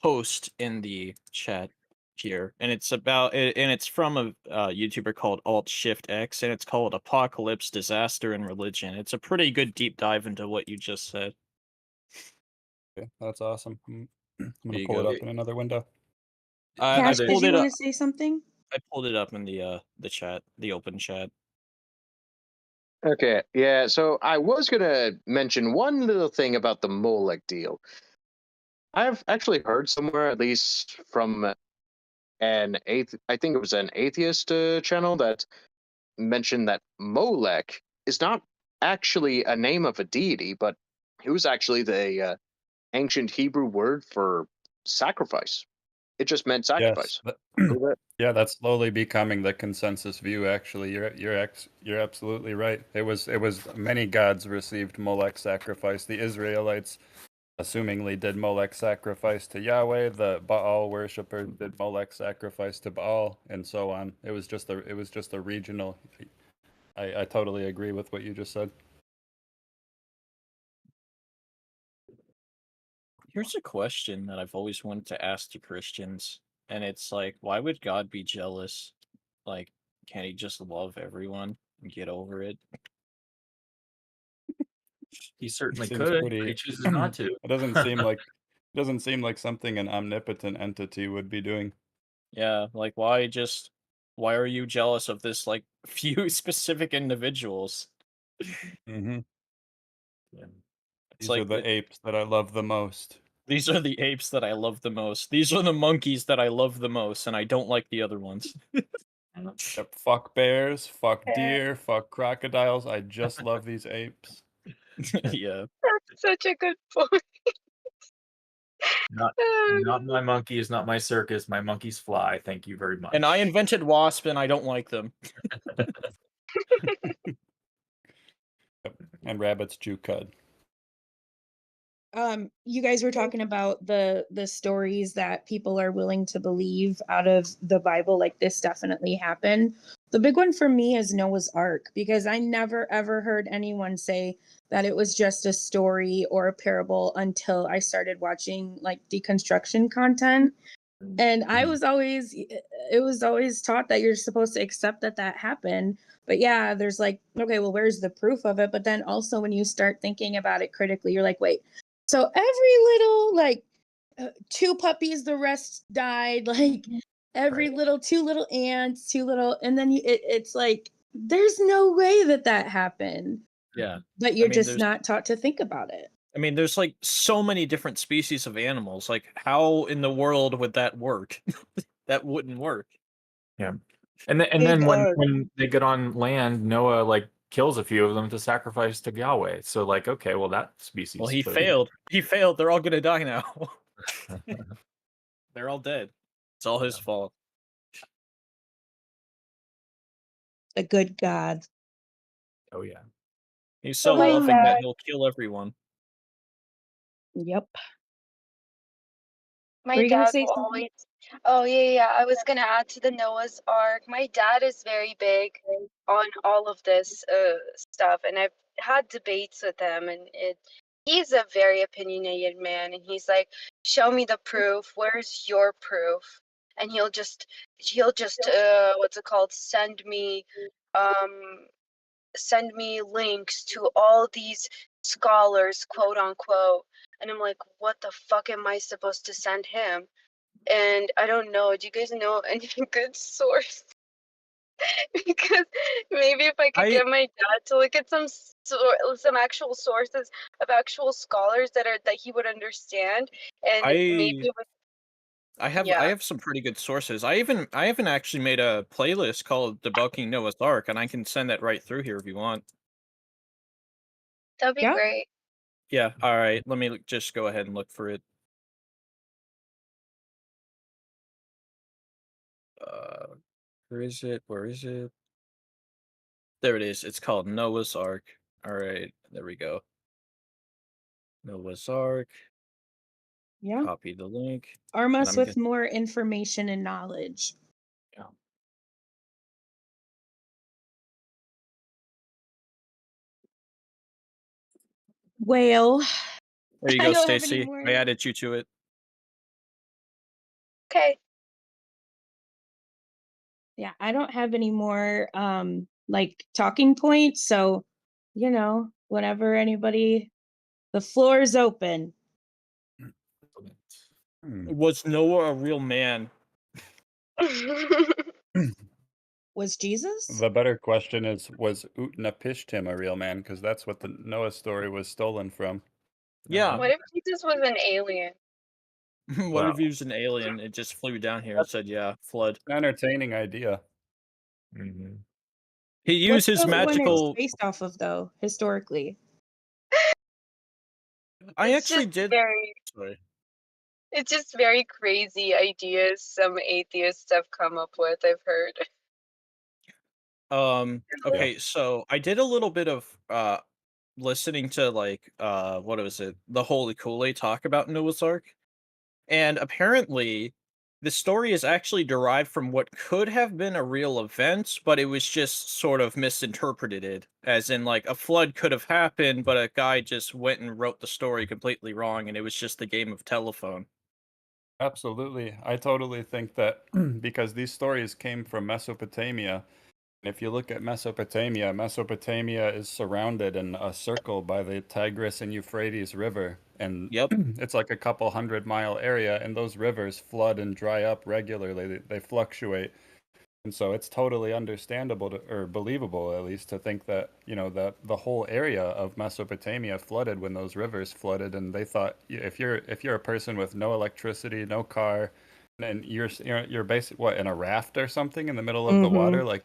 post in the chat here, and it's about and it's from a YouTuber called Alt Shift X, and it's called Apocalypse, Disaster, and Religion. It's a pretty good deep dive into what you just said. Okay, that's awesome. I'm There gonna you pull it go. up in another window. I Cash, did pulled you it want up. to say something? I pulled it up in the chat, the open chat. Okay, yeah. So I was gonna mention one little thing about the Molech deal. I've actually heard somewhere, at least from I think it was an atheist channel that mentioned that Molech is not actually a name of a deity, but it was actually the ancient Hebrew word for sacrifice. It just meant Yes. sacrifice. Yeah, that's slowly becoming the consensus view. Actually, you're absolutely right. It was many gods received Molech sacrifice. The Israelites, assumingly, did Molech sacrifice to Yahweh. The Baal worshippers did Molech sacrifice to Baal, and so on. It was just a regional. I totally agree with what you just said. Here's a question that I've always wanted to ask to Christians, and it's like, why would God be jealous? Like, can't he just love everyone and get over it? He certainly Seems could, pretty. but he chooses not to. It doesn't seem like something an omnipotent entity would be doing. Yeah, like why are you jealous of this like few specific individuals? Mm-hmm. Yeah. It's These are like the apes that I love the most. these are the apes that I love the most. These are the monkeys that I love the most, and I don't like the other ones. Yep, fuck bears, fuck deer, fuck crocodiles. I just love these apes. Yeah. that's such a good point. Not my monkeys, not my circus. My monkeys fly. Thank you very much. And I invented wasp and I don't like them. Yep. And rabbits chew cud. You guys were talking about the stories that people are willing to believe out of the Bible, like this definitely happened. The big one for me is Noah's Ark, because I never ever heard anyone say that it was just a story or a parable until I started watching like deconstruction content. And I was always, it was always taught that you're supposed to accept that that happened. But yeah, there's like, okay, well, where's the proof of it? But then also when you start thinking about it critically, you're like, wait, so every little, like, two puppies, the rest died, like every Right. little, two little ants, two little, and then it's like, there's no way that that happened. Yeah. But I you're mean, just there's not taught to think about it. I mean, there's like so many different species of animals. Like, how in the world would that work? That wouldn't work. Yeah. And Big then arc. when they get on land, Noah like kills a few of them to sacrifice to Yahweh. So like, okay, well that species Well, he clearly. failed. He failed. They're all gonna die now. They're all dead. It's all his fault. A good God. Oh yeah. He's So so my loving that dad, he'll kill everyone. Yep. Were my you gonna dad say will something? always. Oh yeah, yeah. I was gonna add to the Noah's Ark. My dad is very big on all of this stuff, and I've had debates with him, and he's a very opinionated man, and he's like, "Show me the proof. Where's your proof?" And he'll just what's it called? Um send me links to all these scholars, quote unquote. And I'm like, what the fuck am I supposed to send him? And I don't know. Do you guys know any good source? Because maybe if I could I get my dad to look at some actual sources of actual scholars that he would understand, and maybe I it would, I yeah, have some pretty good sources. I even actually made a playlist called Debunking Noah's Ark, and I can send that right through here if you want. that'd be Yeah. great. Yeah. All right. Let me just go ahead and look for it. Uh, where is it? Where is it? There it is. It's called Noah's Ark. All right. There we go. Noah's Ark. Yeah. Copy the link. Arm And us I'm with gonna more information and knowledge. Yeah. Well, there you I go, don't have any Stacy. more. I added you to it. Okay. Yeah, I don't have any more like talking points. So, whenever anybody, the floor is open. Hmm. Was Noah a real man? Was Jesus? The better question is, was Utnapishtim a real man? Because that's what the Noah story was stolen from. Yeah. What if Jesus was an alien? What Well, if he was an alien? It just flew down here and That's said, "Yeah, flood." an entertaining idea. mhm. He used What's his the one it's magical. based off of, though, historically? I It's actually just did. very Sorry. It's just very crazy ideas some atheists have come up with, I've heard. Yeah. Okay, so I did a little bit of listening to like what was it? The Holy Kool-Aid talk about Noah's Ark. And apparently the story is actually derived from what could have been a real event, but it was just sort of misinterpreted. As in like a flood could have happened, but a guy just went and wrote the story completely wrong and it was just the game of telephone. Absolutely. I totally think that because these stories came from Mesopotamia. If you look at Mesopotamia, Mesopotamia is surrounded in a circle by the Tigris and Euphrates River. And Yep. it's like a couple 100-mile area, and those rivers flood and dry up regularly. They fluctuate. And so it's totally understandable or believable, at least, to think that, that the whole area of Mesopotamia flooded when those rivers flooded. And they thought if you're a person with no electricity, no car, and you're basically in a raft or something in the middle of the Mm-hmm. water, like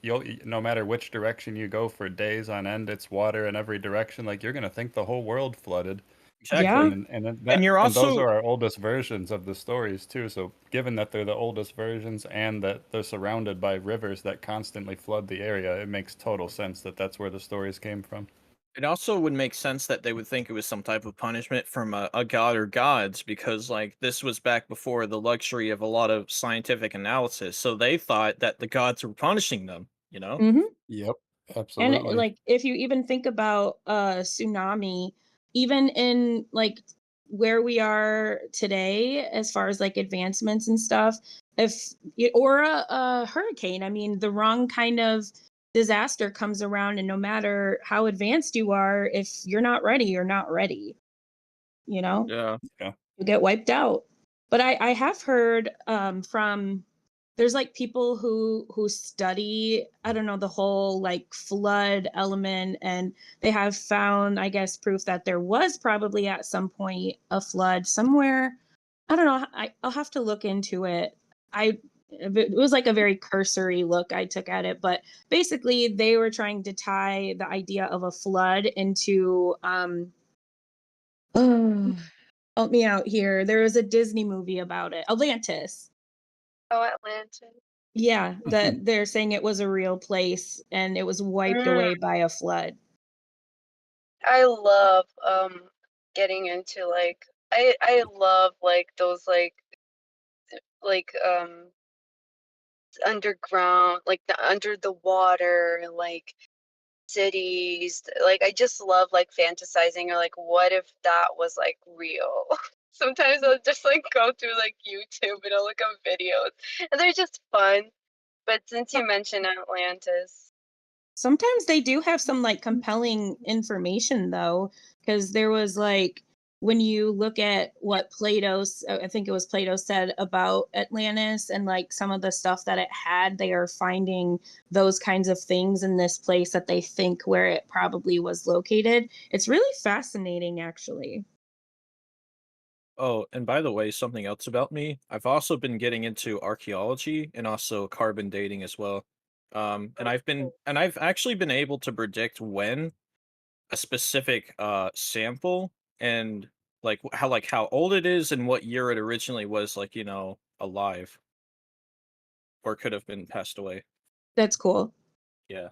you'll no matter which direction you go for days on end, it's water in every direction. Like you're gonna think the whole world flooded. Yeah. Exactly. And you're And those also are our oldest versions of the stories too. So given that they're the oldest versions and that they're surrounded by rivers that constantly flood the area, it makes total sense that that's where the stories came from. It also would make sense that they would think it was some type of punishment from a god or gods because, like, this was back before the luxury of a lot of scientific analysis. So they thought that the gods were punishing them, you know? Hmm. Yep, And absolutely. like if you even think about a tsunami, even in like where we are today, as far as like advancements and stuff, or a hurricane, I mean, the wrong kind of disaster comes around, and no matter how advanced you are, if you're not ready, you're not ready. You know, Yeah. Yeah. you get wiped out. But I have heard from there's like people who study, I don't know, the whole like flood element, and they have found, I guess, proof that there was probably at some point a flood somewhere. I don't know. I'll have to look into it. It was like a very cursory look I took at it, but basically they were trying to tie the idea of a flood into help me out here. There was a Disney movie about it, Atlantis. Oh, Atlanta. Yeah, that they're saying it was a real place and it was wiped Mm, away by a flood. I love getting into like I love like those like underground, like the under the water, like cities. Like I just love like fantasizing or like what if that was like real. Sometimes I'll just like go through like YouTube and I'll look up videos and they're just fun. But since you mentioned Atlantis, Sometimes they do have some like compelling information though, because there was like when you look at what I think it was Plato said about Atlantis and like some of the stuff that it had, they are finding those kinds of things in this place that they think where it probably was located. It's really fascinating, actually. Oh, and by the way, something else about me, I've also been getting into archaeology and also carbon dating as well. And I've actually been able to predict when a specific sample and how old it is and what year it originally was like, alive or could have been passed away. That's cool. Yeah.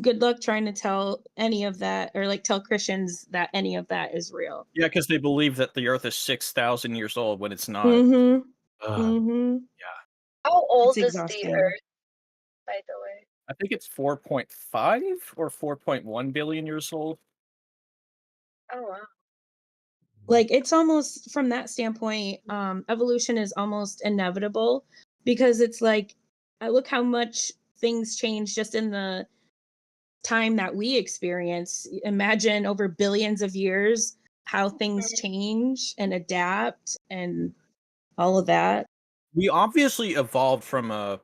Good luck trying to tell any of that or like tell Christians that any of that is real. Yeah, because they believe that the earth is 6,000 years old when it's not. Mm-hmm. Ugh, Mm-hmm. yeah. how It's old is the exhausting. Earth, by the way? I think it's 4.5 or 4.1 billion years old. Oh wow. Like it's almost from that standpoint, evolution is almost inevitable because it's like I look how much things change just in the time that we experience. Imagine over billions of years how things Mhm. change and adapt and all of that. We obviously evolved from uh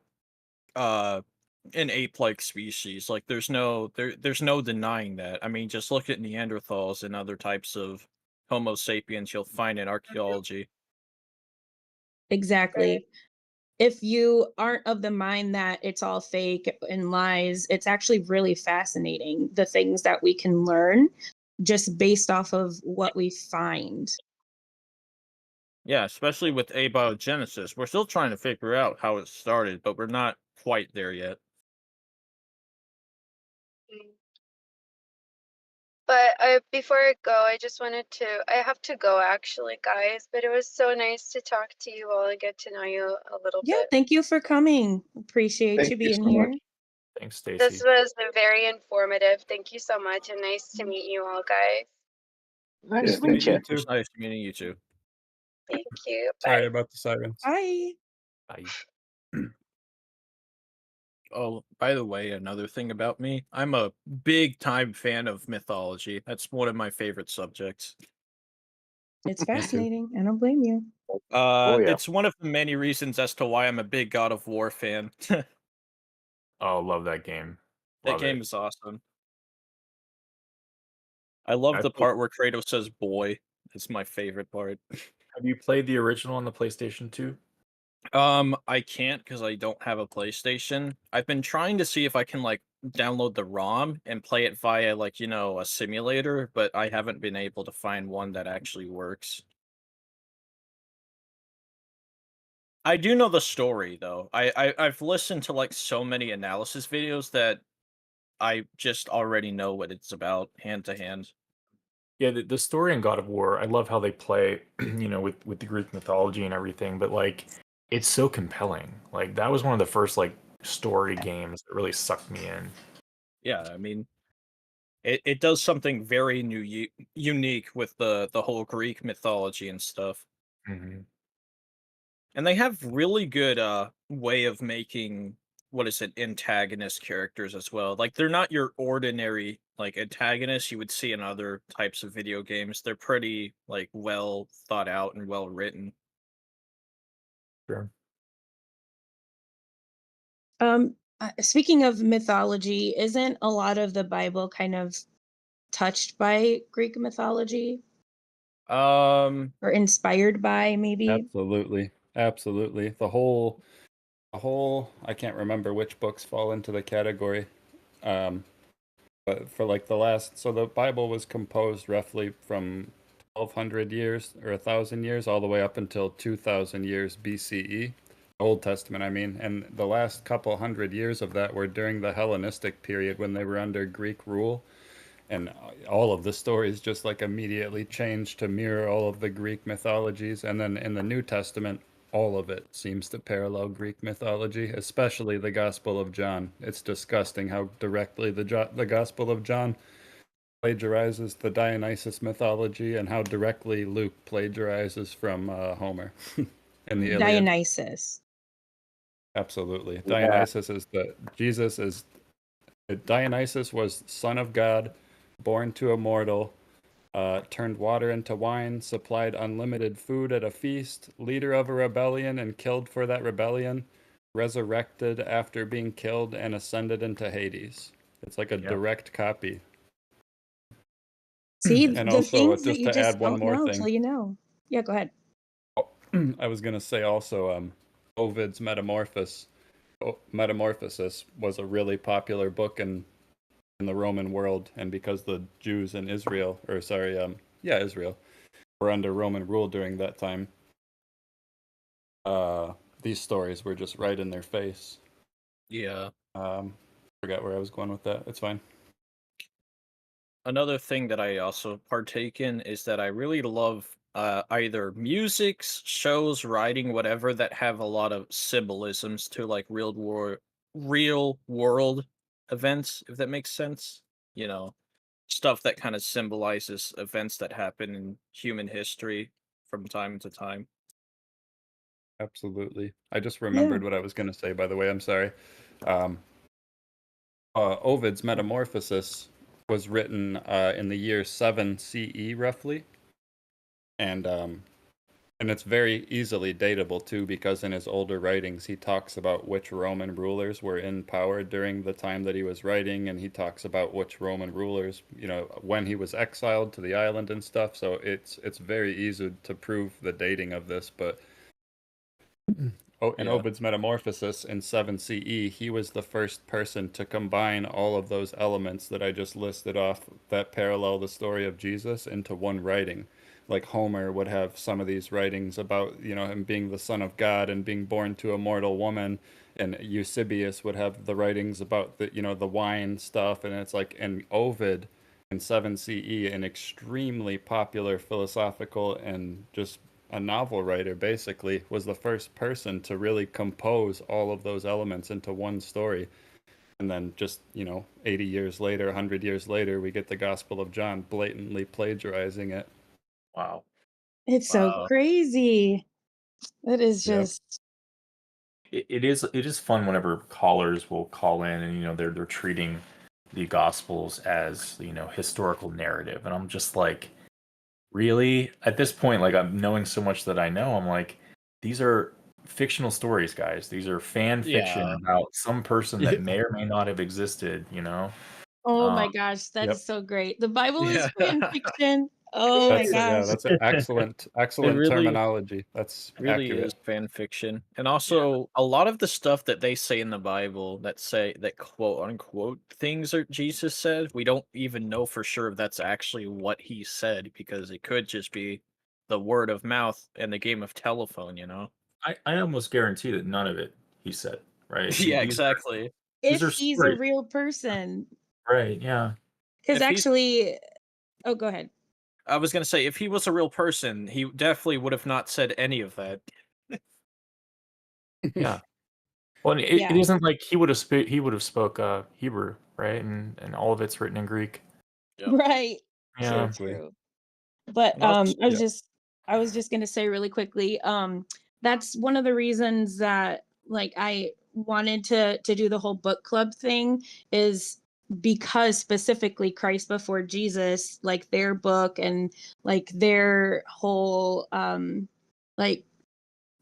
an ape-like species. Like there's no denying that. I mean, just look at Neanderthals and other types of Homo sapiens you'll find in archaeology. Right. Exactly. If you aren't of the mind that it's all fake and lies, it's actually really fascinating the things that we can learn just based off of what we find. Yeah, especially with abiogenesis. We're still trying to figure out how it started, but we're not quite there yet. Mm. But before I go, I just wanted to. I have to go actually, guys. But it was so nice to talk to you all and get to know you a little Yeah, bit. thank you for coming. Appreciate Thank you you being so much. here. Thanks, This Stacy. was very informative. Thank you so much, and nice to meet you all, guys. Nice Yeah, to thank meet you. you. It's nice meeting you too. Thank you. Sorry Bye. about the sirens. Bye. Bye. Oh, by the way, another thing about me, I'm a big time fan of mythology. That's one of my favorite subjects. It's Me too. fascinating. I don't blame you. Oh yeah. It's one of the many reasons as to why I'm a big God of War fan. Oh, love that game. That Love game it. is awesome. I love I the pl- part where Kratos says "boy." It's my favorite part. Have you played the original on the PlayStation 2? I can't because I don't have a PlayStation. I've been trying to see if I can like download the ROM and play it via like, a simulator, but I haven't been able to find one that actually works. I do know the story though. I've listened to like so many analysis videos that I just already know what it's about hand to hand. Yeah, the story in God of War, I love how they play, with the Greek mythology and everything, but like it's so compelling. Like that was one of the first like story games that really sucked me in. Yeah, I mean, it does something very unique with the whole Greek mythology and stuff. Hmm. And they have really good way of making, what is it, antagonist characters as well. Like they're not your ordinary like antagonists you would see in other types of video games. They're pretty like well thought out and well written. Sure. Speaking of mythology, isn't a lot of the Bible kind of touched by Greek mythology Um or inspired by, maybe? Absolutely. Absolutely. The whole I can't remember which books fall into the category. Um, but for like the Bible was composed roughly from 1200 years or 1000 years all the way up until 2000 years BCE. Old Testament, I mean, and the last couple hundred years of that were during the Hellenistic period when they were under Greek rule. And all of the stories just like immediately changed to mirror all of the Greek mythologies. And then in the New Testament, all of it seems to parallel Greek mythology, especially the Gospel of John. It's disgusting how directly the Gospel of John plagiarizes the Dionysus mythology and how directly Luke plagiarizes from Homer in the Iliad. Dionysus. Absolutely. Yeah. Dionysus was son of God, born to a mortal, turned water into wine, supplied unlimited food at a feast, leader of a rebellion and killed for that rebellion, resurrected after being killed and ascended into Hades. It's like a Yeah. direct copy. See, And the also, things that just you to just add one don't more know till thing, you know. Yeah, go ahead. I was going to say also, Ovid's Metamorphosis was a really popular book in the Roman world, and because the Jews in Israel, or sorry, Israel, were under Roman rule during that time, these stories were just right in their face. Yeah. Forgot where I was going with that. It's fine. Another thing that I also partake in is that I really love either musics, shows, writing, whatever that have a lot of symbolisms to like real world events, if that makes sense. You know, stuff that kind of symbolizes events that happen in human history from time to time. Absolutely. I just Yeah. remembered what I was going to say, by the way. I'm sorry. Um, Ovid's Metamorphosis was written in the year 7 CE, roughly. And it's very easily datable too, because in his older writings he talks about which Roman rulers were in power during the time that he was writing, and he talks about which Roman rulers, when he was exiled to the island and stuff. So it's very easy to prove the dating of this. But in Yeah. Ovid's Metamorphosis in 7 CE, he was the first person to combine all of those elements that I just listed off that parallel the story of Jesus into one writing. Like Homer would have some of these writings about, him being the son of God and being born to a mortal woman, and Eusebius would have the writings about the wine stuff, and it's like in Ovid in 7 CE, an extremely popular philosophical and just a novel writer, basically, was the first person to really compose all of those elements into one story. And then just, 80 years later, 100 years later, we get the Gospel of John blatantly plagiarizing it. Wow. It's so Wow. crazy. It is Yep. just It is fun whenever callers will call in and they're treating the gospels as historical narrative, and I'm just like, really, at this point, like, I'm knowing so much that I know, I'm like, these are fictional stories, guys. These are fan fiction Yeah. about some person that may or may not have existed. oh Uh, my gosh, Yep. that's so great. The Bible is Yeah. fan fiction. Oh my gosh. That's an excellent It really terminology. That's really is accurate. fan fiction. And yeah. also a lot of the stuff that they say in the Bible that quote unquote things that Jesus said, we don't even know for sure if that's actually what he said, because it could just be the word of mouth and the game of telephone, you know? I almost guarantee that none of it he said, right? Yeah, These exactly. these If are he's a stories. real person. Right, yeah. Because If he's- actually, oh, go ahead. I was gonna say, if he was a real person, he definitely would have not said any of that. Yeah. Well, it Yeah. isn't like he would have spoke Hebrew, right? And all of it's written in Greek. Yep. Right. Yeah. True. But And also- I was just gonna say really quickly, that's one of the reasons that like I wanted to do the whole book club thing is because specifically Christ Before Jesus, like their book and like their whole like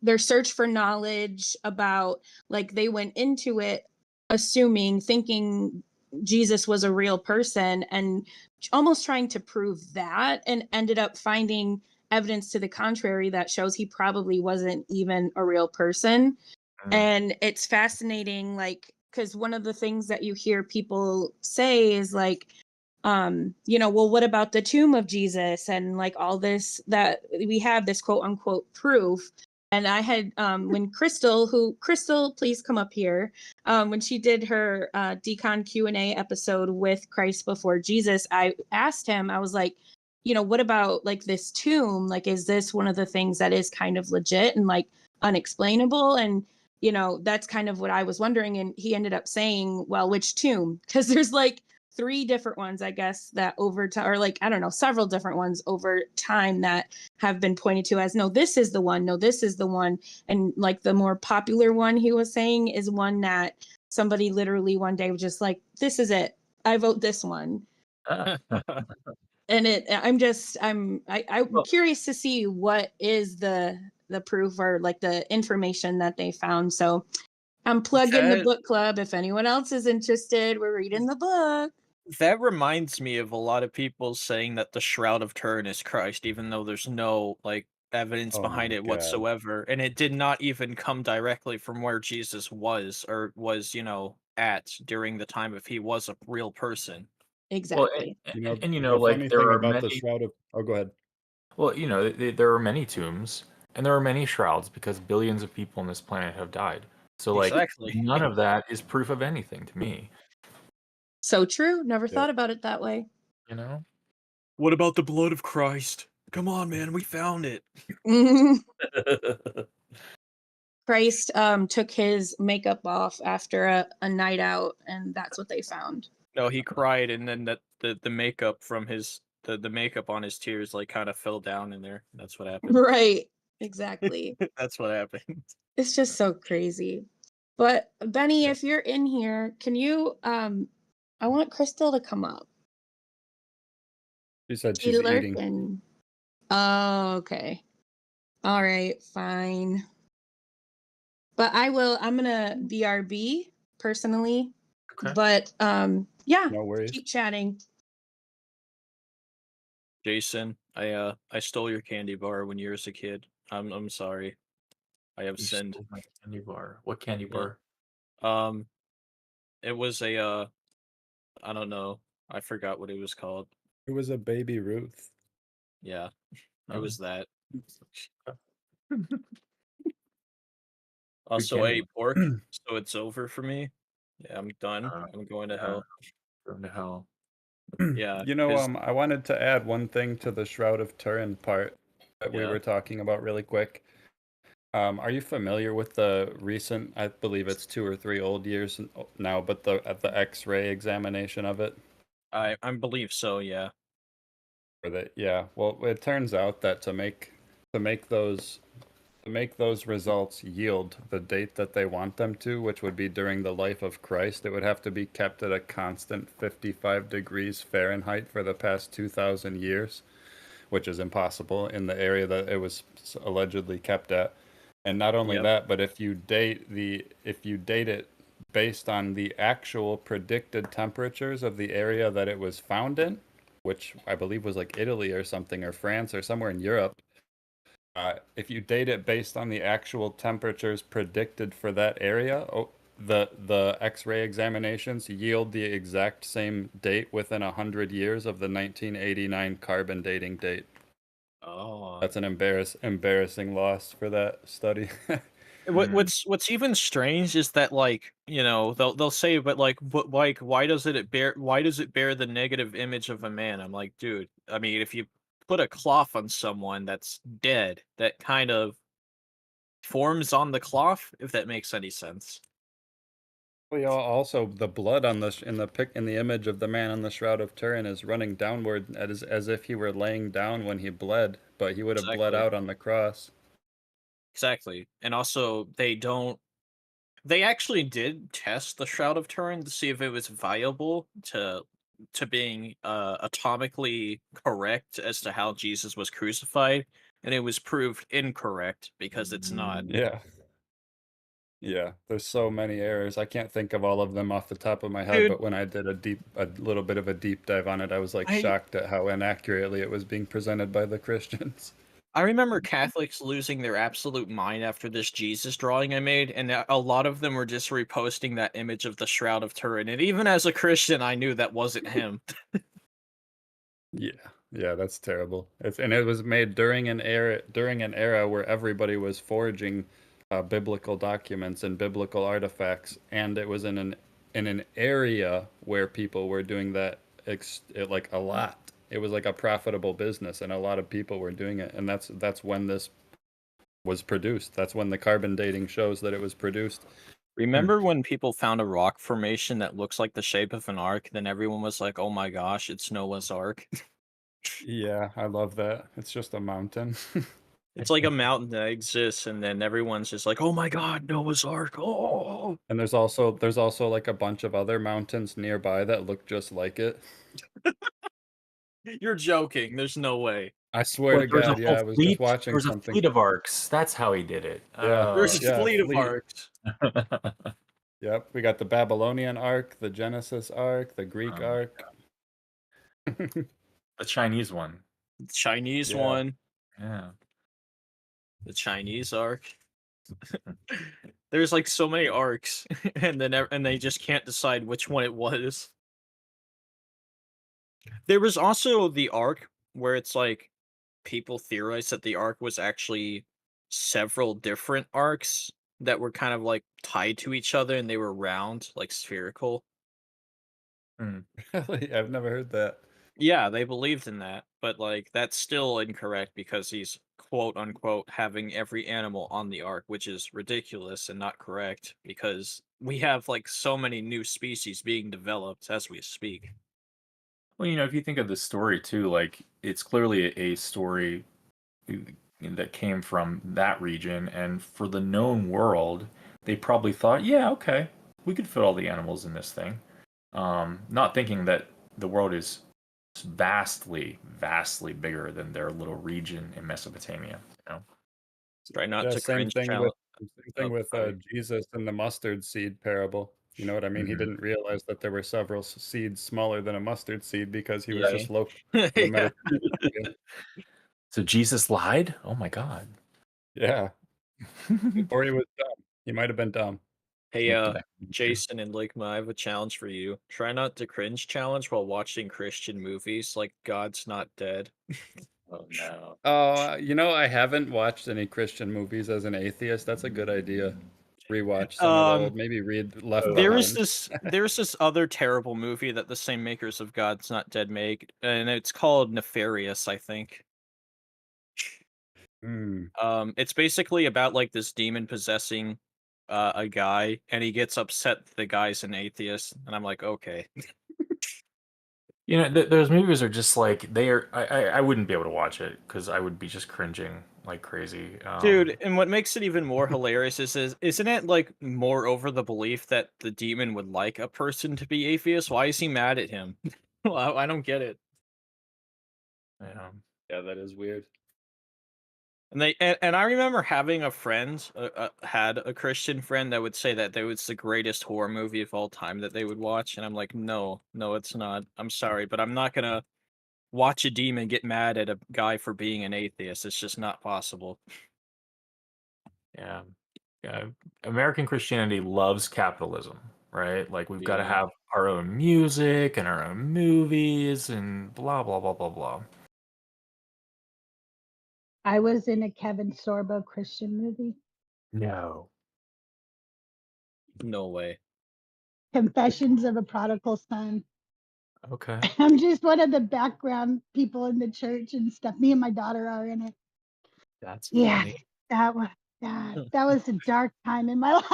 their search for knowledge about like they went into it thinking Jesus was a real person and almost trying to prove that and ended up finding evidence to the contrary that shows he probably wasn't even a real person. And it's fascinating, like, because one of the things that you hear people say is like, well, what about the tomb of Jesus and like all this that we have this quote unquote proof. And I had when Crystal, please come up here, when she did her Decon Q&A episode with Christ Before Jesus, I asked him, I was like, what about like this tomb? Like, is this one of the things that is kind of legit and like unexplainable? And that's kind of what I was wondering. And he ended up saying, well, which tomb? Because there's like 3 different ones, I guess, that over time, or like, I don't know, several different ones over time that have been pointed to as, no, this is the one. No, this is the one. And like the more popular one he was saying is one that somebody literally one day was just like, this is it. I vote this one. And I'm curious to see what is the proof or like the information that they found. So I'm plugging the book club. If anyone else is interested, we're reading the book. That reminds me of a lot of people saying that the Shroud of Turin is Christ, even though there's no like evidence Oh behind my it God. whatsoever, and it did not even come directly from where Jesus was at during the time if he was a real person. Exactly. Well, and the like funny there thing are about many. the Shroud of go ahead. Well, there are many tombs and there are many shrouds because billions of people on this planet have died. So like Exactly. none of that is proof of anything to me. So true. Never thought about it that way. What about the blood of Christ? Come on, man, we found it. Christ took his makeup off after a night out, and that's what they found. No, he cried, and then the makeup from the makeup on his tears like kind of fell down in there. That's what happened. Right. Exactly. That's what happened. It's just so crazy. But Benny, Yeah. if you're in here, can you I want Crystal to come up. She said she's eating. And oh, okay. All right, fine. But I'm gonna BRB personally. Okay. But yeah, No worries. keep chatting. Jason, I stole your candy bar when you were a kid. I'm sorry. I have You sinned. stole my candy bar. What candy Yeah. bar? It was I don't know. I forgot what it was called. It was a baby Ruth. Yeah. It Oh. was that. Good Also, candy I ate bar. pork, so it's over for me. Yeah, I'm done. I'm going to hell. Going to hell. Yeah. I wanted to add one thing to the Shroud of Turin part that we Yeah. were talking about really quick. Are you familiar with the recent, I believe it's 2 or 3 old years now, but the X-ray examination of it? I believe so, yeah. Yeah. Well, it turns out that to make those results yield the date that they want them to, which would be during the life of Christ, it would have to be kept at a constant 55 degrees Fahrenheit for the past 2,000 years, which is impossible in the area that it was allegedly kept at. And not only that, but if you date it based on the actual predicted temperatures of the area that it was found in, which I believe was like Italy or something, or France or somewhere in Europe, if you date it based on the actual temperatures predicted for that area, the X-ray examinations yield the exact same date within 100 years of the 1989 carbon dating date. Oh. That's an embarrassing loss for that study. What's even strange is that, like, you know, they'll say, but like why does it bear the negative image of a man? I'm like, dude, I mean, if you put a cloth on someone that's dead, that kind of forms on the cloth, if that makes any sense. Well, also the blood on the in the image of the man on the Shroud of Turin is running downward as if he were laying down when he bled, but he would have bled Exactly. out on the cross. Exactly. And also they actually did test the Shroud of Turin to see if it was viable to being atomically correct as to how Jesus was crucified, and it was proved incorrect because it's not. Yeah. Yeah, there's so many errors. I can't think of all of them off the top of my head, Dude, but when I did a little bit of a deep dive on it, I was like I shocked at how inaccurately it was being presented by the Christians. I remember Catholics losing their absolute mind after this Jesus drawing I made, and a lot of them were just reposting that image of the Shroud of Turin. And even as a Christian, I knew that wasn't him. Yeah, yeah, that's terrible. And it was made during an era where everybody was forging biblical documents and biblical artifacts, and it was in an area where people were doing that like a lot. It was like a profitable business, and a lot of people were doing it, and that's when this was produced. That's when the carbon dating shows that it was produced. Remember when people found a rock formation that looks like the shape of an ark? Then everyone was like, "Oh my gosh, it's Noah's Ark." Yeah, I love that. It's just a mountain. It's like a mountain that exists, and then everyone's just like, "Oh my god, Noah's Ark!" Oh, And there's also like a bunch of other mountains nearby that look just like it. you're joking. There's no way. I swear to There's a God, yeah, whole I was just fleet. watching There's a something. fleet of arcs. That's how he did it. Yeah, There's a yeah, fleet of fleet. arks. Yep, we got the Babylonian Ark, the Genesis Ark, the Greek Ark. The Chinese one. The Chinese Yeah. one. Yeah. The Chinese Ark. There's like so many arcs, and they just can't decide which one it was. There was also the arc where it's like people theorized that the arc was actually several different arcs that were kind of like tied to each other, and they were round, like spherical. Really? I've never heard that. Yeah, they believed in that, but like that's still incorrect because he's quote unquote having every animal on the ark, which is ridiculous and not correct because we have like so many new species being developed as we speak. Well, if you think of the story too, like it's clearly a story that came from that region, and for the known world, they probably thought, yeah, okay, we could fit all the animals in this thing. Not thinking that the world is vastly, vastly bigger than their little region in Mesopotamia. Try not Yeah, to cringe challenge. same thing with Jesus and the mustard seed parable. You know what I mean? He didn't realize that there were several seeds smaller than a mustard seed because he was Yeah. just local to the Yeah. Mediterranean. So Jesus lied? Oh my God. Yeah. Or he was dumb. He might have been dumb. Hey, Jason and Ligma, I have a challenge for you. Try not to cringe challenge while watching Christian movies like God's Not Dead. Oh no. Oh, I haven't watched any Christian movies as an atheist. That's a good idea. Rewatch some of the old, maybe read Left Behind. There's this other terrible movie that the same makers of God's Not Dead make, and it's called Nefarious, I think. It's basically about like this demon possessing a guy, and he gets upset that the guy's an atheist, and I'm like, okay. Those movies are just like I wouldn't be able to watch it because I would be just cringing like crazy. Dude, and what makes it even more hilarious isn't it like more over the belief that the demon would like a person to be atheist? Why is he mad at him? Well, I don't get it. Yeah, that is weird. And I remember having a friend had a Christian friend that would say that it was the greatest horror movie of all time that they would watch, and I'm like, no, it's not. I'm sorry, but I'm not gonna watch a demon get mad at a guy for being an atheist. It's just not possible. Yeah. American Christianity loves capitalism, right? Like we've got to have our own music and our own movies and blah blah blah blah blah. I was in a Kevin Sorbo Christian movie. No. No way. Confessions of a Prodigal Son. Okay. I'm just one of the background people in the church and stuff. Me and my daughter are in it. That's Yeah, funny. that was that was a dark time in my life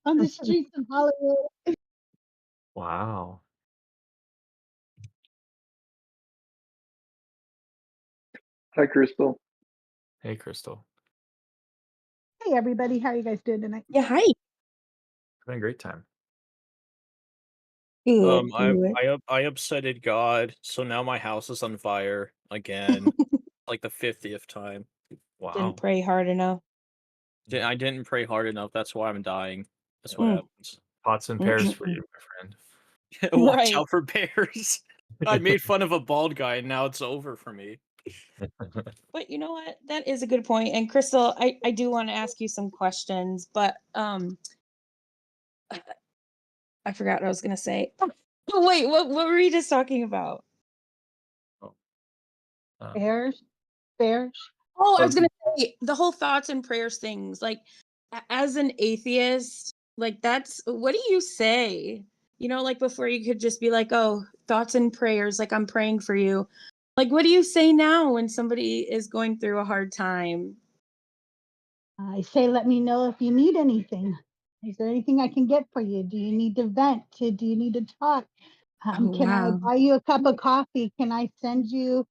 on the streets of Hollywood. Wow. Hi, Crystal. Hey, Crystal. Hey everybody, how are you guys doing tonight? Yeah, hi. Having a great time. Good, I good. I upsetted God, so now my house is on fire again, like the 50th time. Didn't Wow. pray hard enough. I didn't pray hard enough. That's why I'm dying. That's what Mm. happens. Pots and pears for you, my friend. Watch Right. out for bears. I made fun of a bald guy, and now it's over for me. But you know what? That is a good point. And Crystal, I do want to ask you some questions, but I forgot what I was gonna say. Oh, wait, what were you just talking about? Bears. Oh, I was Oh, gonna say the whole thoughts and prayers things. Like, as an atheist, like that's what do you say? You know, like before you could just be like, "Oh, thoughts and prayers," like I'm praying for you. Like, what do you say now when somebody is going through a hard time? I say, let me know if you need anything. Is there anything I can get for you? Do you need to vent? Do you need to talk? Oh, Can I wow. buy you a cup of coffee? Can I send you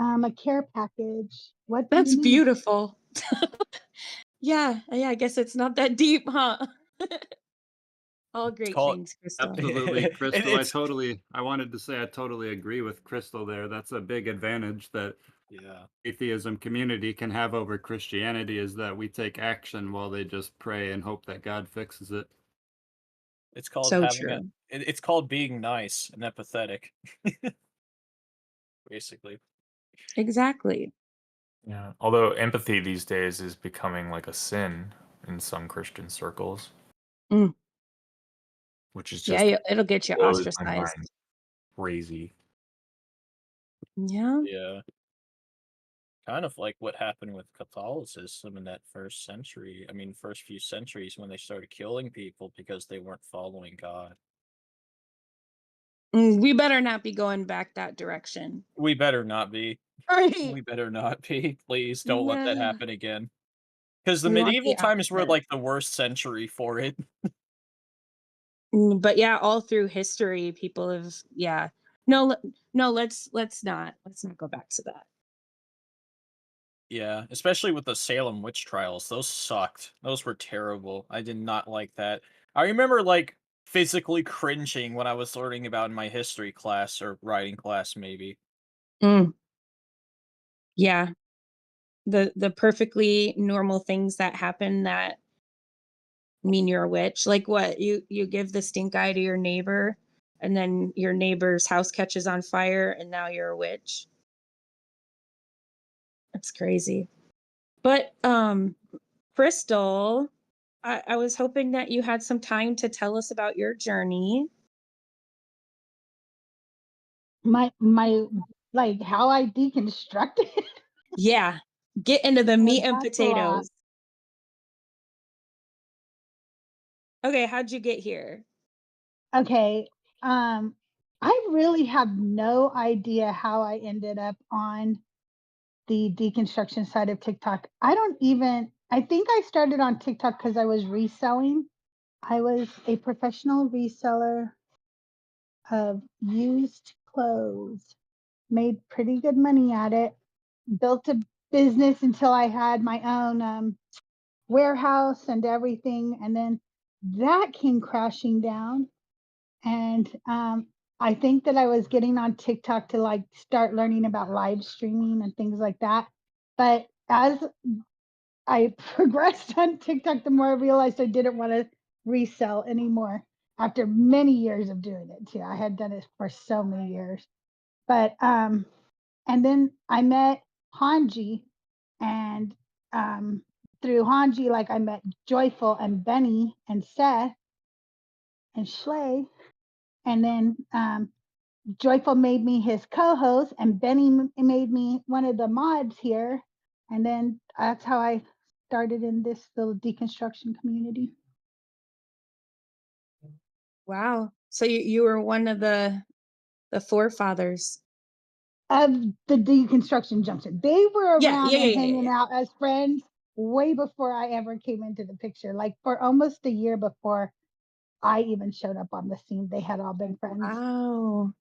a care package? What do That's you need? beautiful. Yeah, I guess it's not that deep, huh? All great called- things, Crystal. Absolutely, Crystal. it's I wanted to say I totally agree with Crystal there. That's a big advantage that yeah. atheism community can have over Christianity is that we take action while they just pray and hope that God fixes it. It's called So having a. true. It's called being nice and empathetic. Basically. Exactly. Yeah. Although empathy these days is becoming like a sin in some Christian circles, Mm. which is Yeah, just it'll get you blows my ostracized. mind. Crazy. Yeah. Yeah. Kind of like what happened with Catholicism in that first century. I mean, first few centuries when they started killing people because they weren't following God. We better not be going back that direction. We better not be. Right. We better not be. Please don't let that Yeah. happen again. Because the We want medieval the times were opposite. like the worst century for it. But yeah, all through history, people have No, no, let's not go back to that. Yeah, especially with the Salem witch trials. Those sucked. Those were terrible. I did not like that. I remember like physically cringing when I was learning about in my history class or writing class maybe. Mm. Yeah. The perfectly normal things that happen that mean you're a witch. Like what? You give the stink eye to your neighbor and then your neighbor's house catches on fire and now you're a witch. It's crazy. But Crystal, I was hoping that you had some time to tell us about your journey. My like how I deconstructed. Yeah. Get into the Oh, meat and that's a lot. potatoes. Okay, how'd you get here? Okay. I really have no idea how I ended up on the deconstruction side of TikTok. I think I started on TikTok because I was reselling. I was a professional reseller of used clothes, made pretty good money at it, built a business until I had my own warehouse and everything. And then that came crashing down. And I think that I was getting on TikTok to like start learning about live streaming and things like that. But as I progressed on TikTok, the more I realized I didn't want to resell anymore after many years of doing it too. I had done it for so many years. But and then I met Hanji, and through Hanji, like I met Joyful and Benny and Seth and Schley. And then Joyful made me his co-host, and Benny made me one of the mods here. And then that's how I started in this little deconstruction community. Wow. So you were one of the forefathers. of the Deconstruction Junction. They were Yeah, around yeah, yeah, and yeah, hanging yeah. out as friends way before I ever came into the picture. Like for almost a year before I even showed up on the scene, they had all been friends. Wow.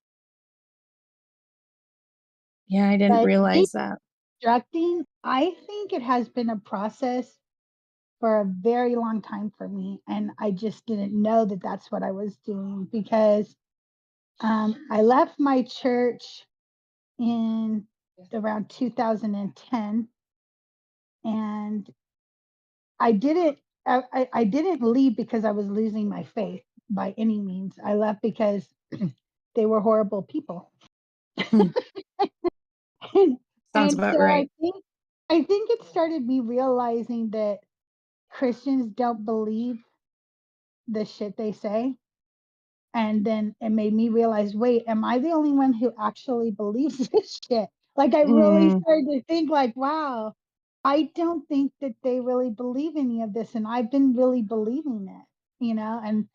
Yeah, I didn't But realize that. deconstructing, I think it has been a process for a very long time for me, and I just didn't know that that's what I was doing because I left my church in around 2010, and I didn't leave because I was losing my faith by any means. I left because they were horrible people. Hmm. and, Sounds and about so right. I think it started me realizing that Christians don't believe the shit they say. And then it made me realize, wait, am I the only one who actually believes this shit? Like I really Mm, started to think like, wow, I don't think that they really believe any of this. And I've been really believing it, and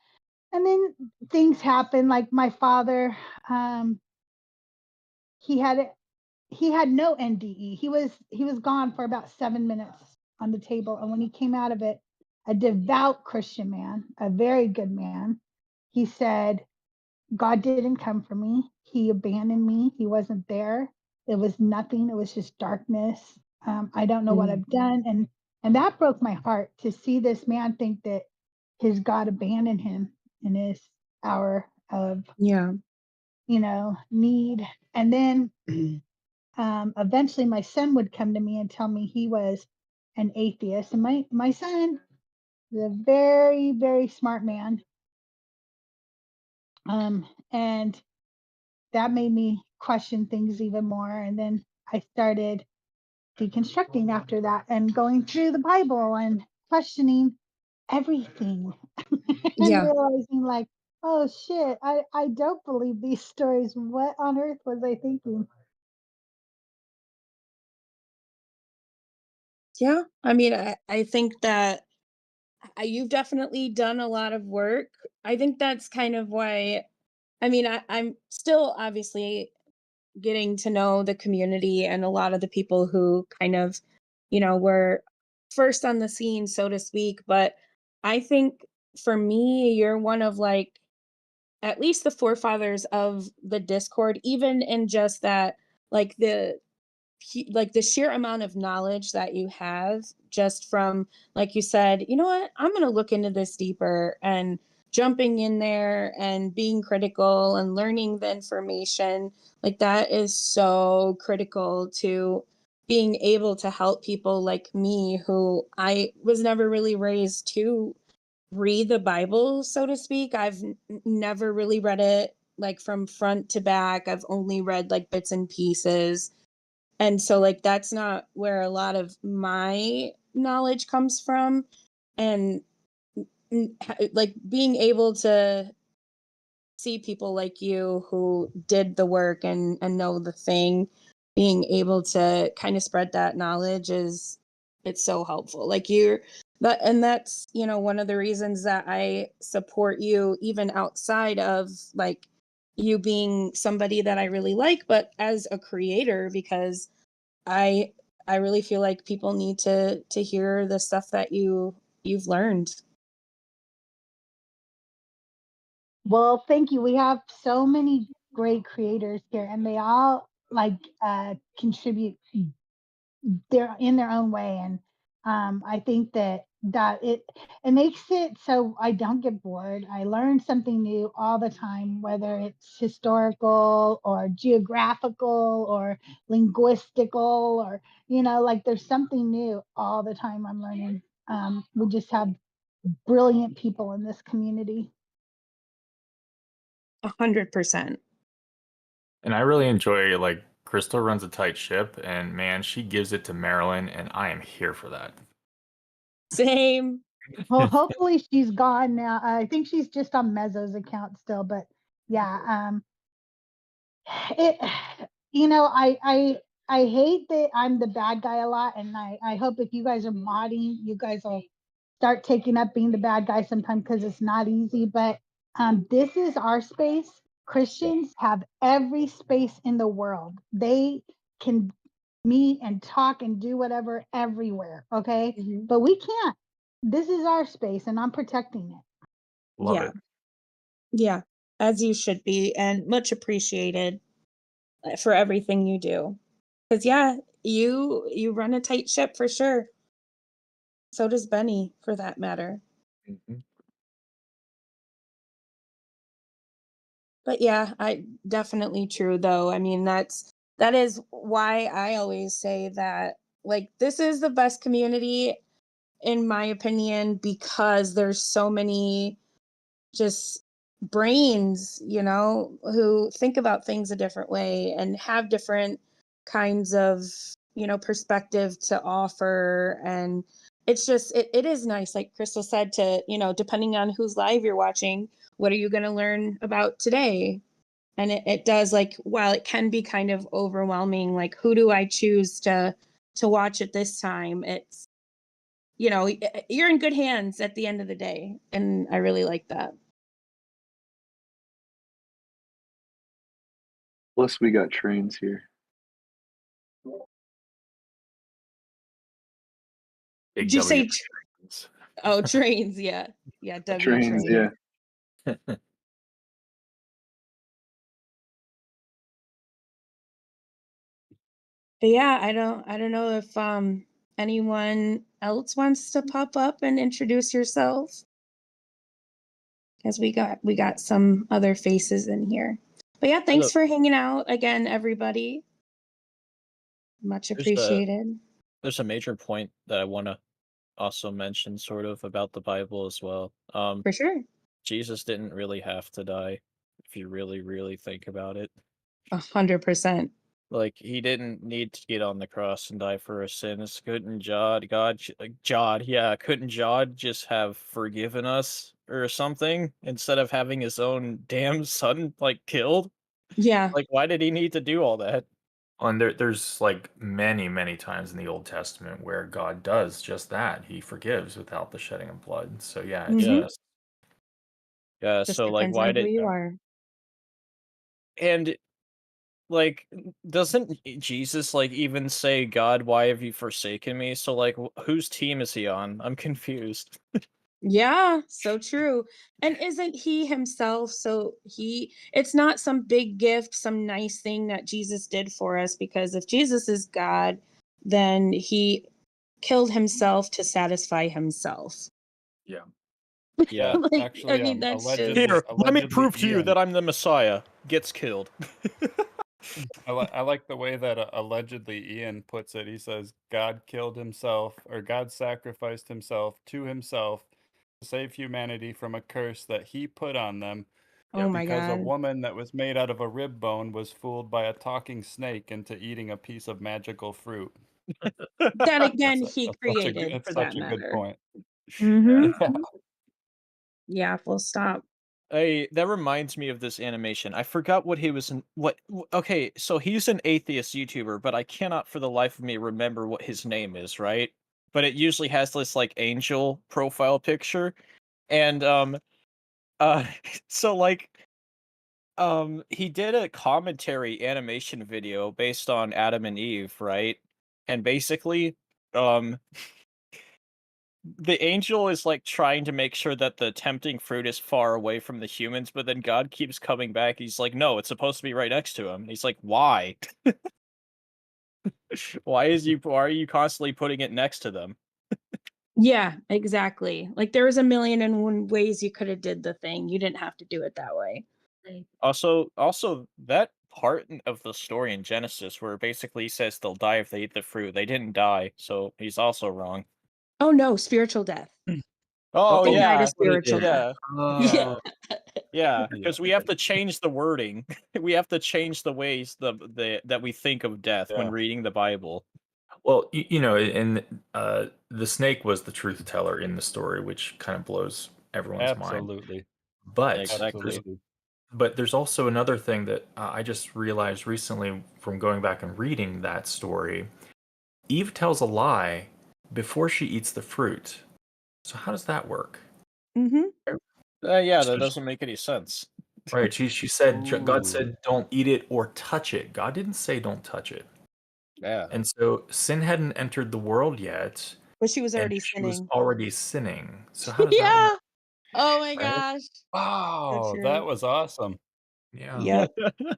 then things happen. Like my father, um, he had he had no NDE. He was gone for about 7 minutes on the table. And when he came out of it, a devout Christian man, a very good man, he said, God didn't come for me. He abandoned me. He wasn't there. It was nothing. It was just darkness. I don't know what mm, I've done, and that broke my heart to see this man think that his God abandoned him in his hour of yeah. need. And then eventually, my son would come to me and tell me he was an atheist. And my son is a very very smart man, and that made me question things even more. And then I started deconstructing after that and going through the Bible and questioning everything and Yeah. realizing like, oh shit, I don't believe these stories. What on earth was I thinking? Yeah. I mean, I think that you've definitely done a lot of work. I think that's kind of why, I mean, I'm still obviously getting to know the community and a lot of the people who kind of, were first on the scene, so to speak. But I think for me, you're one of like at least the forefathers of the Discord, even in just that, like the sheer amount of knowledge that you have just from, like you said, you know what, I'm going to look into this deeper, and jumping in there and being critical and learning the information, like that is so critical to being able to help people like me, who I was never really raised to read the Bible, so to speak. I've never really read it like from front to back. I've only read like bits and pieces, and so like that's not where a lot of my knowledge comes from. And like being able to see people like you who did the work and know the thing, being able to kind of spread that knowledge is, it's so helpful. Like you're that, and that's, one of the reasons that I support you even outside of like you being somebody that I really like, but as a creator, because I I really feel like people need to hear the stuff that you've learned. Well, thank you. We have so many great creators here, and they all like contribute they're in their own way. And I think that it makes it so I don't get bored. I learn something new all the time, whether it's historical or geographical or linguistical, or like there's something new all the time I'm learning. We just have brilliant people in this community. 100%. And I really enjoy, like, Crystal runs a tight ship, and man, she gives it to Marilyn, and I am here for that. Same. Well, hopefully she's gone now. I think she's just on Mezzo's account still, but yeah, it I hate that I'm the bad guy a lot, and I hope if you guys are modding, you guys will start taking up being the bad guy sometime, because it's not easy. But This is our space. Christians have every space in the world. They can meet and talk and do whatever everywhere. Okay. But we can't. This is our space and I'm protecting it. Love Yeah. it. Yeah, as you should be, and much appreciated for everything you do. Because yeah, you run a tight ship for sure. So does Benny, for that matter. Mhm. But yeah, I definitely true though. I mean, that is why I always say that like this is the best community in my opinion because there's so many just brains, you know, who think about things a different way and have different kinds of, you know, perspective to offer. And it's just, it is nice, like Crystal said, to, you know, depending on whose live you're watching, what are you going to learn about today? And it does, like, while it can be kind of overwhelming, like, who do I choose to watch at this time? It's, you know, you're in good hands at the end of the day. And I really like that. Plus, we got trains here. Big Did you say W trains. oh, trains, yeah. Yeah, W Trains, train. yeah. But yeah, I don't know if anyone else wants to pop up and introduce yourself. Because we got some other faces in here. But yeah, thanks for hanging out again, everybody. Much appreciated. There's a major point that I want to also mention sort of about the Bible as well. For sure. Jesus didn't really have to die if you really, really think about it. 100%. Like he didn't need to get on the cross and die for our sins. Couldn't couldn't God just have forgiven us or something instead of having his own damn son like killed? Yeah. Like why did he need to do all that? And there's like many, many times in the Old Testament where God does just that. He forgives without the shedding of blood. So yeah, it's Mhm. just Yeah, Just so like depends why on who did you are. and like doesn't Jesus like even say, God, why have you forsaken me? So like whose team is he on? I'm confused. Yeah, so true. And isn't he himself it's not some big gift, some nice thing that Jesus did for us, because if Jesus is God, then he killed himself to satisfy himself. Yeah. Yeah. Like, Actually, I mean, that's just Here, let me allegedly prove to you Ian, that I'm the Messiah. Gets killed. I like the way that allegedly Ian puts it. He says God killed himself, or God sacrificed himself to himself to save humanity from a curse that he put on them oh my because a God. woman that was made out of a rib bone was fooled by a talking snake into eating a piece of magical fruit. That again, That's he created it's for such that a good matter. point. Mm-hmm. Yeah. Yeah, full stop. That reminds me of this animation. I forgot what he was in. Okay, so he's an atheist YouTuber, but I cannot for the life of me remember what his name is, right? But it usually has this like angel profile picture. And so like he did a commentary animation video based on Adam and Eve, right? And basically, um the angel is like trying to make sure that the tempting fruit is far away from the humans, but then God keeps coming back. He's like, no, it's supposed to be right next to him. He's like, why? Why are you constantly putting it next to them? Yeah, exactly. Like there was a million and one ways you could have did the thing. You didn't have to do it that way. Also that part of the story in Genesis where basically he says they'll die if they eat the fruit. They didn't die, so he's also wrong. Oh no, spiritual death. Oh They died a yeah, spiritual death. yeah, Yeah. yeah. Yeah. Because we have to change the wording. We have to change the ways that we think of death when Yeah. reading the Bible. Well, you know, and the snake was the truth teller in the story, which kind of blows everyone's mind. Absolutely. But Exactly. Absolutely. there's also another thing that I just realized recently from going back and reading that story. Eve tells a lie before she eats the fruit. So how does that work? Mm-hmm. Yeah, So that doesn't make any sense. right, she said God Ooh. said don't eat it or touch it. God didn't say don't touch it. Yeah. And so sin hadn't entered the world yet, But she was and already she was sinning. already sinning. So how does that work, Yeah. Oh my right? gosh. So Oh, that true. was awesome. Yeah. Yep. That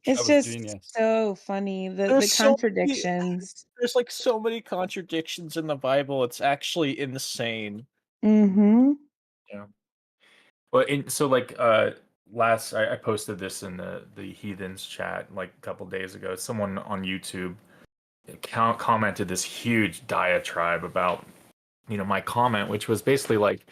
It's was just genius. so funny, the There's so many, contradictions. there's like so many contradictions in the Bible. It's actually insane. Mm-hmm. Yeah. Well, so like last I posted this in the heathens chat like a couple days ago. Someone on YouTube commented this huge diatribe about my comment, which was basically like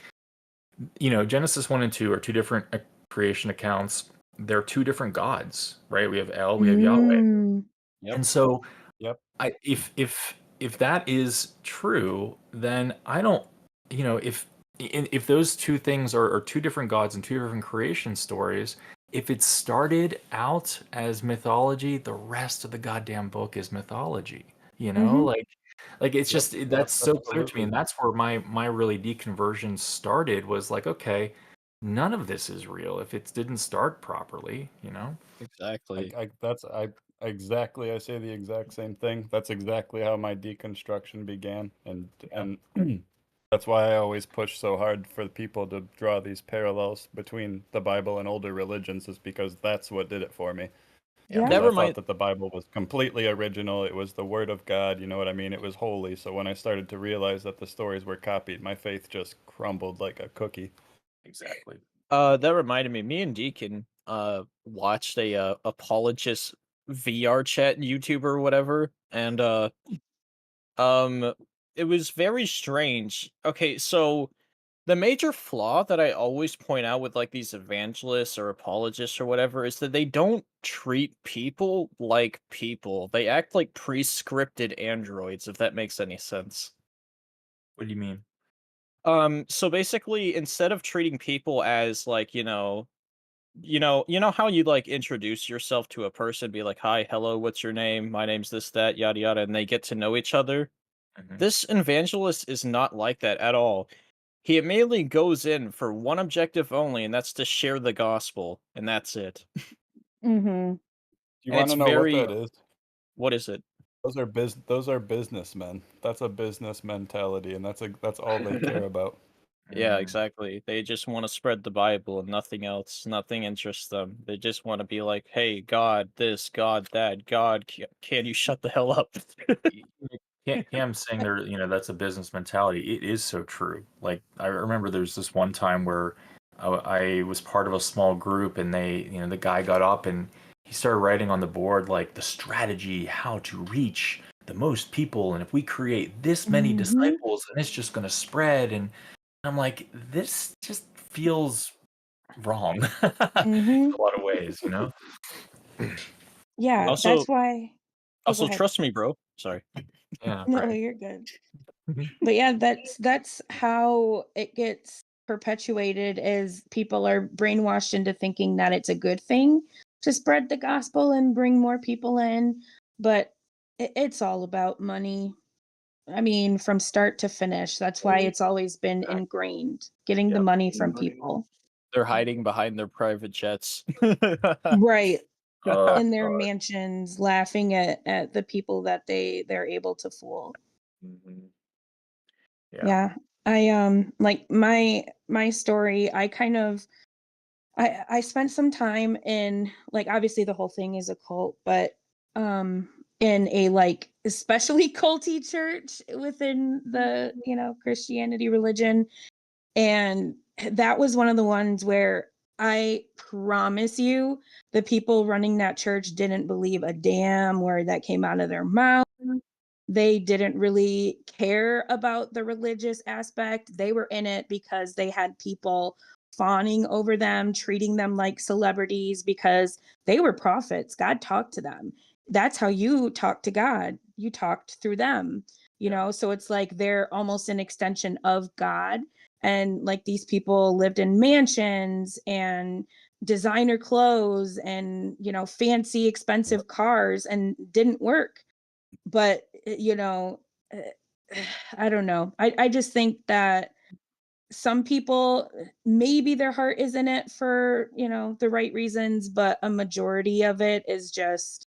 Genesis 1 and 2 are two different creation accounts. They're two different gods, right? We have El, we have Yahweh, Mm. Yep. and so Yep. if that is true, then I don't, if those two things are two different gods and two different creation stories, if it started out as mythology, the rest of the goddamn book is mythology. Mm-hmm. Like it's Yep. just Yep. that's so clear to me, Absolutely. and that's where my really deconversion started. Was like, okay, none of this is real if it didn't start properly. Exactly. I exactly, I say the exact same thing. That's exactly how my deconstruction began, and that's why I always push so hard for people to draw these parallels between the Bible and older religions, is because that's what did it for me. Yeah. Because That I thought remind that the Bible was completely original. It was the word of God, you know what I mean? It was holy. So when I started to realize that the stories were copied, my faith just crumbled like a cookie. Exactly. that reminded me. Me and Deacon watched a apologist VR chat YouTuber or whatever, and it was very strange. Okay, so the major flaw that I always point out with like these evangelists or apologists or whatever is that they don't treat people like people. They act like pre-scripted androids, if that makes any sense. What do you mean? So basically, instead of treating people as like, how you like introduce yourself to a person, be like, "Hi, hello, what's your name? My name's this, that, yada yada," and they get to know each other. Mhm. This evangelist is not like that at all. He immediately goes in for one objective only, and that's to share the gospel, and that's it. Mm-hmm. Do you And want it's to know what very that is? what is it? Those are businessmen. That's a business mentality, and that's all they care about. Yeah, Mm. exactly. They just want to spread the Bible and nothing else. Nothing interests them. They just want to be like, "Hey, God, this, God, that, God, can you shut the hell up?" Cam saying there, that's a business mentality. It is so true. Like I remember there's this one time where I was part of a small group, and the guy got up and he started writing on the board like the strategy, how to reach the most people, and if we create this many Mm-hmm. disciples, then it's just going to spread. And I'm like, this just feels wrong in Mm-hmm. a lot of ways. Yeah, Yeah, Also, that's why. Oh, go ahead. trust me, bro. Sorry. yeah, No, right. you're good. But yeah, that's how it gets perpetuated is people are brainwashed into thinking that it's a good thing to spread the gospel and bring more people in, but it's all about money. I mean, from start to finish. That's why it's always been ingrained, getting the Yep. money from people. They're hiding behind their private jets. Right. Oh In their God. mansions, laughing at the people that they're able to fool. Mhm. Yeah. Yeah. I like my story, I kind of I spent some time in like obviously the whole thing is a cult, but in a like especially culty church within the, Christianity religion. And that was one of the ones where I promise you the people running that church didn't believe a damn word that came out of their mouth. They didn't really care about the religious aspect. They were in it because they had people fawning over them, treating them like celebrities because they were prophets. God talked to them. That's how you talk to God. You talked through them, So it's like they're almost an extension of God. And like these people lived in mansions and designer clothes and, fancy, expensive cars and didn't work. But, uh, I don't know. I just think that some people, maybe their heart is in it for, the right reasons, but a majority of it is just,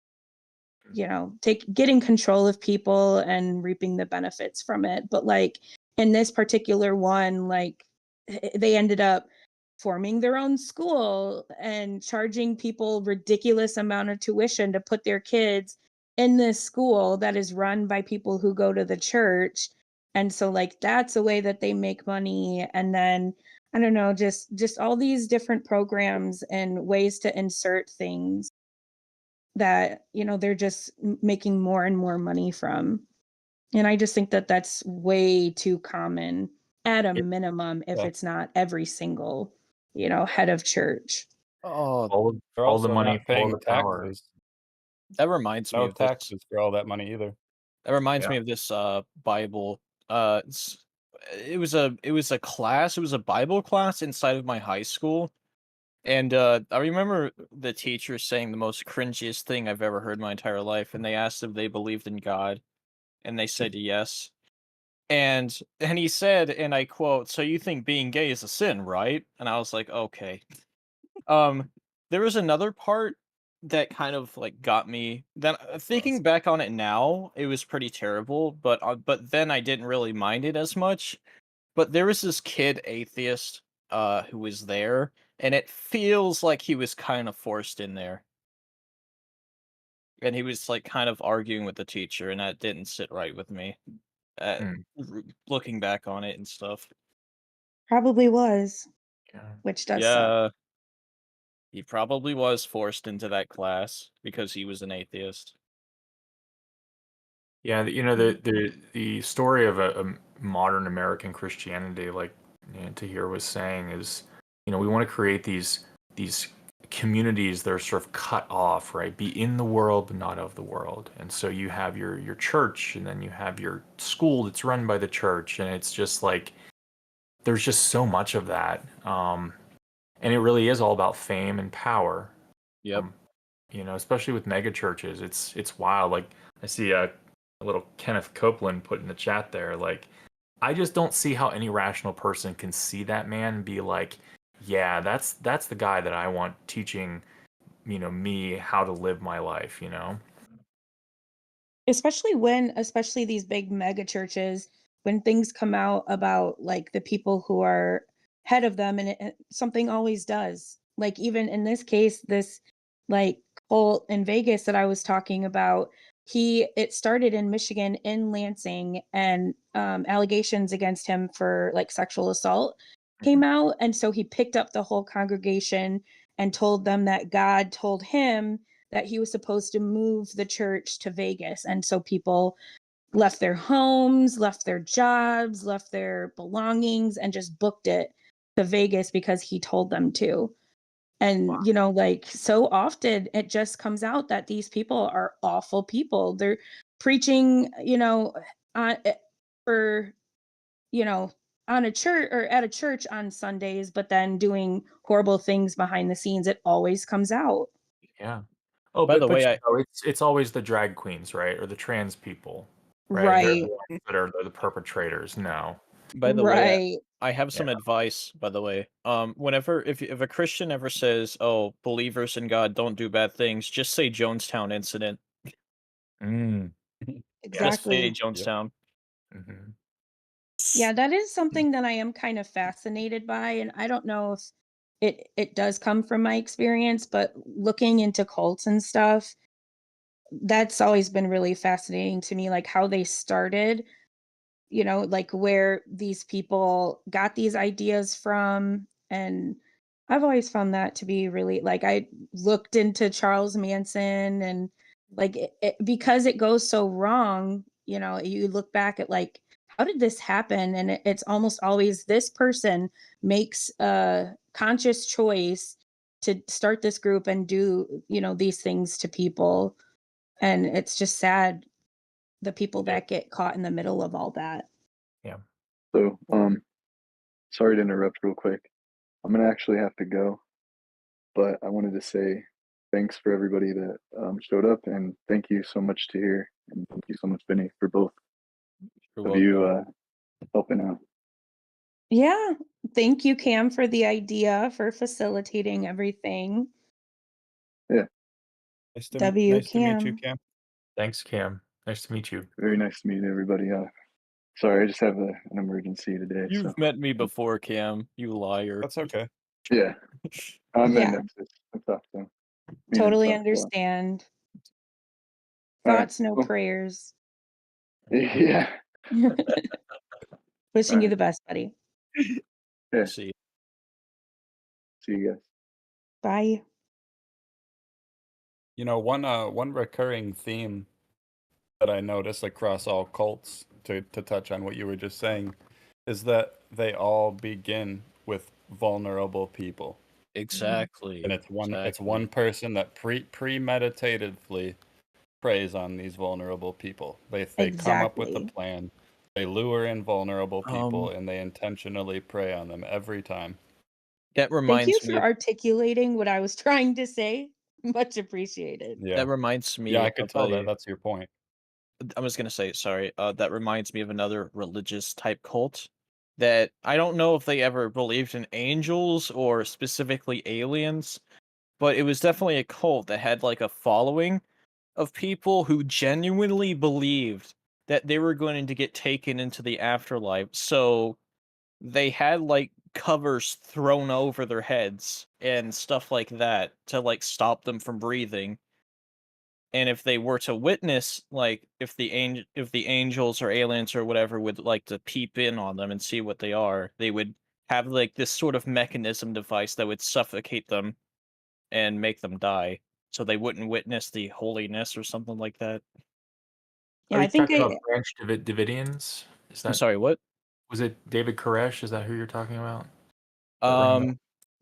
getting control of people and reaping the benefits from it. But like in this particular one, like they ended up forming their own school and charging people ridiculous amount of tuition to put their kids in this school that is run by people who go to the church. And so like that's a way that they make money. And then I don't know, just all these different programs and ways to insert things that they're just making more and more money from. And I just think that that's way too common at a minimum, if Yeah. it's not every single head of church. Oh, They're all the also money, not all paying the power. taxes. that reminds me No of this. taxes for all that money either. That reminds Yeah. me of this Bible. It was a class. It was a Bible class inside of my high school, and I remember the teacher saying the most cringiest thing I've ever heard in my entire life. And they asked if they believed in God, and they said yes. And he said, and I quote, "So you think being gay is a sin, right?" And I was like, okay. Um, there was another part that kind of like got me. Then thinking back on it now, it was pretty terrible. But then I didn't really mind it as much. But there was this kid atheist who was there, and it feels like he was kind of forced in there. And he was like kind of arguing with the teacher, and that didn't sit right with me. Hmm. Looking back on it and stuff. Probably was, Yeah. which does suck. Yeah, he probably was forced into that class because he was an atheist. Yeah, the story of a modern American Christianity, like Tahir was saying, is we want to create these communities that are sort of cut off, right? Be in the world but not of the world. And so you have your church, and then you have your school that's run by the church, and it's just like there's just so much of that, and it really is all about fame and power. Yep. Especially with mega churches, it's wild. Like I see a little Kenneth Copeland put in the chat there. Like, I just don't see how any rational person can see that man and be like, yeah, that's the guy that I want teaching, me how to live my life. Especially these big mega churches, when things come out about like the people who are head of them, and something always does. Like even in this case, this like cult in Vegas that I was talking about, it started in Michigan in Lansing, and allegations against him for like sexual assault came out, and so he picked up the whole congregation and told them that God told him that he was supposed to move the church to Vegas. And so people left their homes, left their jobs, left their belongings, and just booked it to Vegas because he told them to. And, like so often it just comes out that these people are awful people. They're preaching, on, for, you know, on a church or at a church on Sundays, but then doing horrible things behind the scenes. It always comes out. Yeah. Oh, By the way, it's always the drag queens, right, or the trans people, right? They're Right. the ones that are the perpetrators. No. by the way, Right. I have some advice. By the way, whenever if a Christian ever says, "Oh, believers in God don't do bad things," just say Jonestown incident. Mm. Just say Exactly. Jonestown. Mm-hmm. Yeah, that is something that I am kind of fascinated by, and I don't know if it does come from my experience, but looking into cults and stuff, that's always been really fascinating to me, like how they started, like where these people got these ideas from. And I've always found that to be really, like, I looked into Charles Manson, and like because it goes so wrong, you look back at like, how did this happen? And it's almost always this person makes a conscious choice to start this group and do, these things to people. And it's just sad, the people that get caught in the middle of all that. Yeah. So, sorry to interrupt real quick. I'm gonna actually have to go, but I wanted to say thanks for everybody that showed up, and thank you so much to here, and thank you so much, Benny, for both You're of you welcome. helping out. Yeah. Thank you, Cam, for the idea, for facilitating everything. Yeah, W Nice to meet you, Cam. Cam. Thanks, Cam. Nice to meet you. very nice to meet everybody. Sorry, I just have an emergency today. So You've met me before, Cam. You liar. That's okay. yeah, I'm in Yeah. Nexus. That's awesome. Totally understand. All right. Thoughts, no Cool. prayers. Yeah. Wishing All you right. the best, buddy. Yeah. See. See you guys. Bye. You know, one recurring theme that I notice across all cults, to touch on what you were just saying, is that they all begin with vulnerable people. Exactly. And it's exactly. one person that premeditatively preys on these vulnerable people. They come up with a Exactly. plan. They lure in vulnerable people and they intentionally prey on them every time. That Thank you reminds me for of articulating what I was trying to say. Much appreciated. Yeah. that reminds Yeah, me I could of tell that a that's your point. I was gonna say, sorry, that reminds me of another religious type cult that I don't know if they ever believed in angels or specifically aliens, but it was definitely a cult that had like a following of people who genuinely believed that they were going to get taken into the afterlife. So they had like covers thrown over their heads and stuff like that to like stop them from breathing. And if they were to witness, like if the angels or aliens or whatever would like to peep in on them and see what they are, they would have like this sort of mechanism device that would suffocate them and make them die, so they wouldn't witness the holiness or something like that. Yeah, Are I you think talking about Branch Davidians? I'm sorry, what? Was it David Koresh? Is that who you're talking about? That ring a bell?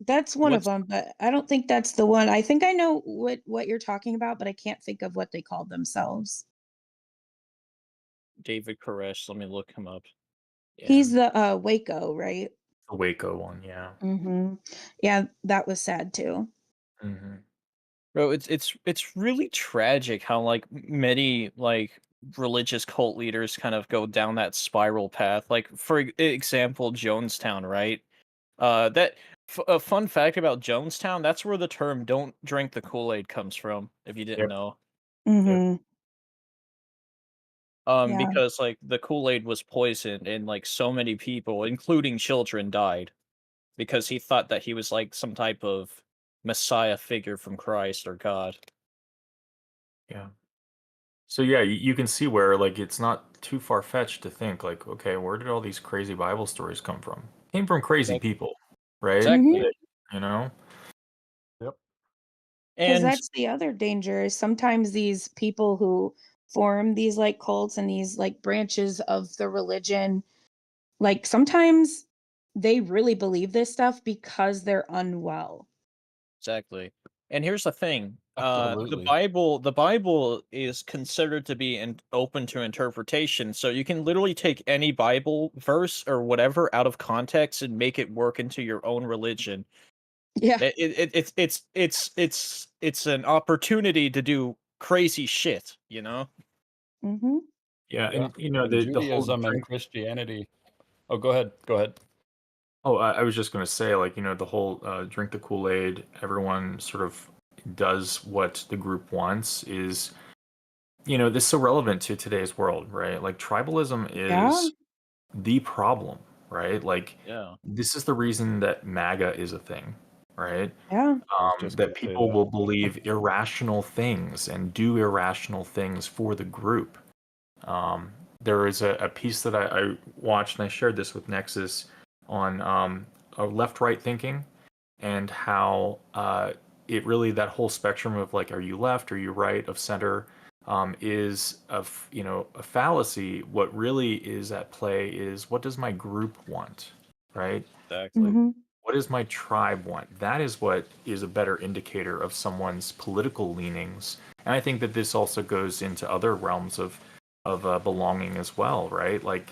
That's one of What's them, but I don't think that's the one. I think I know what you're talking about, but I can't think of what they called themselves. David Koresh? Let me look him up. Yeah. He's the Waco, right? The Waco one, yeah. Mm-hmm. Yeah, that was sad too. Mm-hmm. Bro, it's really tragic how like many like religious cult leaders kind of go down that spiral path. Like for example, Jonestown, right? That a fun fact about Jonestown, that's where the term "don't drink the Kool-Aid" comes from. If you didn't Yep. know, Mm-hmm. Yeah. because like the Kool-Aid was poisoned and like so many people, including children, died because he thought that he was like some type of messiah figure from Christ or God. Yeah. So yeah, you can see where like it's not too far fetched to think like, okay, where did all these crazy Bible stories come from? Came from crazy people, right? Exactly. You know? Yep. Because And that's the other danger is sometimes these people who form these like cults and these like branches of the religion, like sometimes they really believe this stuff because they're unwell. exactly. And here's the thing. Absolutely. The Bible is considered to be open to interpretation, so you can literally take any Bible verse or whatever out of context and make it work into your own religion. Yeah. It's an opportunity to do crazy shit, you know? Mm-hmm. Yeah, Yeah. and you know And the whole Judaism and drink. Christianity. Oh, go ahead. Go ahead. Oh, I was just gonna say, like, you know, the whole drink the Kool-Aid, everyone sort of does what the group wants is, you know, this is so relevant to today's world, right? Like tribalism Yeah. is the problem, right? Like Yeah. this is the reason that MAGA is a thing, right? Yeah. Just That gonna say people that. will believe irrational things and do irrational things for the group. Um, there is a piece that I watched and I shared this with Nexus on left-right thinking and how it really that whole spectrum of like, are you left, are you right, of center, is you know, a fallacy. What really is at play is what does my group want, right? Exactly. Mm-hmm. What does my tribe want? That is what is a better indicator of someone's political leanings. And I think that this also goes into other realms of belonging as well, right? Like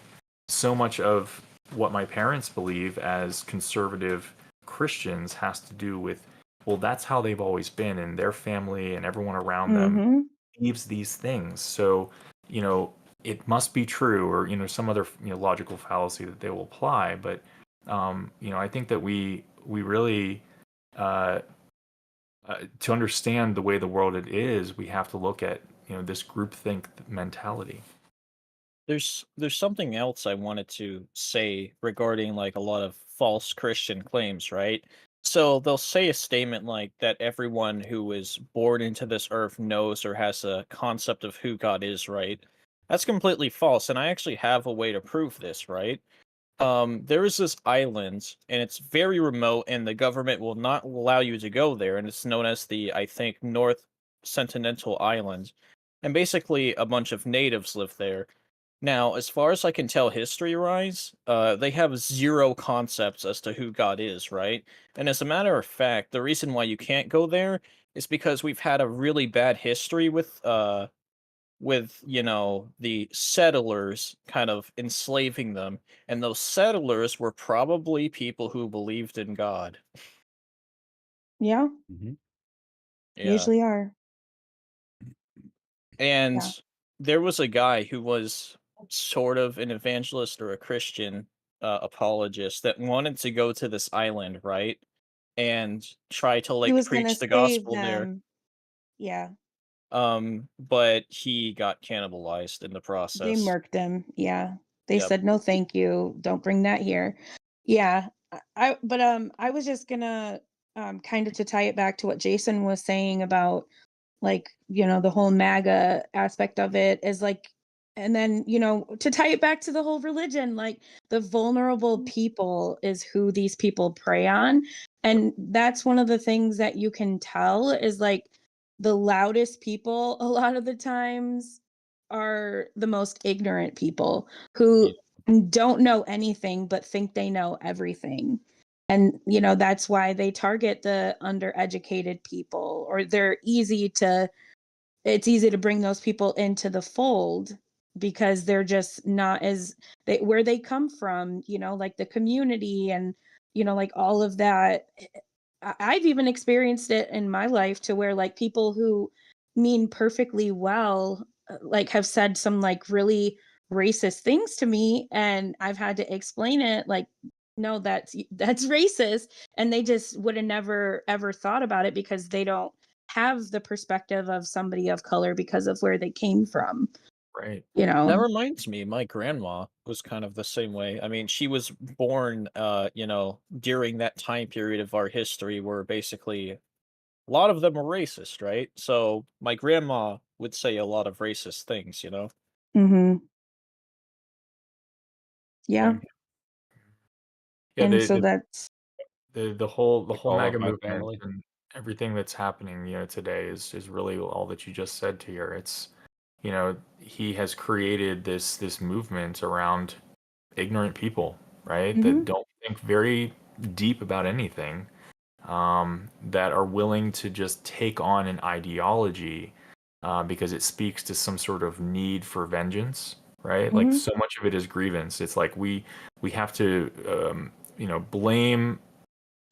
so much of what my parents believe as conservative Christians has to do with, well, that's how they've always been, and their family and everyone around them Mm-hmm. believes these things. So, you know, it must be true, or you know, some other logical fallacy that they will apply, but I think that we really uh, to understand the way the world it is, we have to look at this groupthink mentality. There's something else I wanted to say regarding like a lot of false Christian claims, right? So they'll say a statement like that everyone who is born into this earth knows or has a concept of who God is, right? That's completely false, and I actually have a way to prove this, right? There is this island, and it's very remote, and the government will not allow you to go there, and it's known as the, I think, North Sentinel Island. And basically, a bunch of natives live there. Now, as far as I can tell history-wise, they have zero concepts as to who God is, right? And as a matter of fact, the reason why you can't go there is because we've had a really bad history with the settlers kind of enslaving them, and those settlers were probably people who believed in God. Yeah, Yeah. usually are. And Yeah. there was a guy who was sort of an evangelist or a Christian apologist that wanted to go to this island, right? And try to He like was gonna preach the save gospel there. them. Yeah. But he got cannibalized in the They process. murked him. Yeah. They Yep. said, "No, thank you. Don't bring that here." Yeah. I was just gonna kind of to tie it back to what Jason was saying about like, the whole MAGA aspect of it is like, and then, to tie it back to the whole religion, like the vulnerable people is who these people prey on. And that's one of the things that you can tell is like the loudest people a lot of the times are the most ignorant people who don't know anything but think they know everything. And that's why they target the undereducated people, or it's easy to bring those people into the fold because they're just not as where they come from, like the community and like all of that. I've even experienced it in my life to where like people who mean perfectly well like have said some like really racist things to me, and I've had to explain it like, no, that's racist, and they just would have never ever thought about it because they don't have the perspective of somebody of color because of where they came from. Right. That reminds me, my grandma was kind of the same way. I mean, she was born, during that time period of our history where basically a lot of them were racist, right? So my grandma would say a lot of racist things, Mm-hmm. Yeah. Yeah. Yeah, And so that's the whole Like all of MAGA my movement family. and everything that's happening, today is really all that you just said to here. It's, he has created this movement around ignorant people, right? That don't think very deep about anything, that are willing to just take on an ideology because it speaks to some sort of need for vengeance, right? Like so much of it is grievance. It's like we have to, blame,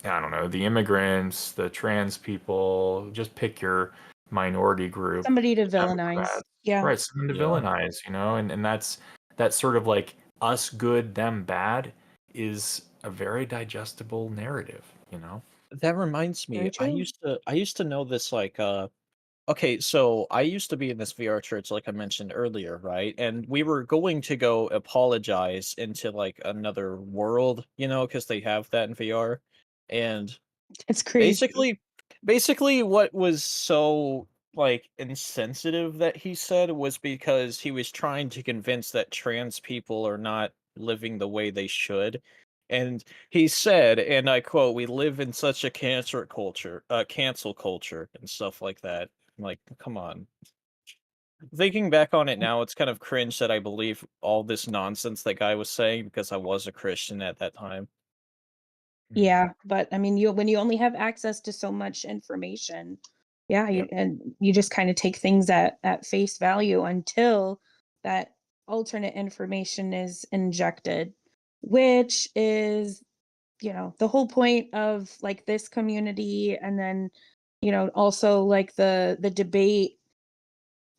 I don't know, the immigrants, the trans people, just pick your minority group. somebody to The villainize. Democrats. Yeah. Right, something to villainize, and that's sort of like us good, them bad is a very digestible narrative. That reminds me, Very true. I used to know this like okay, so I used to be in this VR church like I mentioned earlier, right? And we were going to go apologize into like another world, because they have that in VR. And It's crazy. basically what was so like insensitive that he said was because he was trying to convince that trans people are not living the way they should. And he said, and I quote, "We live in such a cancel culture and stuff like that." I'm like, come on. Thinking back on it now, it's kind of cringe that I believe all this nonsense that guy was saying because I was a Christian at that time. Yeah, but I mean, when you only have access to so much information, yeah, and you just kind of take things at face value until that alternate information is injected, which is, the whole point of like this community, and then, also like the debate,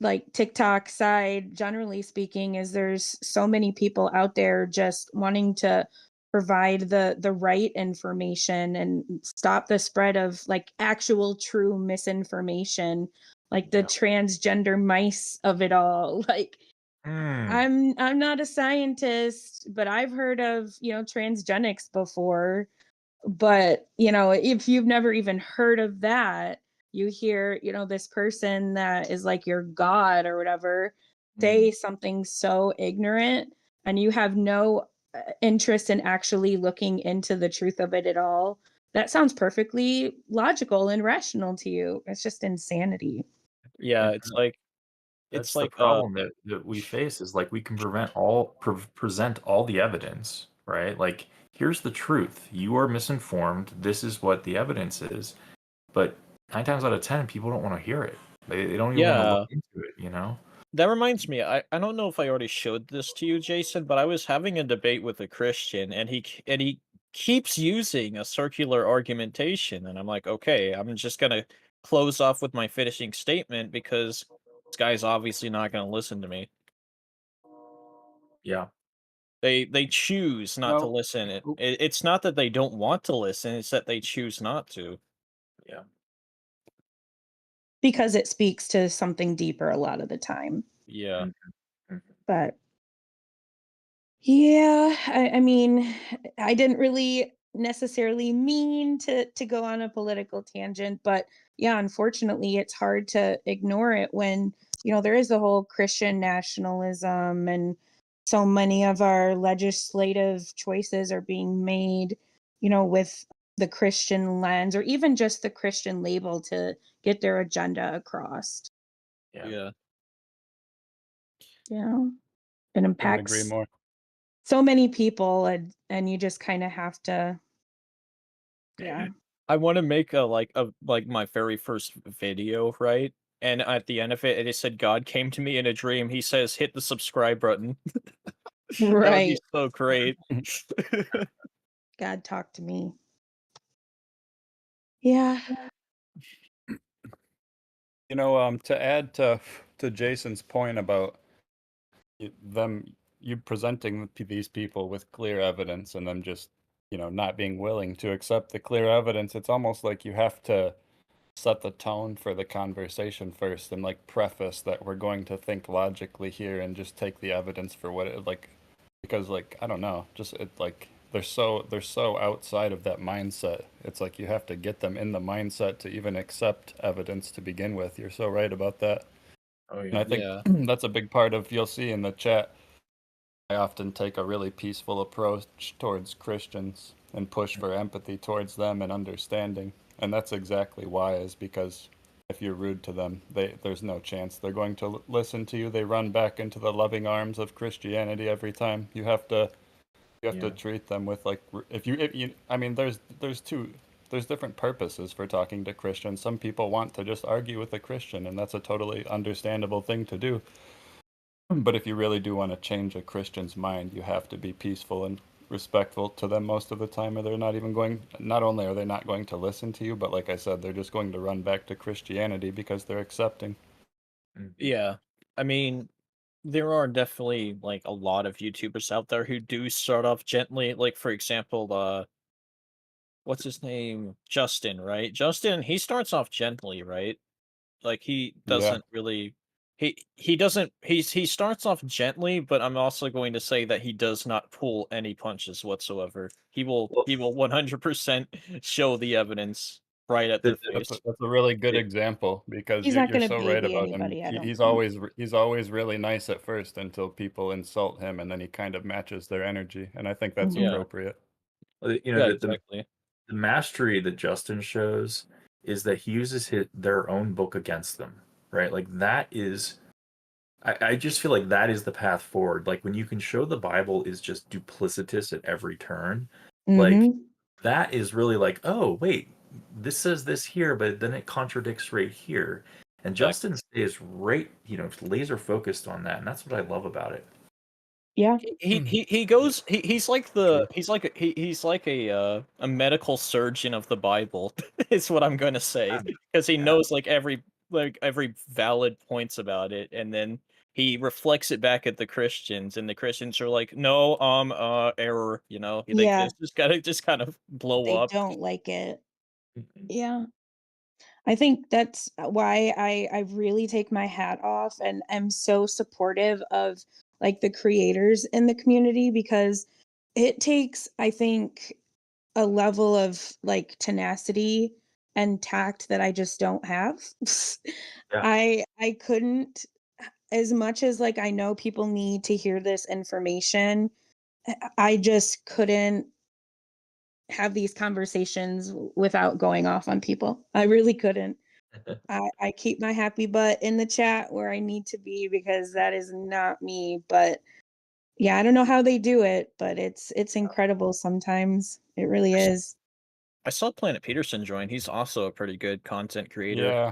like TikTok side, generally speaking, is there's so many people out there just wanting to provide the right information and stop the spread of like actual true misinformation, like the transgender mice of it all. Like I'm not a scientist, but I've heard of, transgenics before. But, if you've never even heard of that, you hear, this person that is like your god or whatever say something so ignorant, and you have no interest in actually looking into the truth of it at all. That sounds perfectly logical and rational to you. It's just insanity. Yeah, And it's like that's the problem that we face is like we can present all the evidence, right? Like, here's the truth. You are misinformed. This is what the evidence is. But 9 times out of 10, people don't want to hear it. They don't even want to Yeah. look into it, you know? That reminds me, I don't know if I already showed this to you, Jason, but I was having a debate with a Christian, and he keeps using a circular argumentation, and I'm like, okay, I'm just gonna close off with my finishing statement because this guy's obviously not gonna listen to me. Yeah. They choose not to No. listen. It's not that they don't want to listen; it's that they choose not to. Yeah. Because it speaks to something deeper a lot of the time. Yeah. But yeah, I mean, I didn't really necessarily mean to go on a political tangent, but yeah, unfortunately, it's hard to ignore it when, there is the whole Christian nationalism, and so many of our legislative choices are being made, with the Christian lens or even just the Christian label to get their agenda across. Yeah. Yeah. It Couldn't agree impacts more. so many people, and you just kind of have to, yeah. I want to make like my very first video, right? And at the end of it, it said God came to me in a dream. He says, "Hit the subscribe button." That would be Right. so great. God talk to me. Yeah. You know, to add to Jason's point about you presenting these people with clear evidence and them just, not being willing to accept the clear evidence, it's almost like you have to set the tone for the conversation first and like preface that we're going to think logically here and just take the evidence for what it like, because like I don't know, just it like they're so outside of that mindset. It's like you have to get them in the mindset to even accept evidence to begin with. You're so right about that. Oh And yeah. I think that's a big part of, you'll see in the chat, I often take a really peaceful approach towards Christians and push for empathy towards them and understanding. And that's exactly why, is because if you're rude to them, there's no chance they're going to listen to you. They run back into the loving arms of Christianity every time. You have to treat them with like, if you I mean, there's different purposes for talking to Christians. Some people want to just argue with a Christian, and that's a totally understandable thing to do. But if you really do want to change a Christian's mind, you have to be peaceful and respectful to them most of the time, or they're not even going, not only are they not going to listen to you, but like I said, they're just going to run back to Christianity because they're accepting. Yeah. I mean, there are definitely like a lot of YouTubers out there who do start off gently. Like, for example, what's his name? Justin, right? Justin, he starts off gently, right? Like he Yeah. doesn't really he doesn't he starts off gently, but I'm also going to say that he does not pull any punches whatsoever. He will 100% show the evidence right at their face. That's a really good example, because He's not you're going to so right baby about him. anybody, I don't He's think. always really nice at first until people insult him, and then he kind of matches their energy, and I think that's Yeah. appropriate. Well, Yeah, exactly. the mastery that Justin shows is that he uses their own book against them, right? Like that is, I just feel like that is the path forward. Like when you can show the Bible is just duplicitous at every turn, like that is really like, oh wait, this says this here, but then it contradicts right here. And Justin stays right, laser focused on that, and that's what I love about it. Yeah. He goes he's like a medical surgeon of the Bible is what I'm going to say, because he knows like every valid points about it, and then he reflects it back at the Christians, and the Christians are like, "No, error," they Yeah, just kind of blow they up. don't like it. Mhm. Yeah. I think that's why I really take my hat off and am so supportive of like the creators in the community, because it takes, I think, a level of like tenacity and tact that I just don't have. Yeah. I couldn't, as much as like I know people need to hear this information, I just couldn't have these conversations without going off on people. I really couldn't. I keep my happy butt in the chat where I need to be, because that is not me. But yeah, I don't know how they do it, but it's incredible sometimes. It really is. I saw Planet Peterson join. He's also a pretty good content creator. Yeah,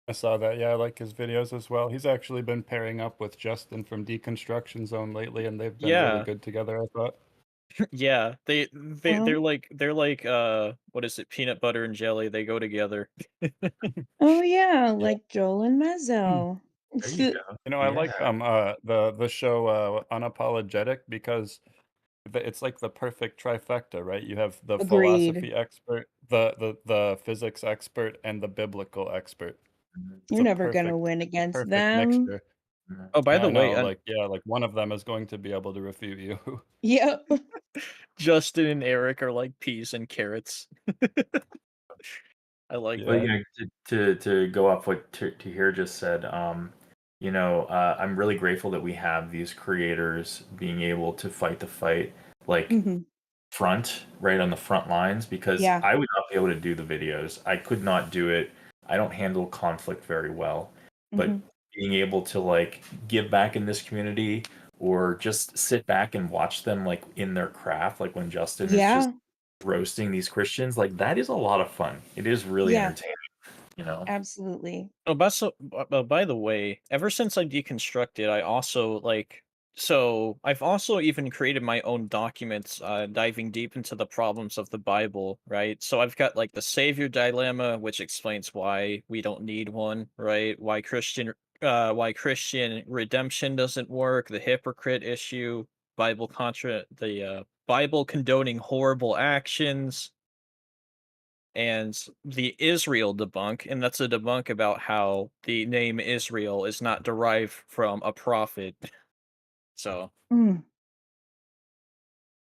I saw that. Yeah, I like his videos as well. He's actually been pairing up with Justin from Deconstruction Zone lately, and they've been really Yeah, good together, I thought. yeah. Oh, They're like what is it? Peanut butter and jelly. They go together. oh yeah, Yeah. like Joel and Mezzo. There you go. You know, I like Yeah. the show Unapologetic because it's like the perfect trifecta, right? You have the Agreed. philosophy expert, the physics expert, and the biblical expert. Mhm. It's You're a never gonna win against perfect them. mixture. Mhm. Oh, by Yeah, the I way, know, like yeah, like one of them is going to be able to refute you. Yep. Justin and Eric are like peas and carrots. I like But Yeah. that. yeah, to go off what Tahir just said, I'm really grateful that we have these creators being able to fight the fight, like Hmm. right on the front lines, because Yeah. I would not be able to do the videos. I could not do it. I don't handle conflict very well, but Hmm. being able to like give back in this community or just sit back and watch them like in their craft, like when Justin is just Yeah. roasting these Christians, like that is a lot of fun. It is really Yeah. entertaining, you know? Absolutely. Oh, by the way, ever since I deconstructed, I've also even created my own documents, diving deep into the problems of the Bible, right? So I've got like the Savior dilemma, which explains why we don't need one, right? Why Christian redemption doesn't work, the hypocrite issue, the Bible condoning horrible actions, and the Israel debunk, and that's a debunk about how the name Israel is not derived from a prophet. So Mm.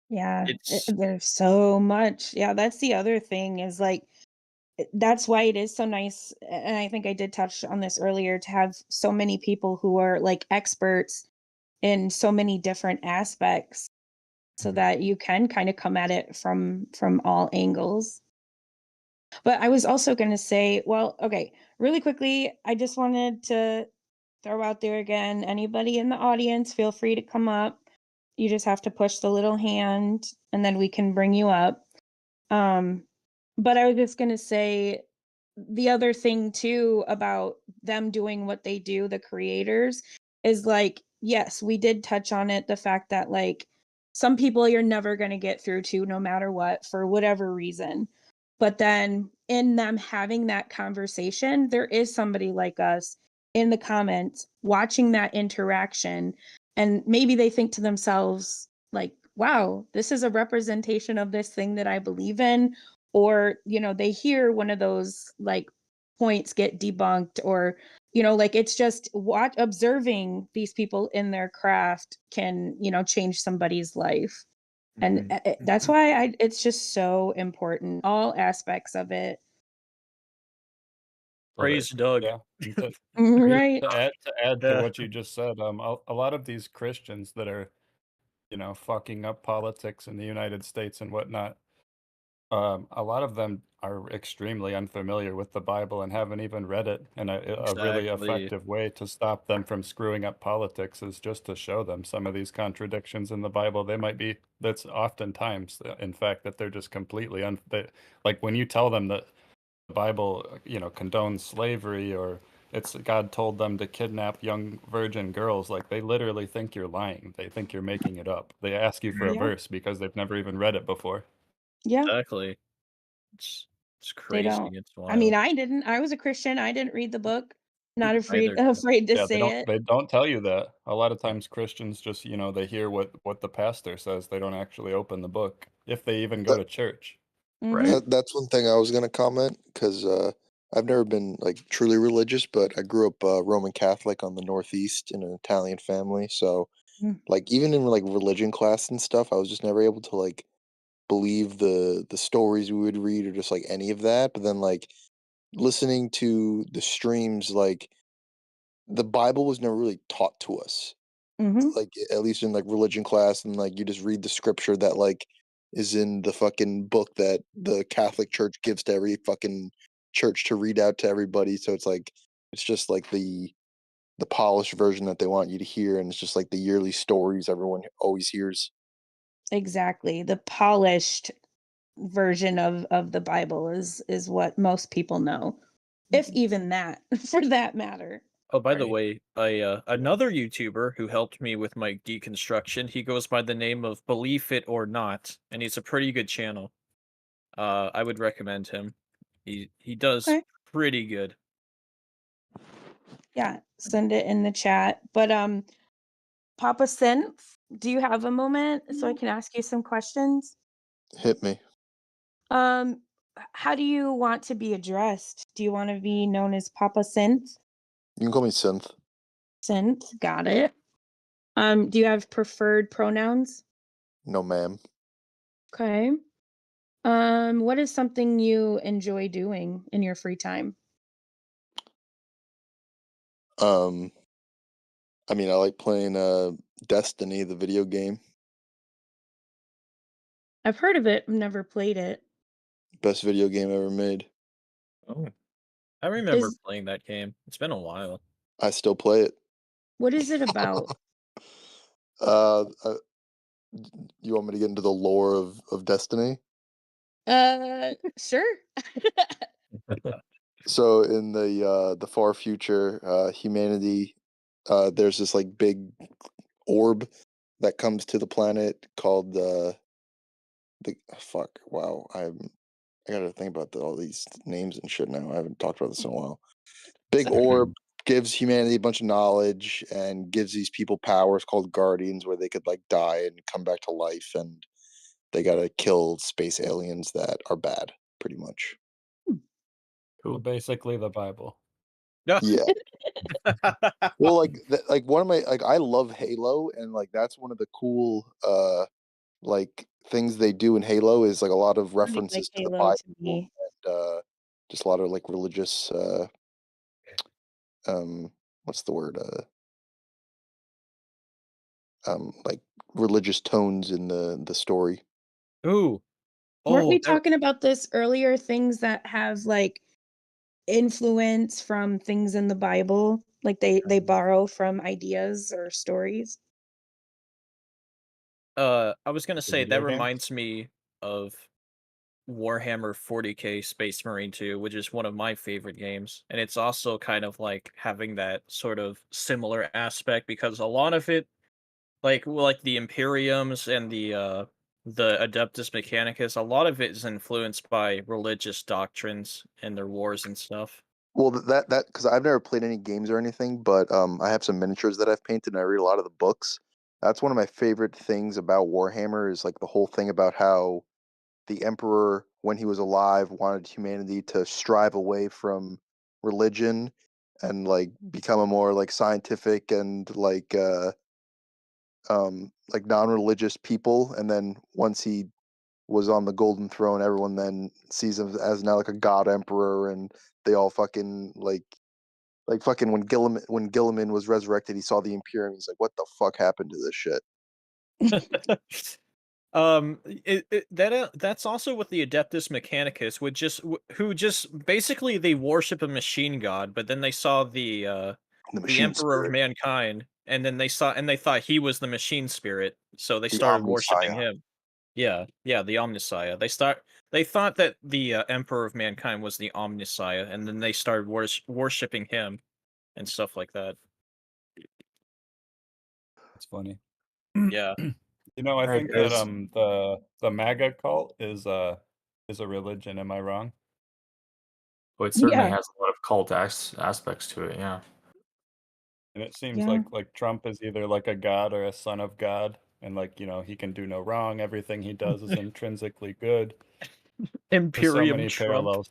Yeah. it's There's so much. Yeah, that's the other thing is like that's why it is so nice, and I think I did touch on this earlier, to have so many people who are like experts in so many different aspects, so Mhm. that you can kind of come at it from all angles. But I was also going to say, well, okay, really quickly, I just wanted to throw out there again, anybody in the audience, feel free to come up. You just have to push the little hand and then we can bring you up. Um, but I was just going to say the other thing too about them doing what they do, the creators, is like, yes, we did touch on it, the fact that like some people you're never going to get through to no matter what for whatever reason. But then in them having that conversation, there is somebody like us in the comments watching that interaction, and maybe they think to themselves like, wow, this is a representation of this thing that I believe in, or they hear one of those like points get debunked, or like it's just observing these people in their craft can change somebody's life. And Mhm. that's Mhm. why it's just so important, all aspects of it. Love it. praise Doug. Yeah. And Right. to add to Yeah. what you just said, a lot of these Christians that are, fucking up politics in the United States and whatnot, a lot of them are extremely unfamiliar with the Bible and haven't even read it. And a really Exactly. effective way to stop them from screwing up politics is just to show them some of these contradictions in the Bible. That's oftentimes, in fact, that they're just completely, like when you tell them that the Bible, condones slavery or it's God told them to kidnap young virgin girls, like they literally think you're lying. They think you're making it up. They ask you for a Mhm. Yeah. verse because they've never even read it before. Yeah. Exactly. It's They crazy. don't. It's I mean, wild. I didn't. I was a Christian. I didn't read the book. Not afraid Either. afraid to Yeah, say it. they don't tell you that. A lot of times Christians just, they hear what the pastor says. They don't actually open the book if they even go to church. Mhm. That's one thing I was gonna comment because I've never been like truly religious, but I grew up Roman Catholic on the Northeast in an Italian family. So Mm. like even in like religion class and stuff, I was just never able to like believe the stories we would read or just like any of that. But then like listening to the streams, like the Bible was never really taught to us. Mhm. Like at least in like religion class, and like you just read the scripture that like is in the fucking book that the Catholic Church gives to every fucking church to read out to everybody. So it's like it's just like the polished version that they want you to hear, and it's just like the yearly stories everyone always hears. Exactly. The polished version of the Bible is what most people know. If even that, for that matter. Oh, by the Right. way, another YouTuber who helped me with my deconstruction, he goes by the name of Believe It or Not, and he's a pretty good channel. I would recommend him. He does Okay. pretty good. Yeah, send it in the chat. But Papa Synth, do you have a moment so I can ask you some questions? Hit me. How do you want to be addressed? Do you want to be known as Papa Synth? You can call me Synth. Synth, got it. Do you have preferred pronouns? No, ma'am. Okay. What is something you enjoy doing in your free time? Um, I mean, I like playing Destiny, the video game. I've heard of it, never played it. Best video game ever made. Oh, I remember Is playing that game. It's been a while. I still play it. what is it about? Uh, you want me to get into the lore of Destiny? Sure. So in the far future, humanity, there's this like big orb that comes to the planet called the fuck. Wow, I gotta think about all these names and shit now. I haven't talked about this in a while. Big orb gives humanity a bunch of knowledge and gives these people powers called guardians, where they could like die and come back to life, and they gotta kill space aliens that are bad, pretty much. So basically the Bible. Yeah. Yeah. Well, like like one of my like I love Halo, and like that's one of the cool like things they do in Halo is like a lot of Sounding like references to the Halo Bible to me. and just a lot of like religious what's the word like religious tones in the story. Ooh. Weren't Oh, we talking about this earlier? Things that have like influence from things in the Bible, like they borrow from ideas or stories. I was gonna The say that video game? reminds me of Warhammer 40K Space Marine 2, which is one of my favorite games. And it's also kind of like having that sort of similar aspect because a lot of it like the Imperiums and the Adeptus Mechanicus, a lot of it is influenced by religious doctrines and their wars and stuff. Well, that because I've never played any games or anything, but I have some miniatures that I've painted, and I read a lot of the books. That's one of my favorite things about Warhammer is like the whole thing about how the emperor, when he was alive, wanted humanity to strive away from religion and like become a more like scientific and like non-religious people. And then once he was on the golden throne, everyone then sees him as now like a god emperor, and they all fucking like fucking when Gilliman was resurrected, he saw the Imperium. He's like, "What the fuck happened to this shit?" That's also with the Adeptus Mechanicus, who just basically they worship a machine god, but then they saw The the machine Emperor of spirit, Mankind, and then they thought he was the machine spirit, so they the started worshiping Omnissiah. him. Yeah, yeah, the Omnissiah. They thought that the Emperor of Mankind was the Omnissiah, and then they started worshiping him and stuff like that. It's funny. Yeah. I Right, think that there's the MAGA cult is a religion. Am I wrong? well, it certainly Yeah. has a lot of cult aspects to it. Yeah. And it seems Yeah. like Trump is either like a god or a son of God, and like he can do no wrong. Everything he does is intrinsically good. There's so Imperium many Trump. parallels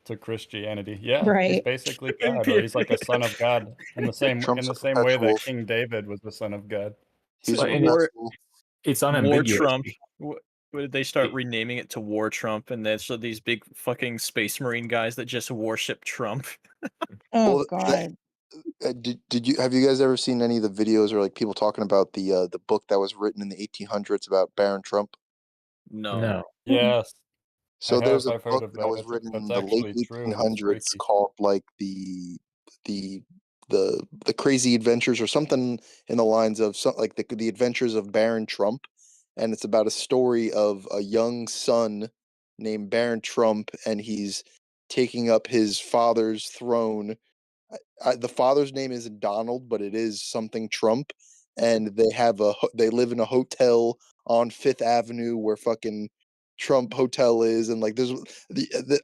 to Christianity. Yeah, he's Right. basically God, or he's like a son of God in the same Trump's a way perpetual. that King David was the son of God. He's a And perpetual. it's War unambiguous. Trump. What did they start renaming it to War Trump? And then so these big fucking space marine guys that just worship Trump. Oh Well, God. did you have you guys ever seen any of the videos or like people talking about the book that was written in the 1800s about Baron Trump? No. No. Yes, So there's a I've heard book of that that. was written That's in the late actually true, and it's 1800s freaky. called like the crazy adventures or something in the lines of some like the adventures of Baron Trump, and it's about a story of a young son named Baron Trump, and he's taking up his father's throne. The father's name isn't Donald, but it is something Trump, and they live in a hotel on Fifth Avenue where fucking Trump Hotel is, and like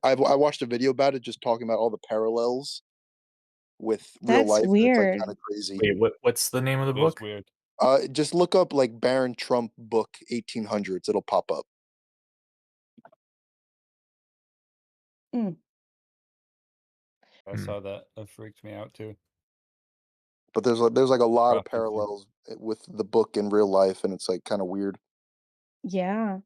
I watched a video about it, just talking about all the parallels with real That's life, and it's like weird. kind of crazy. Wait, what's the name of the It is book? weird. Just look up like Baron Trump book 1800s. It'll pop up. Mm. I saw that. That freaked me out too. But there's like a lot of Prophecy. parallels with the book in real life, and it's like kind of weird. Yeah.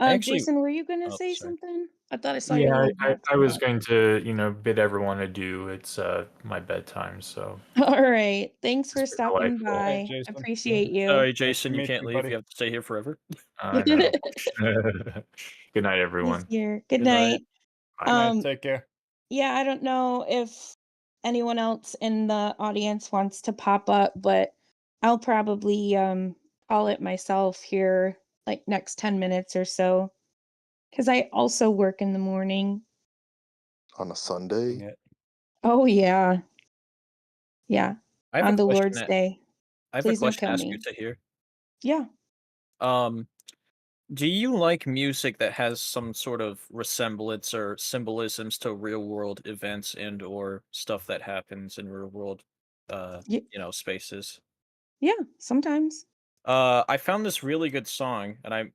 Actually, Jason, were you gonna oh, say sorry. something? I thought I saw your Yeah, little I mouth come was up. going to, bid everyone adieu. It's my bedtime, so All right. Thanks for it's been stopping delightful. All right, by. Jason. Appreciate you. Sorry, Nice to Jason, you meet can't you, leave. buddy. You have to stay here forever. I know. Good night, He's everyone. here. Good Good night. night. Bye. Good night. Um, Take care. yeah, I don't know if anyone else in the audience wants to pop up, but I'll probably call it myself here like next 10 minutes or so. Because I also work in the morning. On a Sunday. Yeah. Oh yeah. Yeah. I have On a the question. Lord's Day. I have a Please don't question to kill ask you me. to hear. Yeah. Do you like music that has some sort of resemblance or symbolisms to real world events and or stuff that happens in real world Y- spaces? yeah, sometimes. I found this really good song and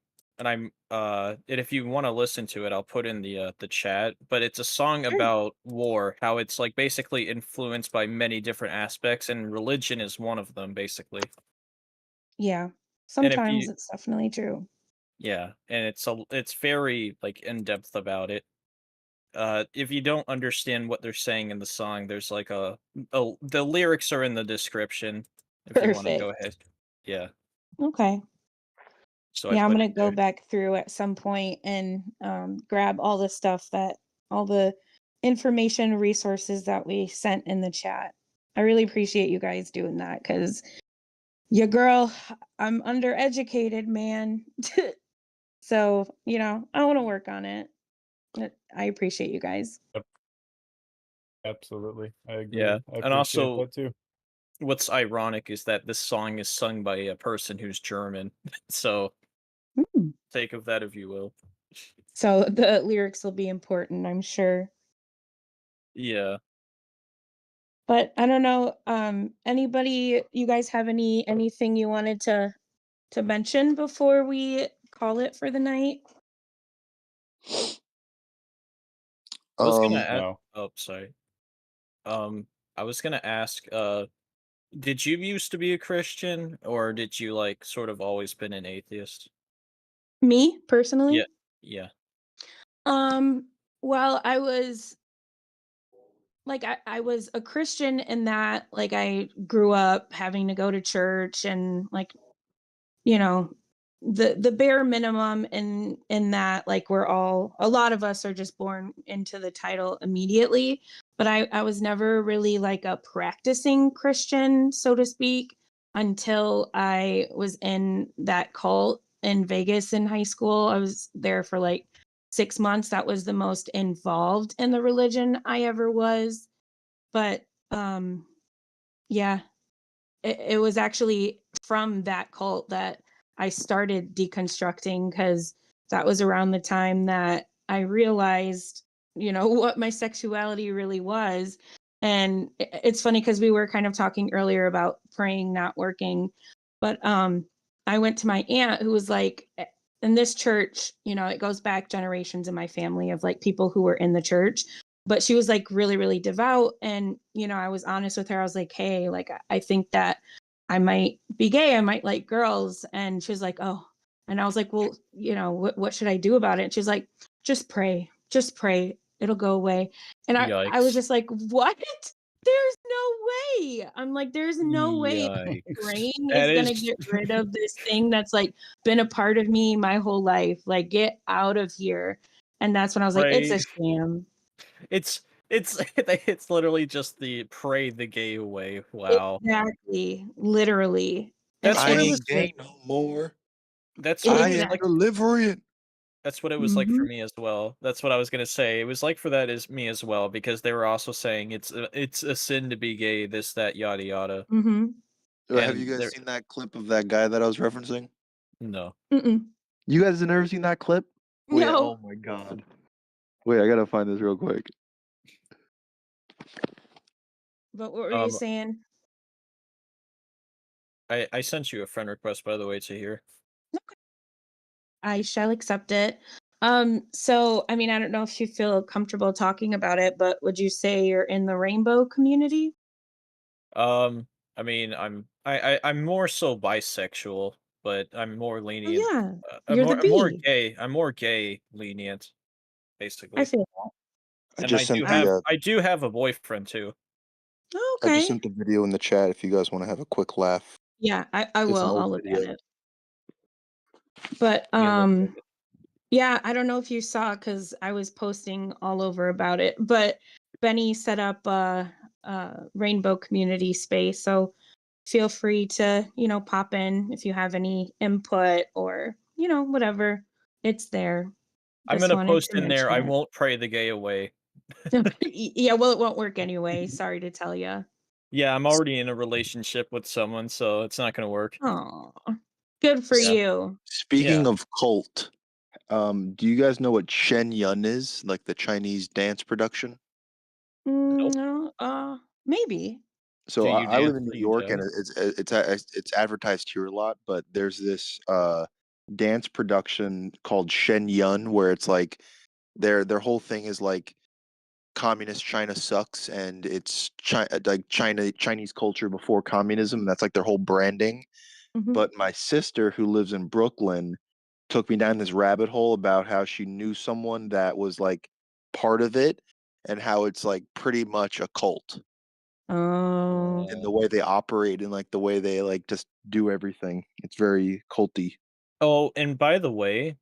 if you want to listen to it, I'll put in the chat, but it's a song Sure. about war, how it's like basically influenced by many different aspects and religion is one of them basically. Yeah. And if you Sometimes it's definitely true. yeah, and it's very like in depth about it. If you don't understand what they're saying in the song, there's like the lyrics are in the description if you want to go Perfect. ahead. Yeah. Okay. So I Yeah, I'm put gonna it go there. back through at some point and grab all the stuff all the information resources that we sent in the chat. I really appreciate you guys doing that because your girl, I'm undereducated, man. So, I want to work on it. I appreciate you guys. Yep. Absolutely. I agree. Yeah. I And appreciate also that too. what's ironic is that this song is sung by a person who's German. So Hmm. take of that if you will. So the lyrics will be important, I'm sure. Yeah. But I don't know, anybody, you guys have anything you wanted to mention before we call it for the night? I was gonna No. oh sorry. I was gonna ask, did you used to be a Christian or did you like sort of always been an atheist? Me Yeah. personally? Yeah. Um, well, I was like I was a Christian in that like I grew up having to go to church and like you know the bare minimum in that like a lot of us are just born into the title immediately, but I was never really like a practicing Christian, so to speak, until I was in that cult in Vegas in high school. I was there for like 6 months. That was the most involved in the religion I ever was. But yeah, it was actually from that cult that I started deconstructing because that was around the time that I realized what my sexuality really was. And it's funny because we were kind of talking earlier about praying not working, but I went to my aunt who was like, in this church, it goes back generations in my family of like people who were in the church, but she was like really, really devout. And, I was honest with her. I was like, hey, like, I think that I might be gay. I might like girls. And she was like, oh, and I was like, well, what should I do about it? And she's like, just pray, it'll go away. And I was Yikes. just like, what? There's no way. I'm like, there's no way Yikes. praying That is gonna is get rid of this thing that's like been a part of me my whole life. Like, get out of here. And that's when I was like, it's a pray. sham. It's it's literally just the pray the gay away. Wow. Exactly. Literally. And That's I what it it's was. ain't gay no more. That's it what it I was am like. exactly. delivering. That's what it was like for Mm-hmm. me as well. That's what I was gonna say. It was like for that as me as well because they were also saying it's a sin to be gay. This, that, yada yada. Mm-hmm. Have you And guys there, seen that clip of that guy that I was referencing? no. Mm-mm. You guys have never seen that clip? Wait, No. oh my god. Wait, I gotta find this real quick. But what were you Um, saying? I sent you a friend request by the way to here. I shall accept it. So I mean, I don't know if you feel comfortable talking about it, but would you say you're in the rainbow community? I mean, I'm more so bisexual, but I'm more Oh lenient. yeah, you're the I'm more bee. gay. I'm more gay lenient, I basically. feel that. I And just sent I, I do have a boyfriend too. oh, I just okay. sent the video in the chat if you guys want to have a quick laugh. Yeah, I It's an will. old I'll look at video. it. But You look at it. yeah, I don't know if you saw because I was posting all over about it. But Benny set up a rainbow community space, so feel free to pop in if you have any input or whatever. It's there. I'm Just gonna wanted post to in there. mention I it. won't pray the gay away. Yeah, well, it won't work anyway. Sorry to tell you. Yeah, I'm already in a relationship with someone, so it's not gonna work. Oh, good for Yeah. you. Speaking Yeah. of cult, do you guys know what Shen Yun is? Like the Chinese dance production? Nope. No, maybe. So Do you I live dance? in New Do you York, and jazz? it's advertised here a lot. But there's this dance production called Shen Yun, where it's like their whole thing is like communist China sucks, and it's like Chinese culture before communism. That's like their whole branding. Hmm. But my sister, who lives in Brooklyn, took me down this rabbit hole about how she knew someone that was like part of it, and how it's like pretty much a cult Oh, in the way they operate and like the way they like just do everything. It's very culty. Oh, and by the way,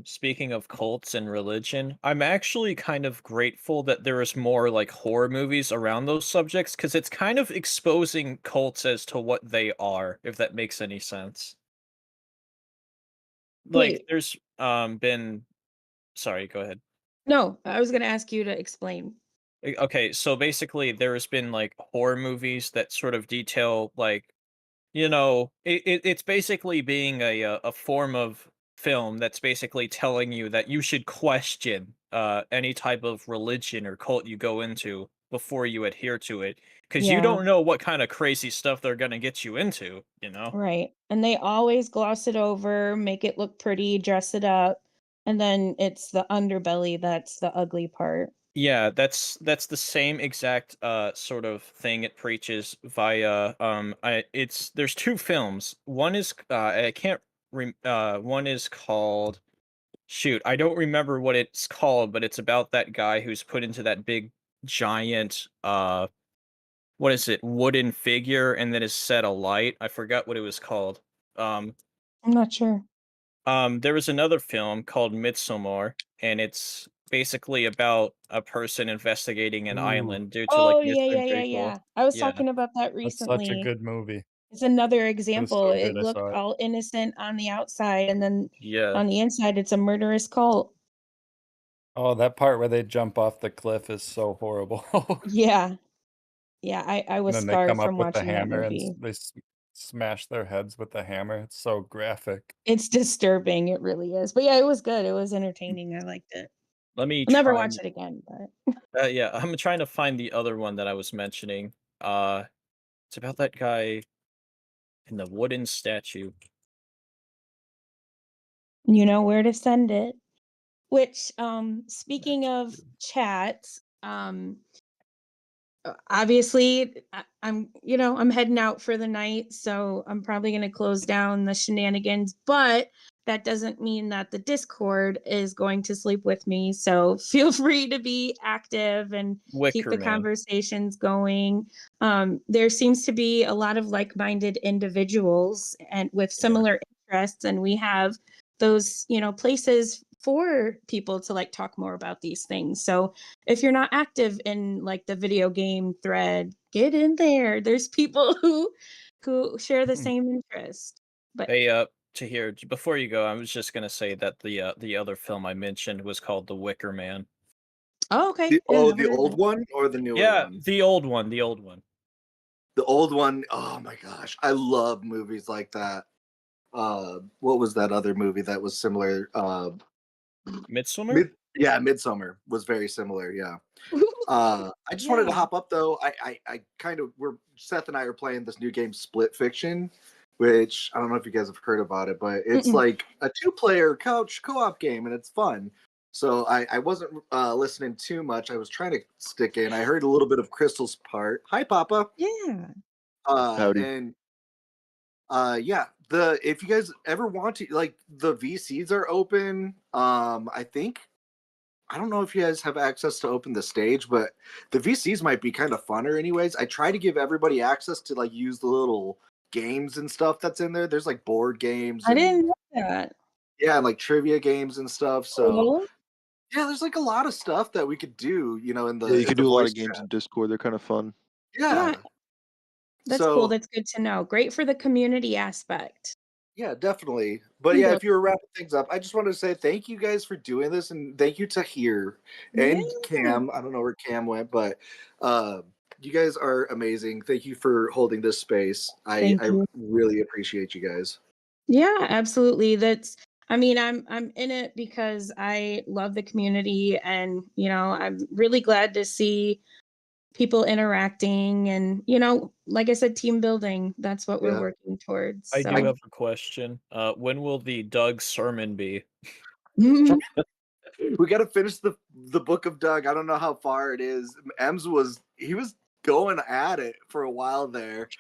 speaking of cults and religion, I'm actually kind of grateful that there is more like horror movies around those subjects because it's kind of exposing cults as to what they are, if that makes any sense. Like wait. there's been sorry, go ahead. No, I was gonna ask you to explain. Okay, so basically there's been like horror movies that sort of detail like it's basically being a form of film that's basically telling you that you should question any type of religion or cult you go into before you adhere to it because you Yeah, don't know what kind of crazy stuff they're gonna get you into, you know? right. And they always gloss it over, make it look pretty, dress it up, and then it's the underbelly that's the ugly part. Yeah, that's the same exact sort of thing it preaches via it's there's two films. One is I can't one is called shoot, I don't remember what it's called, but it's about that guy who's put into that big giant what is it? Wooden figure and then is set alight. I forgot what it was called. Um I'm not sure. there was another film called Midsommar, and it's basically about a person investigating an Ooh, island due to like Oh, yeah, missing yeah, yeah, people. yeah. I was Yeah. talking about that that's such a recently. good movie. It's another It was example. so It good. I looked saw it. all innocent on the outside, and then Yeah. on the inside, it's a murderous cult. Oh, that part where they jump off the cliff is so horrible. Yeah. Yeah, I And was then they scarred come from up with the watching that hammer and movie. they smash their heads with the hammer. It's so graphic. It's disturbing, it really is. But yeah, it was good. It was entertaining. I liked it. Let me I'll never try. watch it again, but Yeah, I'm trying to find the other one that I was mentioning. It's about that guy in the wooden statue. you know where to send it. Which, speaking of chat, obviously I'm heading out for the night, so I'm probably going to close down the shenanigans, but that doesn't mean that the Discord is going to sleep with me. So feel free to be active and keep Wicker the Man. conversations going. There seems to be a lot of like-minded individuals and with similar interests, and we have those places for people to like talk more about these things. So if you're not active in like the video game thread, get in there. There's people who share the same interest. But Hey, Tahir, before you go, I was just gonna say that the other film I mentioned was called The Wicker Man. oh, okay. The, Yeah, oh, never the heard of old that. one or the newer Yeah, one? the old one, the old one. The old one. Oh my gosh, I love movies like that. What was that other movie that was similar? Midsummer? Midsummer was very similar. Yeah. I just wanted to hop up though. I kind of Seth and I are playing this new game Split Fiction, which I don't know if you guys have heard about it, but it's like a 2-player couch co-op game and it's fun. So I wasn't listening too much. I was trying to stick in. I heard a little bit of Crystal's part. Hi, Papa. Yeah. Howdy. And yeah, if you guys ever want to, like, the VCs are open. I don't know if you guys have access to open the stage, but the VCs might be kind of funner anyways. I try to give everybody access to like use the little games and stuff that's in there. There's like board games I and didn't know that. yeah, and like trivia games and stuff. So Cool. yeah, there's like a lot of stuff that we could do, in the Yeah, you can the do a lot voice of games chat. in Discord. They're kind of fun. Yeah. That's cool. So That's good to know. Great for the community aspect. yeah, definitely. But Team yeah, building. if you were wrapping things up, I just wanted to say thank you guys for doing this, and thank you to Tahir and Cam. I don't know where Cam went, but you guys are amazing. Thank you for holding this space. Thank I you. really appreciate you guys. Yeah, absolutely. I'm in it because I love the community, and I'm really glad to see people interacting and like I said, team building. That's what we're Yeah. working towards. I do So have a question. When will the Doug sermon be? We got to finish the book of Doug. I don't know how far it is. Ems was going at it for a while there.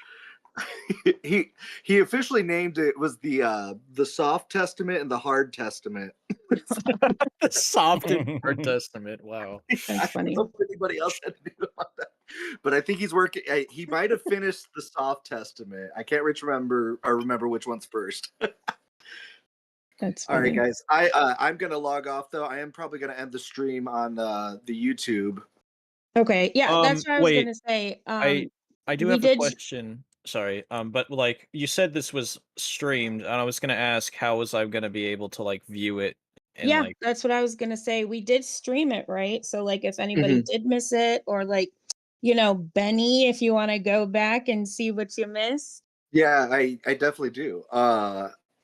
he officially named it was the Soft Testament and the Hard Testament. The Soft and Hard Testament. Wow. That's funny. I don't know if anybody else had to do about that, but I think he's working. He might have finished the Soft Testament. I can't remember which one's first. That's All right, funny. guys. I'm gonna log off though. I am probably gonna end the stream on the YouTube. Okay. Yeah, that's what I was Wait. gonna say. I do we have a did question. Sorry. But like you said this was streamed, and I was gonna ask how was I gonna be able to like view it and Yeah, like that's what I was gonna say. We did stream it, right? So like if anybody did miss it, or like, Benny, if you want to go back and see what you missed. Yeah, I definitely do.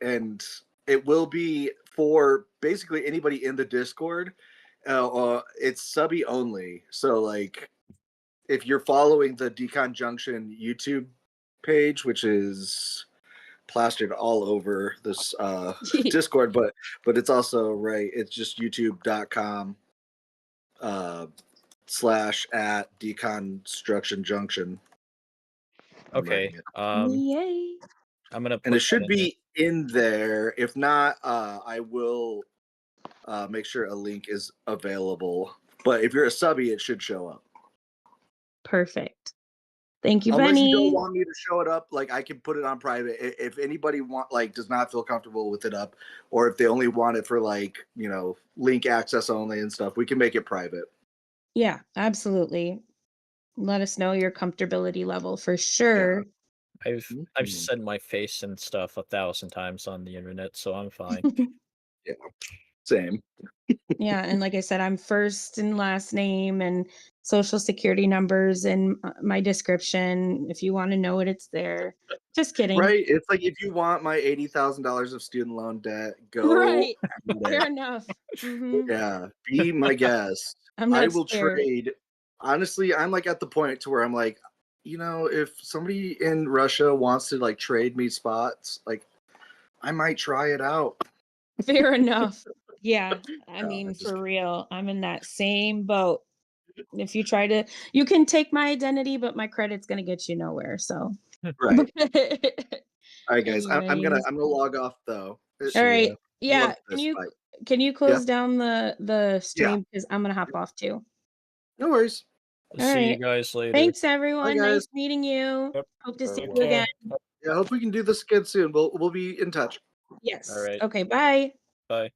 And it will be for basically anybody in the Discord. It's subby only. So like, if you're following the Decon Junction YouTube page, which is plastered all over this Discord, but it's also right. It's just youtube.com /at Deconstruction Junction. okay. Yay. I'm gonna put And it that should in there. be in there. If not, I will make sure a link is available. But if you're a subby, it should show up. Perfect. Thank you, Unless you don't Benny. want me to show it up, like I can put it on private. If anybody does not feel comfortable with it up, or if they only want it for link access only and stuff, we can make it private. Yeah, absolutely. Let us know your comfortability level for sure. I've said my face and stuff 1,000 times on the internet, so I'm fine. Yeah, same. Yeah, and like I said, I'm first and last name, and social security numbers in my description. If you want to know it, it's there. Just kidding. Right? It's like if you want my $80,000 of student loan debt, go. Right. get Fair it. enough. Mhm. Yeah, be my guest. I'm I not will scared. trade. Honestly, I'm like at the point to where I'm like, if somebody in Russia wants to like trade me spots, like I might try it out. Fair enough. Yeah. I No, mean, I'm just for real, I'm in that same boat. If you try to, you can take my identity, but my credit's going to get you nowhere. So, right. All right, guys. I'm anyways. gonna log off though. All right. I Yeah. love this fight. Can you Yeah. close down the Yeah. stream? Because I'm going to hop off too. No worries. We'll All see you right. guys later. Thanks, Bye, everyone. guys. Nice meeting you. Yep. Hope to see Take you care. again. Yeah, I hope we can do this again soon. We'll be in touch. Yes. All right. Okay. Bye. Bye.